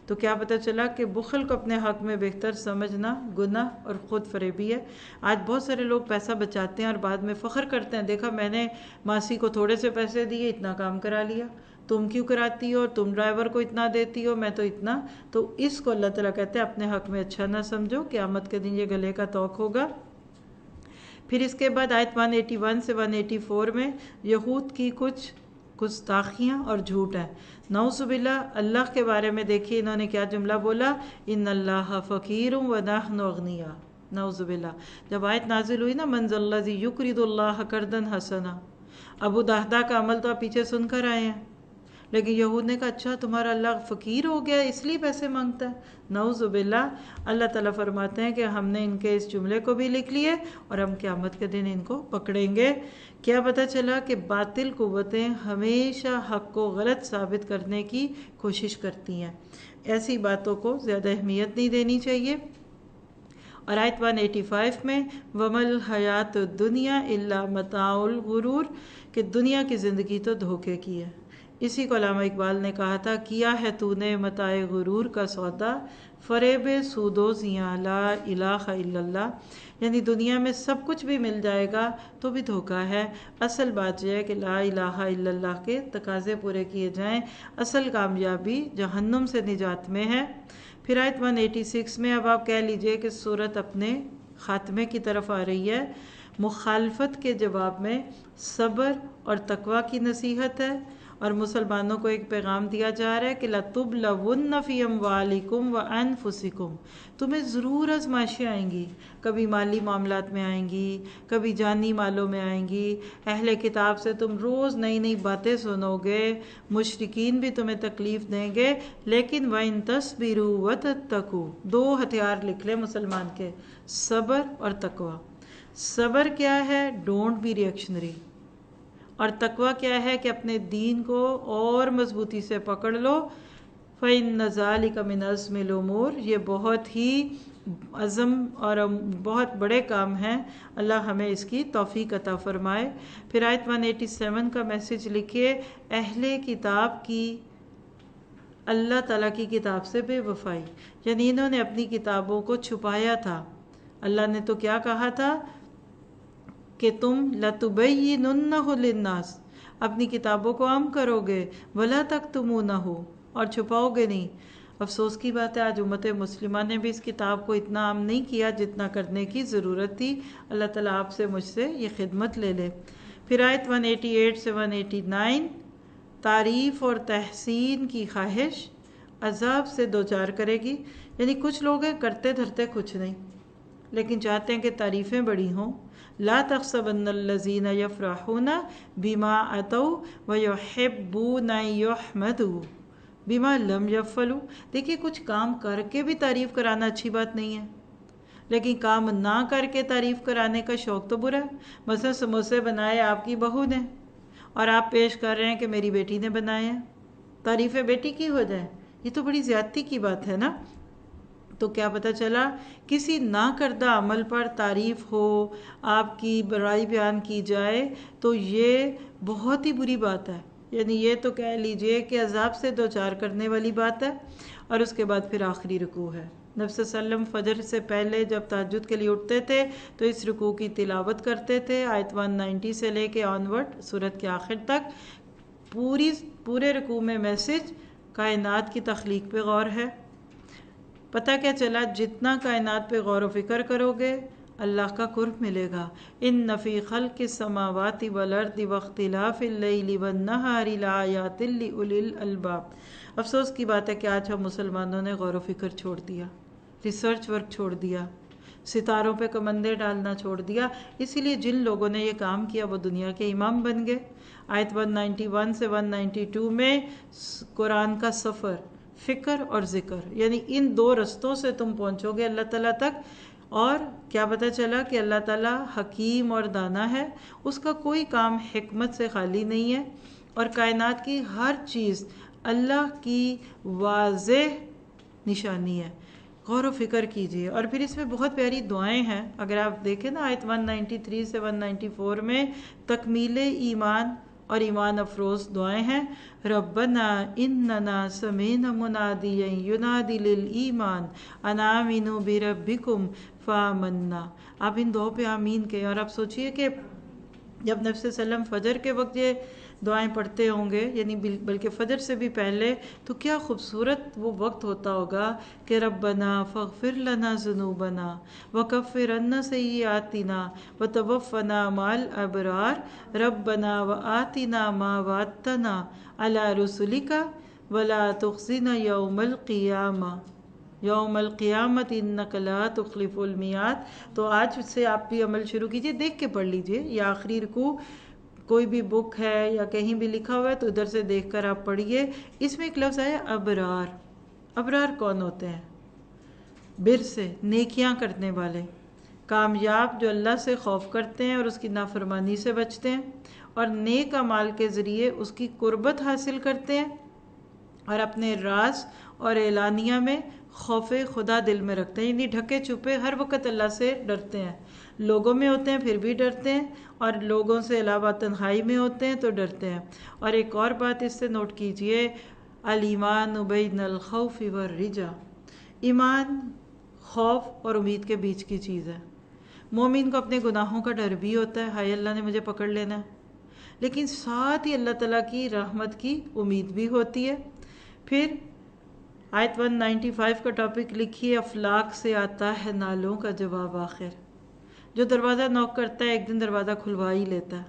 تو کیا پتہ چلا کہ بخل کو اپنے حق میں بہتر سمجھنا گناہ اور خود فریبی ہے. آج بہت سارے لوگ پیسہ بچاتے ہیں اور بعد میں فخر کرتے ہیں، دیکھا میں نے ماسی کو تھوڑے سے پیسے دیے، اتنا کام کرا لیا، تم کیوں کراتی ہو، اور تم ڈرائیور کو اتنا دیتی ہو، میں تو اتنا. تو اس کو اللہ تعالیٰ کہتے ہیں اپنے حق میں اچھا نہ سمجھو، قیامت کے دن یہ گلے کا توق ہوگا. پھر اس کے بعد آیت 181 سے 184 میں یہود کی کچھ گستاخیاں اور جھوٹ ہیں. نعوذ باللہ. اللہ کے بارے میں دیکھیے انہوں نے کیا جملہ بولا، ان اللہ فقیر ونحن اغنیاء. نعوذ باللہ. جب آیت نازل ہوئی نا من ذا الذی یقرض اللہ قرضا حسنا، ابو دہدہ کا عمل تو آپ پیچھے سن کر آئے ہیں، لیکن یہود نے کہا اچھا تمہارا اللہ فقیر ہو گیا اس لیے پیسے مانگتا ہے. نعوذ باللہ. اللہ تعالیٰ فرماتے ہیں کہ ہم نے ان کے اس جملے کو بھی لکھ لیے اور ہم قیامت کے دن ان کو پکڑیں گے. کیا پتہ چلا کہ باطل قوتیں ہمیشہ حق کو غلط ثابت کرنے کی کوشش کرتی ہیں. ایسی باتوں کو زیادہ اہمیت نہیں دینی چاہیے. اور آیت 185 میں وَمَا الْحَيَاةُ الدُّنْيَا إِلَّا مَتَاعُ الْغُرُورِ، کہ دنیا کی زندگی تو دھوکے کی ہے. اسی کو علامہ اقبال نے کہا تھا کیا ہے تو نے متاع غرور کا سودا، فریب سود و زیاں لا الہ الا اللہ. یعنی دنیا میں سب کچھ بھی مل جائے گا تو بھی دھوکہ ہے. اصل بات یہ ہے کہ لا الہ الا اللہ کے تقاضے پورے کیے جائیں. اصل کامیابی جہنم سے نجات میں ہے. پھر آیت 186 میں اب آپ کہہ لیجئے کہ سورت اپنے خاتمے کی طرف آ رہی ہے. مخالفت کے جواب میں صبر اور تقوی کی نصیحت ہے، اور مسلمانوں کو ایک پیغام دیا جا رہا ہے کہ لَتُبْلَوُنَّ فِي أَمْوَالِكُمْ وَأَنفُسِكُمْ. تمہیں ضرور آزمائشیں آئیں گی، کبھی مالی معاملات میں آئیں گی، کبھی جانی مالوں میں آئیں گی. اہل کتاب سے تم روز نئی نئی باتیں سنو گے، مشرکین بھی تمہیں تکلیف دیں گے، لیکن وَإِن تَصْبِرُوا وَتَتَّقُوا. 2 ہتھیار لکھ لے مسلمان کے، صبر اور تقوی. صبر کیا ہے؟ Don't be reactionary. اور تقوی کیا ہے کہ اپنے دین کو اور مضبوطی سے پکڑ لو. فَإِنَّ ذَلِكَ مِنْ عَزْمِ الْأُمُورِ. یہ بہت ہی عزم اور بہت بڑے کام ہیں. اللہ ہمیں اس کی توفیق عطا فرمائے. پھر آیت 187 کا میسج لکھیے اہل کتاب کی اللہ تعالیٰ کی کتاب سے بے وفائی، یعنی انہوں نے اپنی کتابوں کو چھپایا تھا. اللہ نے تو کیا کہا تھا کہ تم لَتُبَيِّنُنَّهُ لِلنَّاسِ، اپنی کتابوں کو عام کرو گے، وَلَا تَكْتُمُونَهُ، اور چھپاؤ گے نہیں. افسوس کی بات ہے آج امت مسلمہ نے بھی اس کتاب کو اتنا عام نہیں کیا جتنا کرنے کی ضرورت تھی. اللہ تعالیٰ آپ سے مجھ سے یہ خدمت لے لے. پھر آیت 188 سے 189 تعریف اور تحسین کی خواہش عذاب سے دوچار کرے گی. یعنی کچھ لوگ ہیں کرتے دھرتے کچھ نہیں لیکن چاہتے ہیں کہ تعریفیں بڑی ہوں. لا تحسبن الذین یفرحون بما اتوا ویحبون ان یحمدوا بما لم یفعلوا. دیکھیے کچھ کام کر کے بھی تعریف کرانا اچھی بات نہیں ہے لیکن کام نہ کر کے تعریف کرانے کا شوق تو برا ہے. مثلا سموسے بنائے آپ کی بہو نے اور آپ پیش کر رہے ہیں کہ میری بیٹی نے بنائے ہیں. تعریفیں بیٹی کی ہو جائیں یہ تو بڑی زیادتی کی بات ہے نا. تو کیا پتہ چلا کسی نہ کردہ عمل پر تعریف ہو آپ کی برائی بیان کی جائے تو یہ بہت ہی بری بات ہے. یعنی یہ تو کہہ لیجئے کہ عذاب سے دوچار کرنے والی بات ہے. اور اس کے بعد پھر آخری رکوع ہے. نبی صلی اللہ علیہ وسلم فجر سے پہلے جب تہجد کے لیے اٹھتے تھے تو اس رکوع کی تلاوت کرتے تھے. آیت 190 سے لے کے آنورڈ سورت کے آخر تک پورے رکوع میں میسج کائنات کی تخلیق پہ غور ہے. پتہ کیا چلا جتنا کائنات پہ غور و فکر کرو گے اللہ کا قرب ملے گا. ان فی خلق السماوات والارض واختلاف اللیل والنہار لآیات لأولی الالباب. افسوس کی بات ہے کہ آج ہم مسلمانوں نے غور و فکر چھوڑ دیا, ریسرچ ورک چھوڑ دیا, ستاروں پہ کمندے ڈالنا چھوڑ دیا. اسی لیے جن لوگوں نے یہ کام کیا وہ دنیا کے امام بن گئے. آیت 191 سے 192 میں قرآن کا سفر, فکر اور ذکر, یعنی ان دو رستوں سے تم پہنچو گے اللہ تعالیٰ تک. اور کیا پتہ چلا کہ اللہ تعالیٰ حکیم اور دانا ہے, اس کا کوئی کام حکمت سے خالی نہیں ہے. اور کائنات کی ہر چیز اللہ کی واضح نشانی ہے. غور و فکر کیجئے. اور پھر اس میں بہت پیاری دعائیں ہیں. اگر آپ دیکھیں نا آیت 193 سے 194 میں تکمیل ایمان اور ایمان افروز دعائیں ہیں. ربنا اننا سمعنا منادیا ینادی للایمان ان آمنوا بربکم فآمنا. آپ ان دعاؤں پہ آمین کہیں. اور آپ سوچئے کہ جب نبی صلی اللہ علیہ وسلم فجر کے وقت یہ دعائیں پڑھتے ہوں گے, یعنی بلکہ فجر سے بھی پہلے, تو کیا خوبصورت وہ وقت ہوتا ہوگا کہ ربنا فاغفر لنا ذنوبنا وکفر عنا سیئاتنا وتوفنا مع الابرار ربنا وآتنا ما وعدتنا علی رسلک ولا تخزنا یوم القیامہ یوم القیامت انک لا تخلف المیعاد. تو آج سے آپ بھی عمل شروع کیجئے, دیکھ کے پڑھ لیجئے. یہ آخری رکوع کوئی بھی بک ہے یا کہیں بھی لکھا ہوا ہے تو ادھر سے دیکھ کر آپ پڑھیے. اس میں ایک لفظ آیا ابرار. ابرار کون ہوتے ہیں؟ بر سے نیکیاں کرنے والے, کامیاب جو اللہ سے خوف کرتے ہیں اور اس کی نافرمانی سے بچتے ہیں اور نیک اعمال کے ذریعے اس کی قربت حاصل کرتے ہیں اور اپنے راز اور اعلانیہ میں خوف خدا دل میں رکھتے ہیں. یعنی ڈھکے چھپے ہر وقت اللہ سے ڈرتے ہیں. لوگوں میں ہوتے ہیں پھر بھی ڈرتے ہیں اور لوگوں سے علاوہ تنہائی میں ہوتے ہیں تو ڈرتے ہیں. اور ایک اور بات اس سے نوٹ کیجئے, الایمان بین الخوف والرجا. ایمان خوف اور امید کے بیچ کی چیز ہے. مومن کو اپنے گناہوں کا ڈر بھی ہوتا ہے, ہائے اللہ نے مجھے پکڑ لینا ہے, لیکن ساتھ ہی اللہ تعالیٰ کی رحمت کی امید بھی ہوتی ہے. پھر آیت 195 کا ٹاپک لکھیے, افلاک سے آتا ہے نالوں کا جواب آخر. جو دروازہ نوک کرتا ہے ایک دن دروازہ کھلوا ہی لیتا ہے.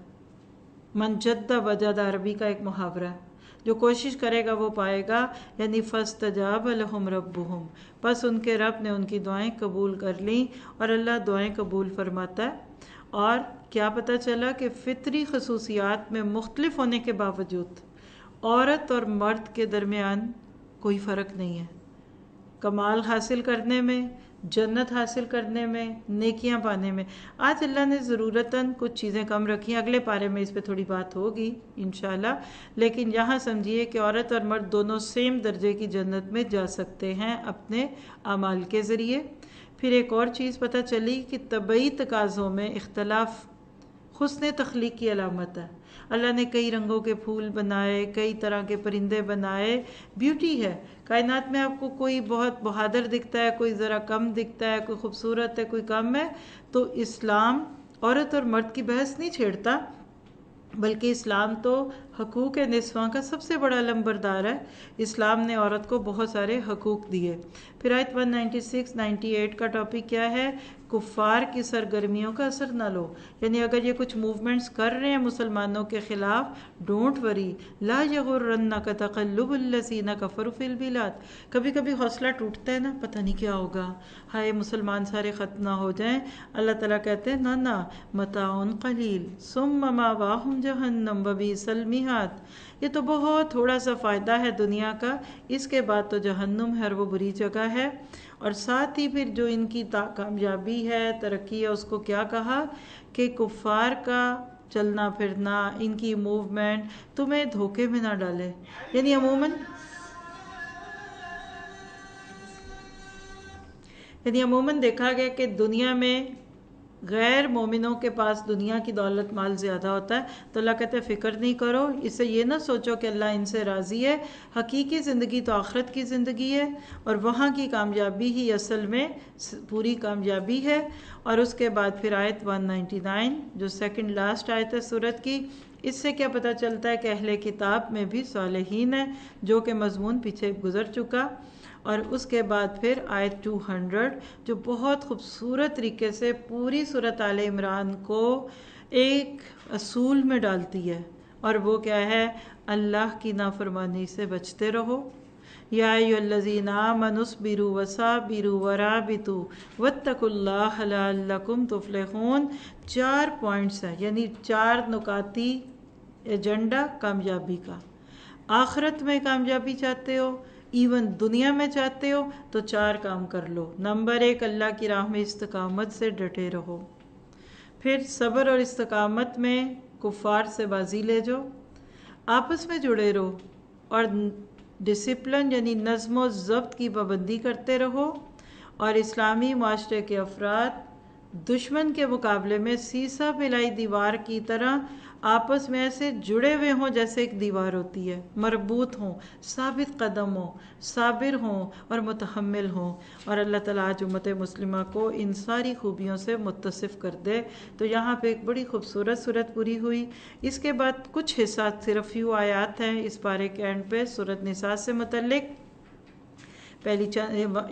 من جد وجد عربی کا ایک محاورہ ہے, جو کوشش کرے گا وہ پائے گا. یعنی فاستجاب لہم ربہم, بس ان کے رب نے ان کی دعائیں قبول کر لیں اور اللہ دعائیں قبول فرماتا ہے. اور کیا پتہ چلا کہ فطری خصوصیات میں مختلف ہونے کے باوجود عورت اور مرد کے درمیان کوئی فرق نہیں ہے. کمال حاصل کرنے میں, جنت حاصل کرنے میں, نیکیاں پانے میں. آج اللہ نے ضرورتاً کچھ چیزیں کم رکھی ہیں, اگلے پارے میں اس پہ تھوڑی بات ہوگی انشاءاللہ. لیکن یہاں سمجھیے کہ عورت اور مرد دونوں سیم درجے کی جنت میں جا سکتے ہیں اپنے اعمال کے ذریعے. پھر ایک اور چیز پتہ چلی کہ طبعی تقاضوں میں اختلاف حسن تخلیق کی علامت ہے. اللہ نے کئی رنگوں کے پھول بنائے, کئی طرح کے پرندے بنائے, بیوٹی ہے. کائنات میں آپ کو کوئی بہت بہادر دکھتا ہے, کوئی ذرا کم دکھتا ہے, کوئی خوبصورت ہے, کوئی کم ہے. تو اسلام عورت اور مرد کی بحث نہیں چھیڑتا, بلکہ اسلام تو حقوق نسواں کا سب سے بڑا علمبردار ہے. اسلام نے عورت کو بہت سارے حقوق دیے. پھر آیت 196-98 کا ٹاپک کیا ہے؟ کفار کی سرگرمیوں کا اثر نہ لو. یعنی اگر یہ کچھ موومنٹس کر رہے ہیں مسلمانوں کے خلاف، ڈونٹ وری. لا یغرنک تقلب الذین کفروا فی البلاد. کبھی کبھی حوصلہ ٹوٹتا ہے نا، پتہ نہیں کیا ہوگا، ہائے مسلمان سارے ختم نہ ہو جائیں. اللہ تعالیٰ کہتے ہیں نہ متاع قلیل ثم مأواہم جہنم وبئس المہاد. یہ تو بہت تھوڑا سا فائدہ ہے دنیا کا، اس کے بعد تو جہنم ہے اور وہ بری جگہ ہے. اور ساتھ ہی پھر جو ان کی کامیابی ہے، ترقی ہے، اس کو کیا کہا کہ کفار کا چلنا پھرنا، ان کی موومنٹ تمہیں دھوکے میں نہ ڈالے. یعنی عموماً دیکھا گیا کہ دنیا میں غیر مومنوں کے پاس دنیا کی دولت مال زیادہ ہوتا ہے، تو اللہ کہتے ہیں فکر نہیں کرو، اس سے یہ نہ سوچو کہ اللہ ان سے راضی ہے. حقیقی زندگی تو آخرت کی زندگی ہے، اور وہاں کی کامیابی ہی اصل میں پوری کامیابی ہے. اور اس کے بعد پھر آیت 199 جو سیکنڈ لاسٹ آیت ہے سورت کی، اس سے کیا پتہ چلتا ہے کہ اہل کتاب میں بھی صالحین ہیں، جو کہ مضمون پیچھے گزر چکا. اور اس کے بعد پھر آیت 200 جو بہت خوبصورت طریقے سے پوری سورت آل عمران کو ایک اصول میں ڈالتی ہے، اور وہ کیا ہے؟ اللہ کی نافرمانی سے بچتے رہو. یا ایھا الذین آمنوا اصبروا وصابروا ورابطوا واتقوا اللہ لعلکم تفلحون. 4 پوائنٹس ہیں، یعنی 4 نکاتی ایجنڈا کامیابی کا. آخرت میں کامیابی چاہتے ہو، ایون دنیا میں چاہتے ہو، تو 4 کام کر لو. نمبر 1، اللہ کی راہ میں استقامت سے ڈٹے رہو. پھر صبر اور استقامت میں کفار سے بازی لے جاؤ. آپس میں جڑے رہو اور ڈسپلن یعنی نظم و ضبط کی پابندی کرتے رہو. اور اسلامی معاشرے کے افراد دشمن کے مقابلے میں سیسا پلائی دیوار کی طرح آپس میں ایسے جڑے ہوئے ہوں جیسے ایک دیوار ہوتی ہے، مربوط ہوں، ثابت قدم ہوں، صابر ہوں اور متحمل ہوں. اور اللہ تعالیٰ آج امت مسلمہ کو ان ساری خوبیوں سے متصف کر دے. تو یہاں پہ ایک بڑی خوبصورت صورت پوری ہوئی. اس کے بعد کچھ حصہ صرف فیو آیات ہیں اس پارے کے اینڈ پہ صورت نساء سے متعلق. پہلی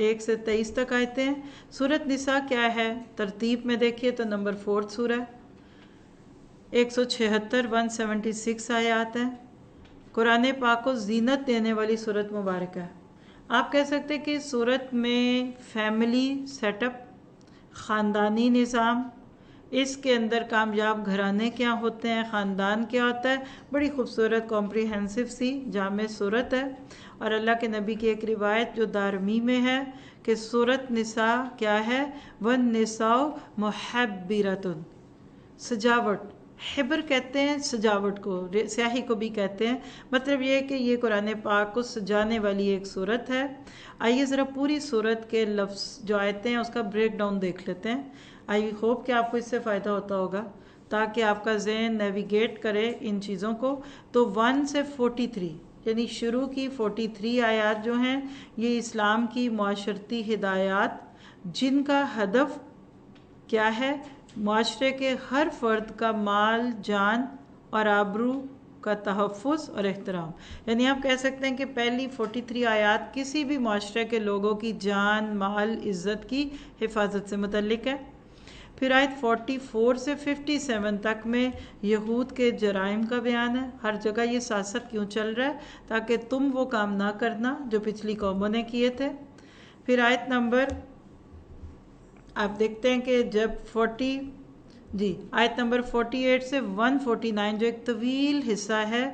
1 سے 23 تک آیتیں ہیں. صورت نساء کیا ہے؟ ترتیب میں دیکھیے تو نمبر 4 سورہ، 176 176 آیات ہیں. قرآن پاک کو زینت دینے والی صورت مبارک ہے. آپ کہہ سکتے کہ صورت میں فیملی سیٹ اپ، خاندانی نظام، اس کے اندر کامیاب گھرانے کیا ہوتے ہیں، خاندان کیا ہوتا ہے، بڑی خوبصورت کمپریہنسو سی جامع صورت ہے. اور اللہ کے نبی کی ایک روایت جو دارمی میں ہے کہ صورت نساء کیا ہے؟ وَالنِّسَاءُ مُحَبِّرَةٌ، سجاوٹ. حبر کہتے ہیں سجاوٹ کو، سیاہی کو بھی کہتے ہیں. مطلب یہ ہے کہ یہ قرآن پاک کو سجانے والی ایک صورت ہے. آئیے ذرا پوری صورت کے لفظ جو آیتیں ہیں اس کا بریک ڈاؤن دیکھ لیتے ہیں. آئی ہوپ کہ آپ کو اس سے فائدہ ہوتا ہوگا تاکہ آپ کا ذہن نیویگیٹ کرے ان چیزوں کو. تو 1 سے 43 یعنی شروع کی 43 آیات جو ہیں یہ اسلام کی معاشرتی ہدایات، جن کا ہدف کیا ہے؟ معاشرے کے ہر فرد کا مال، جان اور آبرو کا تحفظ اور احترام. یعنی آپ کہہ سکتے ہیں کہ پہلی 43 آیات کسی بھی معاشرے کے لوگوں کی جان، مال، عزت کی حفاظت سے متعلق ہے. پھر آیت 44 سے 57 تک میں یہود کے جرائم کا بیان ہے. ہر جگہ یہ سیاست کیوں چل رہا ہے؟ تاکہ تم وہ کام نہ کرنا جو پچھلی قوموں نے کیے تھے. پھر آیت نمبر آپ دیکھتے ہیں کہ جب آیت نمبر 48 سے 149 جو ایک طویل حصہ ہے،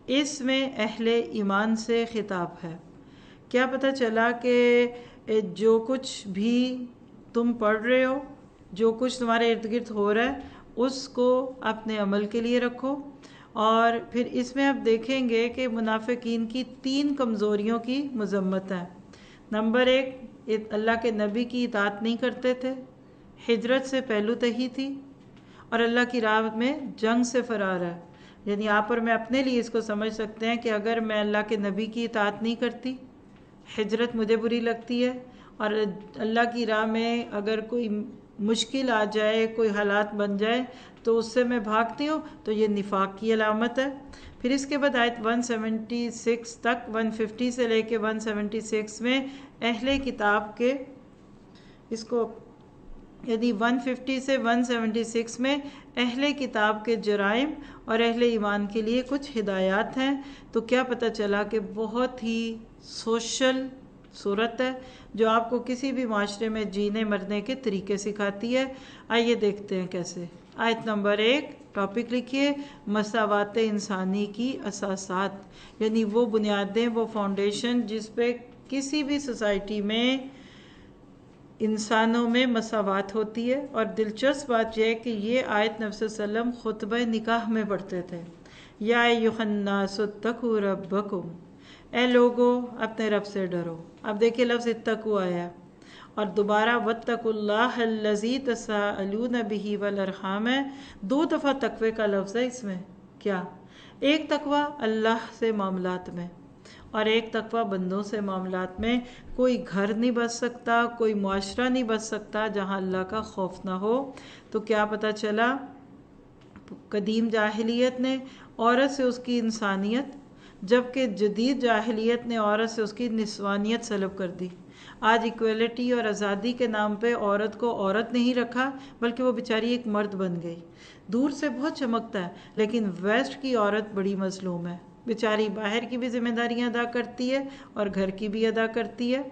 اس میں اہل ایمان سے خطاب ہے. کیا پتہ چلا کہ جو کچھ بھی تم پڑھ رہے ہو، جو کچھ تمہارے ارد گرد ہو رہا ہے، اس کو اپنے عمل کے لیے رکھو. اور پھر اس میں آپ دیکھیں گے کہ منافقین کی 3 کمزوریوں کی مذمت ہے. نمبر 1، اللہ کے نبی کی اطاعت نہیں کرتے تھے، ہجرت سے پہلو تہی تھی، اور اللہ کی راہ میں جنگ سے فرار ہے. یعنی آپ اور میں اپنے لیے اس کو سمجھ سکتے ہیں کہ اگر میں اللہ کے نبی کی اطاعت نہیں کرتی، ہجرت مجھے بری لگتی ہے، اور اللہ کی راہ میں اگر کوئی مشکل آ جائے، کوئی حالات بن جائے تو اس سے میں بھاگتی ہوں، تو یہ نفاق کی علامت ہے. پھر اس کے بعد آیت 176 تک، 150 سے لے کے 176 میں اہل کتاب کے اس کو یعنی 150 سے 176 میں اہل کتاب کے جرائم اور اہل ایمان کے لیے کچھ ہدایات ہیں. تو کیا پتہ چلا کہ بہت ہی سوشل صورت ہے جو آپ کو کسی بھی معاشرے میں جینے مرنے کے طریقے سکھاتی ہے. آئیے دیکھتے ہیں کیسے. آیت نمبر 1 ٹاپک لکھیے مساوات انسانی کی اساسات، یعنی وہ بنیادیں، وہ فاؤنڈیشن جس پہ کسی بھی سوسائٹی میں انسانوں میں مساوات ہوتی ہے. اور دلچسپ بات یہ ہے کہ یہ آیت نبی صلی اللہ علیہ وسلم خطبہ نکاح میں پڑھتے تھے. یا ایھا الناس اتقوا ربکم، اے لوگو اپنے رب سے ڈرو. اب دیکھیے لفظ اتقوا آیا اور دوبارہ واتقوا اللہ الذی تساءلون بہ والارحام ہے. 2 دفعہ تقوی کا لفظ ہے اس میں. کیا؟ ایک تقوی اللہ سے معاملات میں اور ایک تقوی بندوں سے معاملات میں. کوئی گھر نہیں بچ سکتا، کوئی معاشرہ نہیں بچ سکتا جہاں اللہ کا خوف نہ ہو. تو کیا پتہ چلا؟ قدیم جاہلیت نے عورت سے اس کی انسانیت، جبکہ جدید جاہلیت نے عورت سے اس کی نسوانیت سلب کر دی. آج ایکویلٹی اور آزادی کے نام پہ عورت کو عورت نہیں رکھا بلکہ وہ بیچاری ایک مرد بن گئی. دور سے بہت چمکتا ہے لیکن ویسٹ کی عورت بڑی مظلوم ہے. بیچاری باہر کی بھی ذمہ داریاں ادا کرتی ہے اور گھر کی بھی ادا کرتی ہے.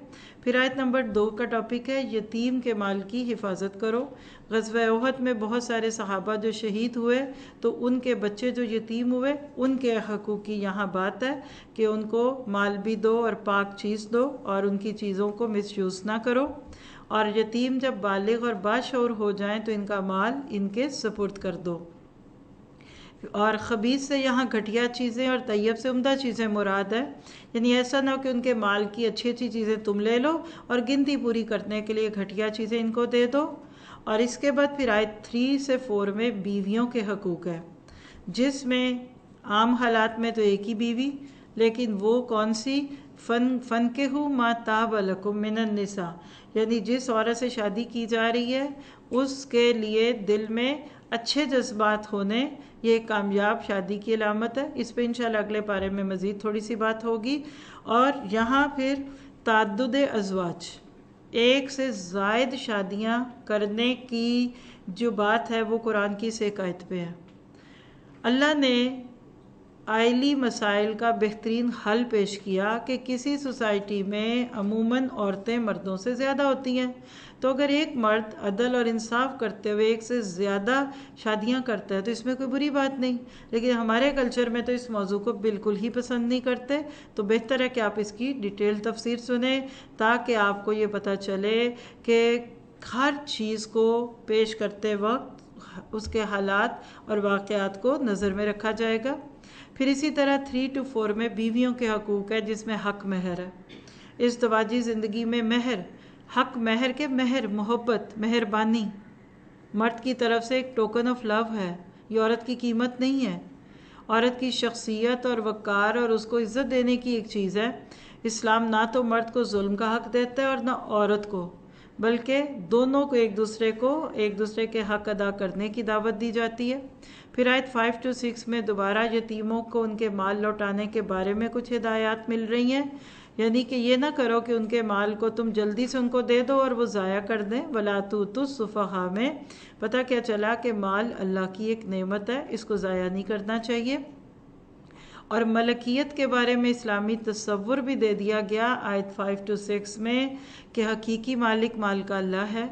پھر آیت نمبر 2 کا ٹاپک ہے یتیم کے مال کی حفاظت کرو. غزوہ احد میں بہت سارے صحابہ جو شہید ہوئے تو ان کے بچے جو یتیم ہوئے ان کے حقوق کی یہاں بات ہے کہ ان کو مال بھی دو اور پاک چیز دو اور ان کی چیزوں کو مس یوز نہ کرو. اور یتیم جب بالغ اور باشعور ہو جائیں تو ان کا مال ان کے سپرد کر دو. اور خبیث سے یہاں گھٹیا چیزیں اور طیب سے عمدہ چیزیں مراد ہے. یعنی ایسا نہ ہو کہ ان کے مال کی اچھی اچھی چیزیں تم لے لو اور گنتی پوری کرنے کے لیے گھٹیا چیزیں ان کو دے دو. اور اس کے بعد پھر آیت 3 سے 4 میں بیویوں کے حقوق ہے، جس میں عام حالات میں تو ایک ہی بیوی، لیکن وہ کون سی؟ فَانكِحُوا مَا طَابَ لَكُم مِّنَ النِّسَاءِ، یعنی جس عورت سے شادی کی جا رہی ہے اس کے لیے دل میں اچھے جذبات ہونے یہ ایک کامیاب شادی کی علامت ہے. اس پہ انشاءاللہ اگلے پارے میں مزید تھوڑی سی بات ہوگی. اور یہاں پھر تعدد ازواج، ایک سے زائد شادیاں کرنے کی جو بات ہے وہ قرآن کی اس ایک آیت پہ ہے. اللہ نے آئلی مسائل کا بہترین حل پیش کیا کہ کسی سوسائٹی میں عموماً عورتیں مردوں سے زیادہ ہوتی ہیں. تو اگر ایک مرد عدل اور انصاف کرتے ہوئے ایک سے زیادہ شادیاں کرتا ہے تو اس میں کوئی بری بات نہیں. لیکن ہمارے کلچر میں تو اس موضوع کو بالکل ہی پسند نہیں کرتے. تو بہتر ہے کہ آپ اس کی ڈیٹیل تفسیر سنیں تاکہ آپ کو یہ پتہ چلے کہ ہر چیز کو پیش کرتے وقت اس کے حالات اور واقعات کو نظر میں رکھا جائے گا. پھر اسی طرح 3 to 4 میں بیویوں کے حقوق ہے جس میں حق مہر ہے. ازدواجی زندگی میں مہر، حق مہر کے مہر محبت مہربانی مرد کی طرف سے ایک ٹوکن آف لو ہے. یہ عورت کی قیمت نہیں ہے، عورت کی شخصیت اور وقار اور اس کو عزت دینے کی ایک چیز ہے. اسلام نہ تو مرد کو ظلم کا حق دیتا ہے اور نہ عورت کو، بلکہ دونوں کو ایک دوسرے کے حق ادا کرنے کی دعوت دی جاتی ہے. پھر آیت 5 to 6 میں دوبارہ یتیموں کو ان کے مال لوٹانے کے بارے میں کچھ ہدایات مل رہی ہیں. یعنی کہ یہ نہ کرو کہ ان کے مال کو تم جلدی سے ان کو دے دو اور وہ ضائع کر دیں. وَلَا تُؤْتُوا السُّفَهَاءَ میں پتہ کیا چلا کہ مال اللہ کی ایک نعمت ہے، اس کو ضائع نہیں کرنا چاہیے. اور ملکیت کے بارے میں اسلامی تصور بھی دے دیا گیا آیت 5 to 6 میں کہ حقیقی مالک مال کا اللہ ہے.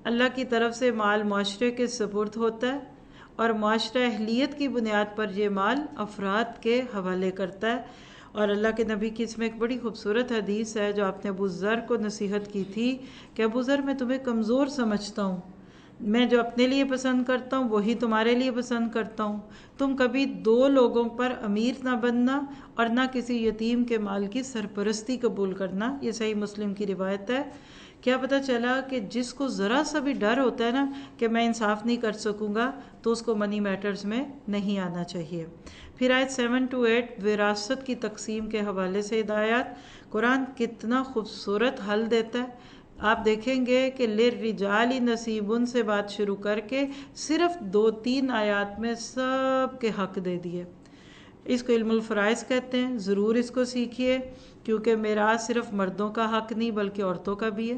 اللہ کی طرف سے مال معاشرے کے سپرد ہوتا ہے اور معاشرہ اہلیت کی بنیاد پر یہ مال افراد کے حوالے کرتا ہے. اور اللہ کے نبی کی اس میں ایک بڑی خوبصورت حدیث ہے جو آپ نے ابو ذر کو نصیحت کی تھی کہ ابو ذر میں تمہیں کمزور سمجھتا ہوں، میں جو اپنے لیے پسند کرتا ہوں وہی تمہارے لیے پسند کرتا ہوں. تم کبھی 2 لوگوں پر امیر نہ بننا اور نہ کسی یتیم کے مال کی سرپرستی قبول کرنا. یہ صحیح مسلم کی روایت ہے. کیا پتہ چلا کہ جس کو ذرا سا بھی ڈر ہوتا ہے نا کہ میں انصاف نہیں کر سکوں گا تو اس کو منی میٹرز میں نہیں آنا چاہیے. پھر آیت 7 to 8 وراثت کی تقسیم کے حوالے سے ہدایات. قرآن کتنا خوبصورت حل دیتا ہے. آپ دیکھیں گے کہ لِلرِّجَالِ نَصِیبٌ سے بات شروع کر کے صرف 2-3 آیات میں سب کے حق دے دیے. اس کو علم الفرائض کہتے ہیں. ضرور اس کو سیکھیے کیونکہ میراث صرف مردوں کا حق نہیں بلکہ عورتوں کا بھی ہے.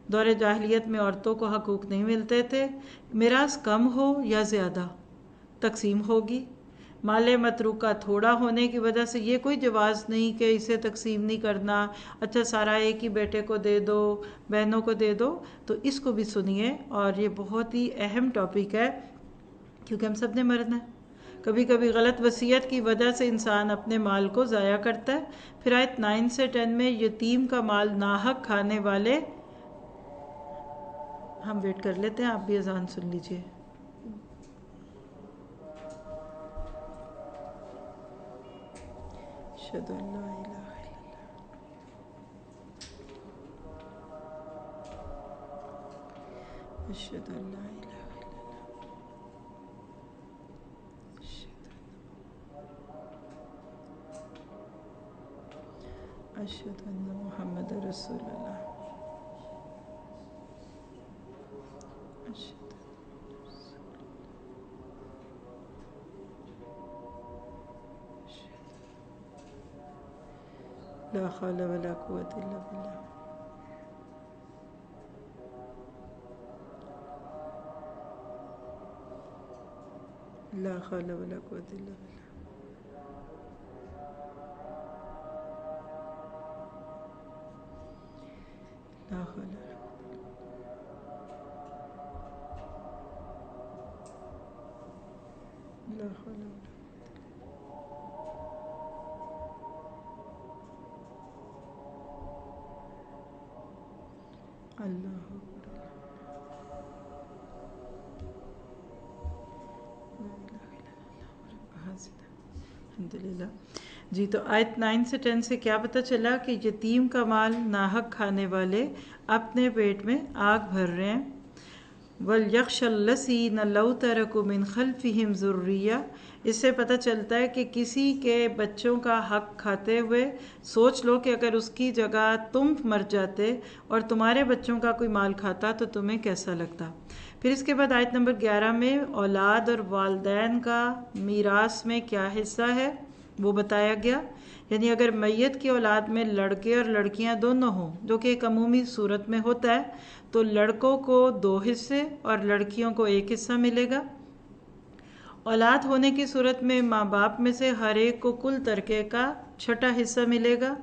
دور جاہلیت میں عورتوں کو حقوق نہیں ملتے تھے، میراث کم ہو یا زیادہ تقسیم ہوگی۔ مال متروکہ تھوڑا ہونے کی وجہ سے یہ کوئی جواز نہیں کہ اسے تقسیم نہیں کرنا، اچھا سارا ایک ہی بیٹے کو دے دو، بہنوں کو دے دو۔ تو اس کو بھی سنیے، اور یہ بہت ہی اہم ٹاپک ہے کیونکہ ہم سب نے مرنا ہے۔ کبھی کبھی غلط وصیت کی وجہ سے انسان اپنے مال کو ضائع کرتا ہے۔ پھر آیت 9 سے 10 میں یتیم کا مال ناحق کھانے والے، ہم ویٹ کر لیتے ہیں، آپ بھی اذان سن لیجئے۔ اشہد ان لا الہ الا اللہ، اشہد ان لا الہ الا اللہ، اشہد ان محمد رسول اللہ، اشہد لا حول ولا قوة الا باللہ۔ لا حول ولا قوة الا باللہ۔ لا حول ولا لا حول ولا اللہ اکبر، لا الہ الا اللہ رب حاسد۔ الحمدللہ۔ جی تو آیت 9 سے 10 سے کیا پتہ چلا کہ یتیم کا مال ناحق کھانے والے اپنے پیٹ میں آگ بھر رہے ہیں۔ وَلْيَخْشَ الَّذِينَ لَوْ تَرَكُوا مِنْ خَلْفِهِمْ ذُرِّيَّةً، اس سے پتہ چلتا ہے کہ کسی کے بچوں کا حق کھاتے ہوئے سوچ لو کہ اگر اس کی جگہ تم مر جاتے اور تمہارے بچوں کا کوئی مال کھاتا تو تمہیں کیسا لگتا۔ پھر اس کے بعد آیت نمبر 11 میں اولاد اور والدین کا میراث میں کیا حصہ ہے وہ بتایا گیا، یعنی اگر میت کی اولاد میں لڑکے اور لڑکیاں دونوں ہوں، جو کہ ایک عمومی صورت میں ہوتا ہے، تو لڑکوں کو 2 حصے اور لڑکیوں کو 1 حصہ ملے گا۔ اولاد ہونے کی صورت میں ماں باپ میں سے ہر ایک کو کل ترکے کا 6واں حصہ ملے گا،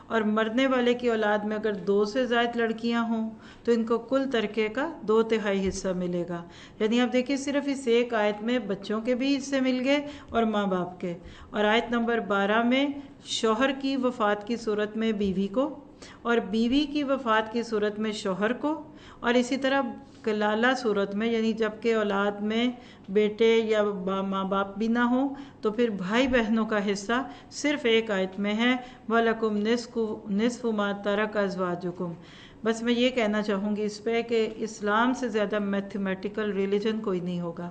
اور مرنے والے کی اولاد میں اگر 2 سے زائد لڑکیاں ہوں تو ان کو کل ترکے کا 2/3 حصہ ملے گا۔ یعنی آپ دیکھیں صرف اس ایک آیت میں بچوں کے بھی حصے مل گئے اور ماں باپ کے۔ اور آیت نمبر 12 میں شوہر کی وفات کی صورت میں بیوی کو، اور بیوی کی وفات کی صورت میں شوہر کو، اور اسی طرح کلالہ صورت میں یعنی جب کہ اولاد میں بیٹے یا ماں باپ بھی نہ ہوں تو پھر بھائی بہنوں کا حصہ صرف ایک آیت میں ہے، وَلَكُمْ نِصْفُ مَا تَرَكَ أَزْوَاجُكُمْ۔ بس میں یہ کہنا چاہوں گی اس پہ کہ اسلام سے زیادہ میتھمیٹیکل ریلیجن کوئی نہیں ہوگا۔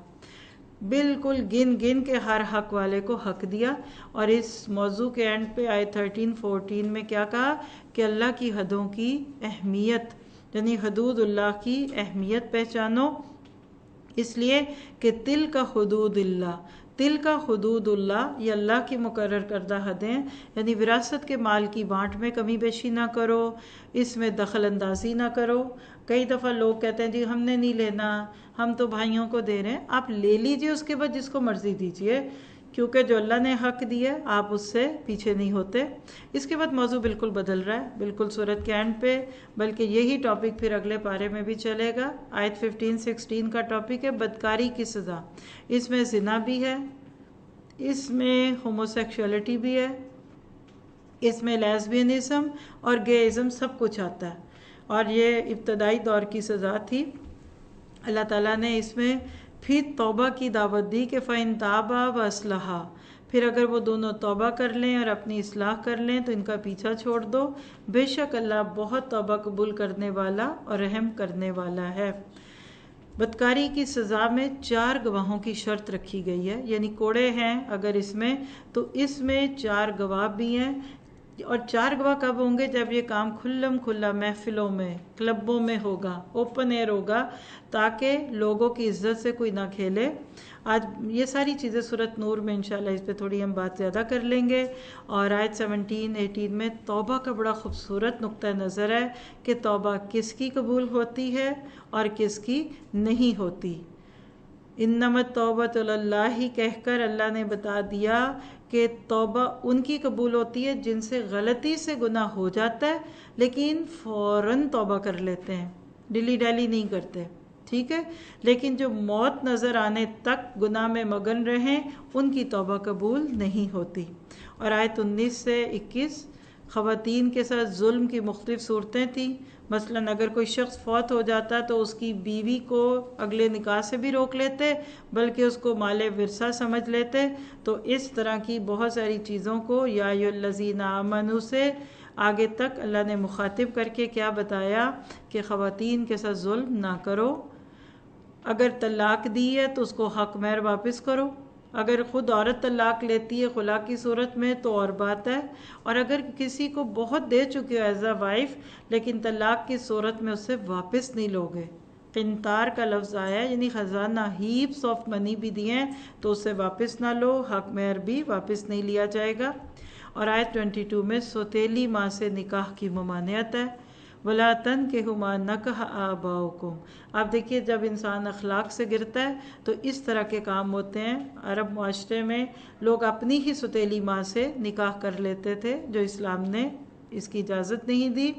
بالکل گن گن کے ہر حق والے کو حق دیا، اور اس موضوع کے اینڈ پہ آئے 13-14 میں کیا کہا کہ اللہ کی حدوں کی اہمیت، یعنی حدود اللہ کی اہمیت پہچانو، اس لیے کہ تلک حدود اللہ، تلک حدود اللہ، یہ اللہ کی مقرر کردہ حدیں، یعنی وراثت کے مال کی بانٹ میں کمی بیشی نہ کرو، اس میں دخل اندازی نہ کرو۔ کئی دفعہ لوگ کہتے ہیں جی ہم نے نہیں لینا، ہم تو بھائیوں کو دے رہے ہیں۔ آپ لے لیجئے، اس کے بعد جس کو مرضی دیجئے، کیونکہ جو اللہ نے حق دیا آپ اس سے پیچھے نہیں ہوتے۔ اس کے بعد موضوع بالکل بدل رہا ہے، بالکل سورت کے اینڈ پہ، بلکہ یہی ٹاپک پھر اگلے پارے میں بھی چلے گا۔ آیت 15-16 کا ٹاپک ہے بدکاری کی سزا۔ اس میں زنا بھی ہے، اس میں ہوموسیکشولیٹی بھی ہے، اس میں لیسبینزم اور گےازم سب کچھ آتا ہے، اور یہ ابتدائی دور کی سزا تھی۔ اللہ تعالیٰ نے اس میں پھر توبہ کی دعوت دی کہ فَإِن تَابَا وَأَصْلَحَا، پھر اگر وہ دونوں توبہ کر لیں اور اپنی اصلاح کر لیں تو ان کا پیچھا چھوڑ دو، بے شک اللہ بہت توبہ قبول کرنے والا اور رحم کرنے والا ہے۔ بدکاری کی سزا میں 4 گواہوں کی شرط رکھی گئی ہے، یعنی کوڑے ہیں اگر اس میں تو اس میں 4 گواہ بھی ہیں، اور 4 گواہ کب ہوں گے؟ جب یہ کام کھلم کھلا محفلوں میں، کلبوں میں ہوگا، اوپن ایئر ہوگا، تاکہ لوگوں کی عزت سے کوئی نہ کھیلے۔ آج یہ ساری چیزیں سورۃ نور میں انشاءاللہ اس پہ تھوڑی ہم بات زیادہ کر لیں گے۔ اور آیت 17-18 میں توبہ کا بڑا خوبصورت نقطہ نظر ہے کہ توبہ کس کی قبول ہوتی ہے اور کس کی نہیں ہوتی۔ انما التوبۃ الی اللہ کہہ کر اللہ نے بتا دیا کہ توبہ ان کی قبول ہوتی ہے جن سے غلطی سے گناہ ہو جاتا ہے لیکن فوراً توبہ کر لیتے ہیں، ڈیلی ڈیلی نہیں کرتے، ٹھیک ہے۔ لیکن جو موت نظر آنے تک گناہ میں مگن رہیں ان کی توبہ قبول نہیں ہوتی۔ اور آیت 19 سے 21 خواتین کے ساتھ ظلم کی مختلف صورتیں تھیں۔ مثلاً اگر کوئی شخص فوت ہو جاتا تو اس کی بیوی کو اگلے نکاح سے بھی روک لیتے، بلکہ اس کو مال ورثہ سمجھ لیتے۔ تو اس طرح کی بہت ساری چیزوں کو یا ایھا الذین آمنوا سے آگے تک اللہ نے مخاطب کر کے کیا بتایا کہ خواتین کے ساتھ ظلم نہ کرو۔ اگر طلاق دی ہے تو اس کو حق مہر واپس کرو۔ اگر خود عورت طلاق لیتی ہے خلا کی صورت میں تو اور بات ہے، اور اگر کسی کو بہت دے چکے ہو ایز اے وائف لیکن طلاق کی صورت میں اسے واپس نہیں لوگے، قنطار کا لفظ آیا ہے یعنی خزانہ ہیپس آف منی بھی دیے ہیں تو اسے واپس نہ لو، حق مہر بھی واپس نہیں لیا جائے گا۔ اور آیت 22 میں سوتیلی ماں سے نکاح کی ممانعت ہے۔ وَلَا تَنْكِحُوا مَا نَكَحَ آبَاؤُكُمْ۔ آپ دیکھیے جب انسان اخلاق سے گرتا ہے تو اس طرح کے کام ہوتے ہیں۔ عرب معاشرے میں لوگ اپنی ہی سوتیلی ماں سے نکاح کر لیتے تھے جو اسلام نے اس کی اجازت نہیں دی۔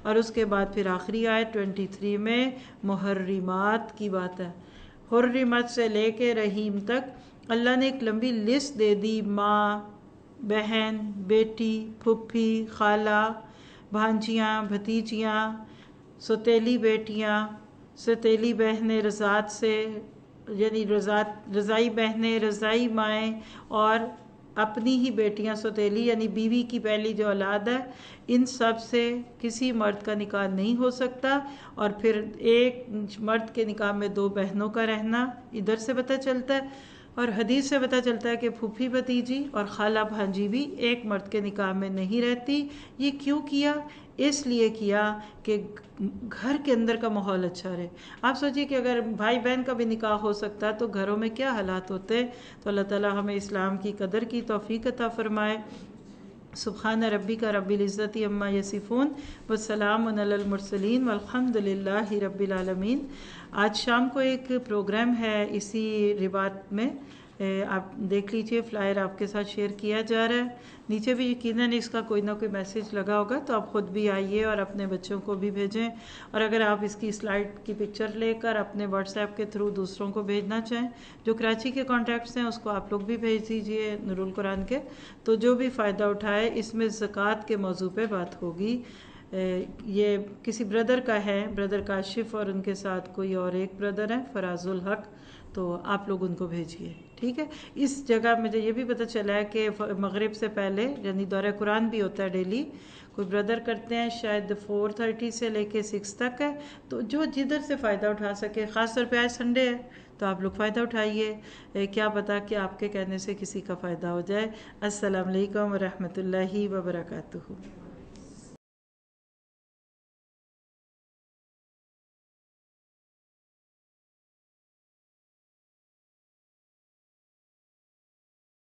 اور اس کے بعد پھر آخری آیت 23 میں محرمات کی بات ہے۔ حرمت سے لے کے رحیم تک اللہ نے ایک لمبی لسٹ دے دی، ماں، بہن، بیٹی، پھپھی، خالہ، بھانجیاں، بھتیجیاں، سوتیلی بیٹیاں، سوتیلی بہنیں رضاعت سے یعنی رضائی بہنیں، رضائی مائیں، اور اپنی ہی بیٹیاں سوتیلی یعنی بیوی کی پہلی جو اولاد ہے، ان سب سے کسی مرد کا نکاح نہیں ہو سکتا۔ اور پھر ایک مرد کے نکاح میں 2 بہنوں کا رہنا ادھر سے پتہ چلتا ہے، اور حدیث سے پتہ چلتا ہے کہ پھوپھی بھتیجی اور خالہ بھانجی بھی ایک مرد کے نکاح میں نہیں رہتی۔ یہ کیوں کیا؟ اس لیے کیا کہ گھر کے اندر کا ماحول اچھا رہے۔ آپ سوچئے کہ اگر بھائی بہن کا بھی نکاح ہو سکتا تو گھروں میں کیا حالات ہوتے۔ تو اللہ تعالی ہمیں اسلام کی قدر کی توفیق عطا فرمائے۔ سبحان ربک رب العزت عما یصفون والسلام علی المرسلین والحمد للہ رب العالمین۔ آج شام کو ایک پروگرام ہے اسی رباط میں، آپ دیکھ لیجئے، فلائر آپ کے ساتھ شیئر کیا جا رہا ہے، نیچے بھی یقیناً اس کا کوئی نہ کوئی میسیج لگا ہوگا، تو آپ خود بھی آئیے اور اپنے بچوں کو بھی بھیجیں، اور اگر آپ اس کی سلائیڈ کی پکچر لے کر اپنے واٹس ایپ کے تھرو دوسروں کو بھیجنا چاہیں، جو کراچی کے کانٹیکٹس ہیں اس کو آپ لوگ بھی بھیج دیجئے نور القرآن کے، تو جو بھی فائدہ اٹھائے۔ اس میں زکوٰۃ کے موضوع پہ بات ہوگی۔ یہ کسی بردر کا ہے، بردر کاشف، اور ان کے ساتھ کوئی اور ایک بردر ہے فراز الحق، تو آپ لوگ ان کو بھیجیے، ٹھیک ہے۔ اس جگہ مجھے یہ بھی پتہ چلا ہے کہ مغرب سے پہلے یعنی دورہ قرآن بھی ہوتا ہے ڈیلی، کوئی بردر کرتے ہیں، شاید 4:30 سے لے کے 6 تک ہے، تو جو جدھر سے فائدہ اٹھا سکے، خاص طور پہ آج سنڈے ہے تو آپ لوگ فائدہ اٹھائیے، کیا پتہ کہ آپ کے کہنے سے کسی کا فائدہ ہو جائے۔ السلام علیکم ورحمۃ اللہ وبرکاتہ۔